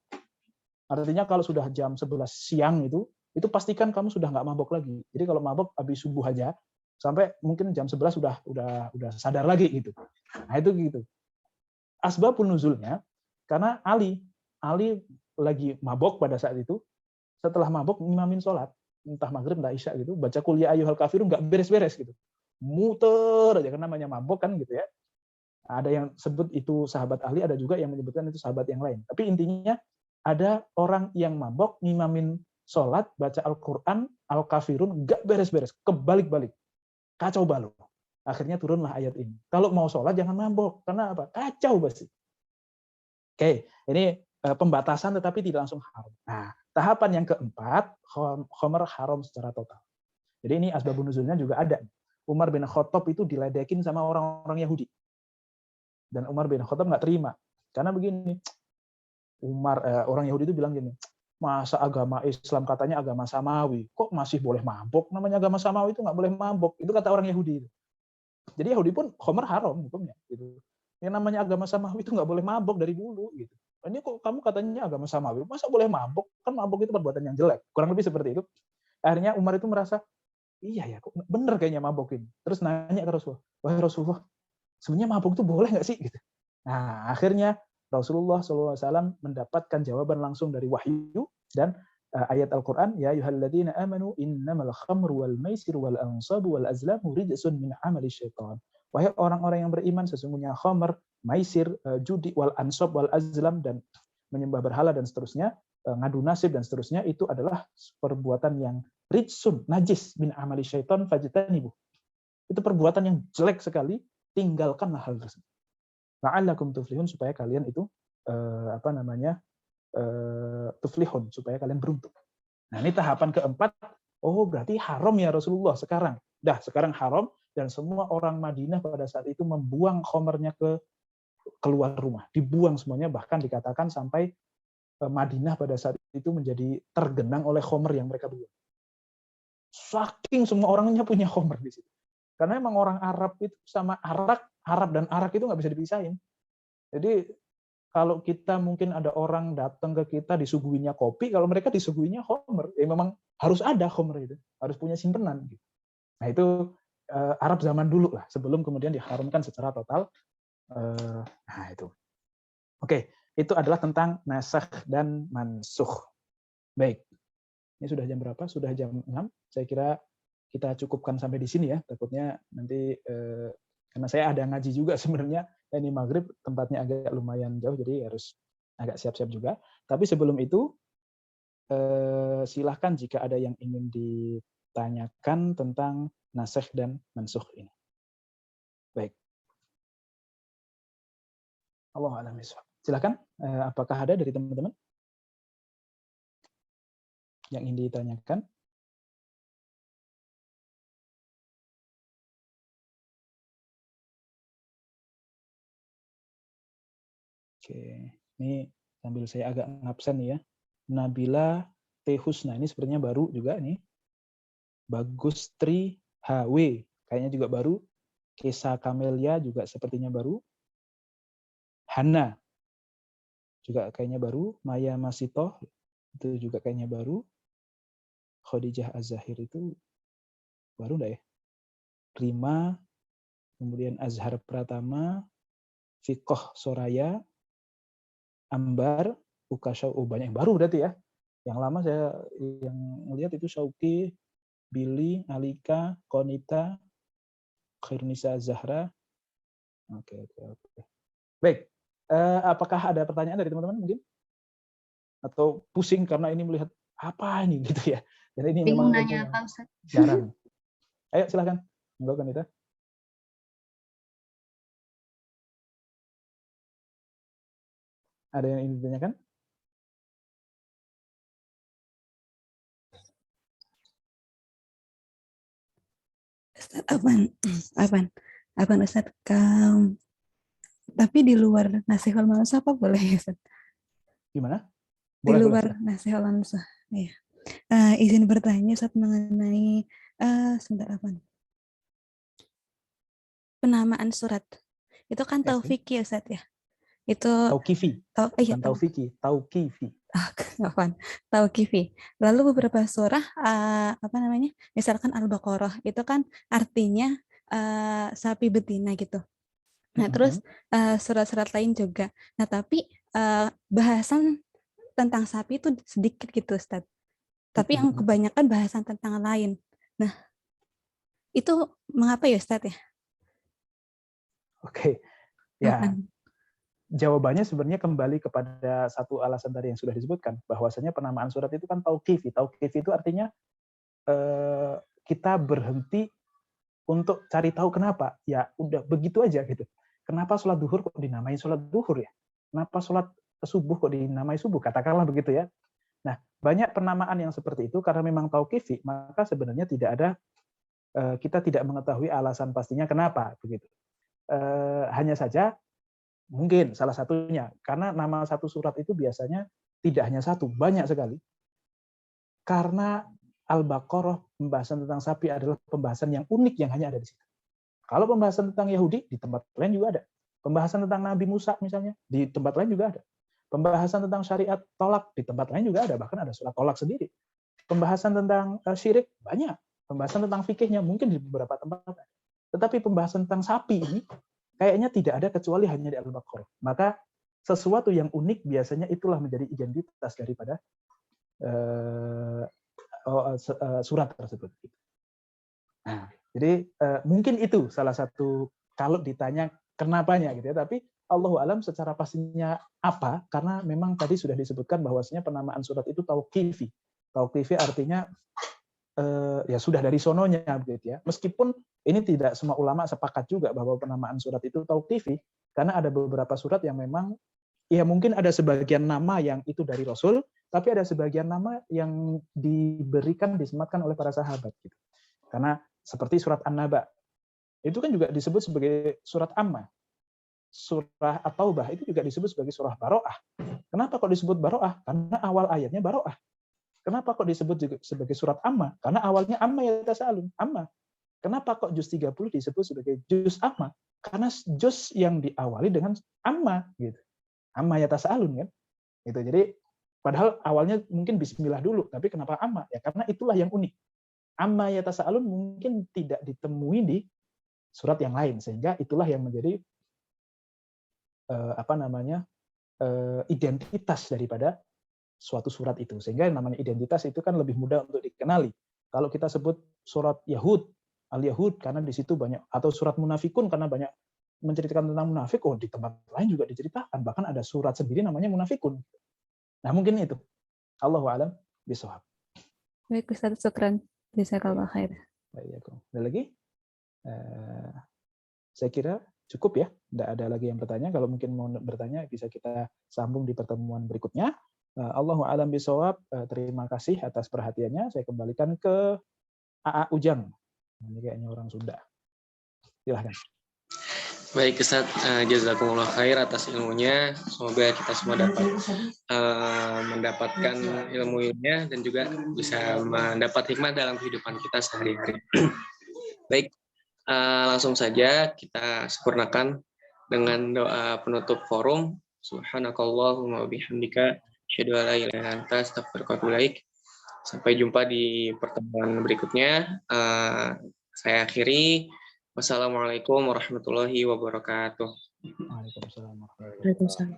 Artinya kalau sudah jam 11 siang itu pastikan kamu sudah nggak mabuk lagi. Jadi kalau mabuk habis subuh aja sampai mungkin jam 11 udah sadar lagi gitu. Nah itu gitu. Asbabun nuzulnya karena Ali lagi mabuk pada saat itu, setelah mabuk ngimamin sholat, entah maghrib entah isya gitu, baca qul ya ayyuhal kafirun nggak beres-beres gitu. Muter aja kan namanya mabuk kan gitu ya. Ada yang sebut itu sahabat Ali, ada juga yang menyebutkan itu sahabat yang lain. Tapi intinya ada orang yang mabok ngimamin sholat, baca Al-Quran, Al-Kafirun, gak beres-beres, kebalik-balik. Kacau balau. Akhirnya turunlah ayat ini. Kalau mau sholat jangan mabok. Karena apa? Kacau pasti. Oke, ini pembatasan tetapi tidak langsung haram. Nah, tahapan yang keempat, khamr haram secara total. Jadi ini asbabun nuzulnya juga ada. Umar bin Khattab itu diledekin sama orang-orang Yahudi. Dan Umar bin Khattab nggak terima. Karena begini, orang Yahudi itu bilang gini, masa agama Islam katanya agama samawi, kok masih boleh mabok? Namanya agama samawi itu nggak boleh mabok. Itu kata orang Yahudi. Jadi Yahudi pun khamr haram hukumnya. Gitu. Yang namanya agama samawi itu nggak boleh mabok dari dulu. Gitu. Ini kok kamu katanya agama samawi, masa boleh mabok? Kan mabok itu perbuatan yang jelek. Kurang lebih seperti itu. Akhirnya Umar itu merasa, iya ya, kok bener kayaknya mabok ini. Terus nanya ke Rasulullah, wahai Rasulullah, sebenarnya mabok itu boleh nggak sih? Gitu. Nah, akhirnya Rasulullah SAW mendapatkan jawaban langsung dari wahyu dan ayat Al-Quran, ya ayyuhalladzina amanu innamal khamru wal maisir wal ansabu wal azlamu rijsun min amali syaitan. Wahai orang-orang yang beriman, sesungguhnya khamr, maisir, judi, wal ansab, wal azlam, dan menyembah berhala dan seterusnya, ngadu nasib dan seterusnya, itu adalah perbuatan yang rijsun, najis, min amali syaitan fajtanibuh. Itu perbuatan yang jelek sekali, tinggalkanlah hal tersebut. La'allakum tuflihun, supaya kalian itu tuflihun, supaya kalian beruntung. Nah ini tahapan keempat. Oh berarti haram ya Rasulullah sekarang. Sekarang haram, dan semua orang Madinah pada saat itu membuang khamrnya keluar rumah, dibuang semuanya, bahkan dikatakan sampai Madinah pada saat itu menjadi tergenang oleh khamr yang mereka buang. Saking semua orangnya punya khamr di situ. Karena emang orang Arab itu sama Arab dan arak itu nggak bisa dipisahin. Jadi kalau kita mungkin ada orang datang ke kita disuguhinya kopi, kalau mereka disuguhinya khamr, ya memang harus ada khamr itu, harus punya simpenan. Nah itu Arab zaman dulu lah, sebelum kemudian diharamkan secara total. Nah itu. Oke, itu adalah tentang nasakh dan mansukh. Baik, ini sudah jam berapa? Sudah jam 6. Saya kira kita cukupkan sampai di sini ya. Takutnya nanti karena saya ada ngaji juga sebenarnya, ini maghrib tempatnya agak lumayan jauh, jadi harus agak siap-siap juga. Tapi sebelum itu silahkan jika ada yang ingin ditanyakan tentang nasakh dan mansukh ini. Baik. Allahu a'lam bishawab. Silakan, apakah ada dari teman-teman yang ingin ditanyakan? Oke, ini Sambil saya agak ngabsen ya. Nabila T. Husna, ini sepertinya baru juga nih. Bagus Tri HW, kayaknya juga baru. Kesa Kamelia juga sepertinya baru. Hana juga kayaknya baru. Maya Masito itu juga kayaknya baru. Khadijah Az-Zahir itu baru enggak ya? Rima, kemudian Azhar Pratama, Fiqoh Soraya, Ambar, Ukasha, banyak yang baru berarti ya. Yang lama saya yang lihat itu Syauki, Billy, Alika, Konita, Khairunisa Zahra. Oke. Baik, apakah ada pertanyaan dari teman-teman mungkin? Atau pusing karena ini melihat apa ini gitu ya? Dan ini Bingung memang nanya apa, Ustaz? jarang. Ayo silakan, enggak Konita. Ada yang ingin ditanyakan? Ustaz, apaan Ustaz? Tapi di luar Nasihul Manusia apa boleh ya Ustaz? Gimana? Di Boleh, luar boleh. Nasihul Manusia. Iya. Izin bertanya Ustaz mengenai sebentar apaan? Penamaan surat. Itu kan taufiqi ya Ustaz ya? Itu Tauqifi. iya, Bukan taufiki, tauqifi. Apaan? Tauqifi. Lalu beberapa surah misalkan Al-Baqarah itu kan artinya sapi betina gitu. Nah, terus surat-surat lain juga. Nah, tapi bahasan tentang sapi itu sedikit gitu, Ustaz. Tapi yang kebanyakan bahasan tentang lain. Nah, itu mengapa ya, Ustaz ya? Oke. Ya, jawabannya sebenarnya kembali kepada satu alasan tadi yang sudah disebutkan, bahwasanya penamaan surat itu kan tauqifi. Tauqifi itu artinya kita berhenti untuk cari tahu kenapa. Ya udah begitu aja gitu. Kenapa sholat duhur kok dinamai sholat duhur ya? Kenapa sholat subuh kok dinamai subuh? Katakanlah begitu ya. Nah, banyak penamaan yang seperti itu karena memang tauqifi, maka sebenarnya tidak ada, kita tidak mengetahui alasan pastinya kenapa begitu. Hanya saja mungkin salah satunya karena nama satu surat itu biasanya tidak hanya satu, banyak sekali. Karena Al-Baqarah pembahasan tentang sapi adalah pembahasan yang unik yang hanya ada di situ. Kalau pembahasan tentang Yahudi di tempat lain juga ada. Pembahasan tentang Nabi Musa misalnya di tempat lain juga ada. Pembahasan tentang syariat tolak di tempat lain juga ada, bahkan ada surat tolak sendiri. Pembahasan tentang syirik banyak. Pembahasan tentang fikihnya mungkin di beberapa tempat. Tetapi pembahasan tentang sapi ini kayaknya tidak ada kecuali hanya di Al-Baqarah. Maka sesuatu yang unik biasanya itulah menjadi identitas daripada surat tersebut. Nah, jadi mungkin itu salah satu kalau ditanya kenapanya gitu ya. Tapi Allahu alam secara pastinya apa? Karena memang tadi sudah disebutkan bahwasanya penamaan surat itu tauqifi. Tauqifi artinya ya sudah dari sononya begitu ya. Meskipun ini tidak semua ulama sepakat juga bahwa penamaan surat itu tauqifi, karena ada beberapa surat yang memang ya mungkin ada sebagian nama yang itu dari Rasul, tapi ada sebagian nama yang diberikan disematkan oleh para sahabat gitu. Karena seperti surat An-Naba itu kan juga disebut sebagai surat Amma. Surah At-Taubah itu juga disebut sebagai surah Baro'ah. Kenapa kok disebut Baro'ah? Karena awal ayatnya Baro'ah. Kenapa kok disebut juga sebagai surat Amma? Karena awalnya Amma yatasaalun, Amma. Kenapa kok juz 30 disebut sebagai juz Amma? Karena juz yang diawali dengan Amma gitu. Amma yatasaalun kan? Gitu. Jadi padahal awalnya mungkin bismillah dulu, tapi kenapa Amma? Ya karena itulah yang unik. Amma yatasaalun mungkin tidak ditemui di surat yang lain, sehingga itulah yang menjadi identitas daripada suatu surat itu. Sehingga yang namanya identitas itu kan lebih mudah untuk dikenali. Kalau kita sebut surat Yahud, Al-Yahud, karena di situ banyak, atau surat Munafikun karena banyak menceritakan tentang munafik, di tempat lain juga diceritakan. Bahkan ada surat sendiri namanya Munafikun. Nah, mungkin itu. Allahu a'lam bishawab. Baik, Ustaz, syukran. Jazakallah khair. Baik, ada lagi? Saya kira cukup ya. Tidak ada lagi yang bertanya. Kalau mungkin mau bertanya, bisa kita sambung di pertemuan berikutnya. Allahu a'lam bishawab. Terima kasih atas perhatiannya. Saya kembalikan ke AA Ujang. Ini kayaknya orang Sunda. Silahkan. Baik Ustadz, jazakumullah khair atas ilmunya. Semoga kita semua dapat mendapatkan ilmunya dan juga bisa mendapat hikmah dalam kehidupan kita sehari-hari. Baik, langsung saja kita sempurnakan dengan doa penutup forum. Subhanakallahumma wabihamdika asyhadu an la ilaha illa anta astaghfiruka wa atubu ilaik. Sampai jumpa di pertemuan berikutnya. Saya akhiri. Wassalamualaikum warahmatullahi wabarakatuh. Waalaikumsalam warahmatullahi wabarakatuh. Waalaikumsalam.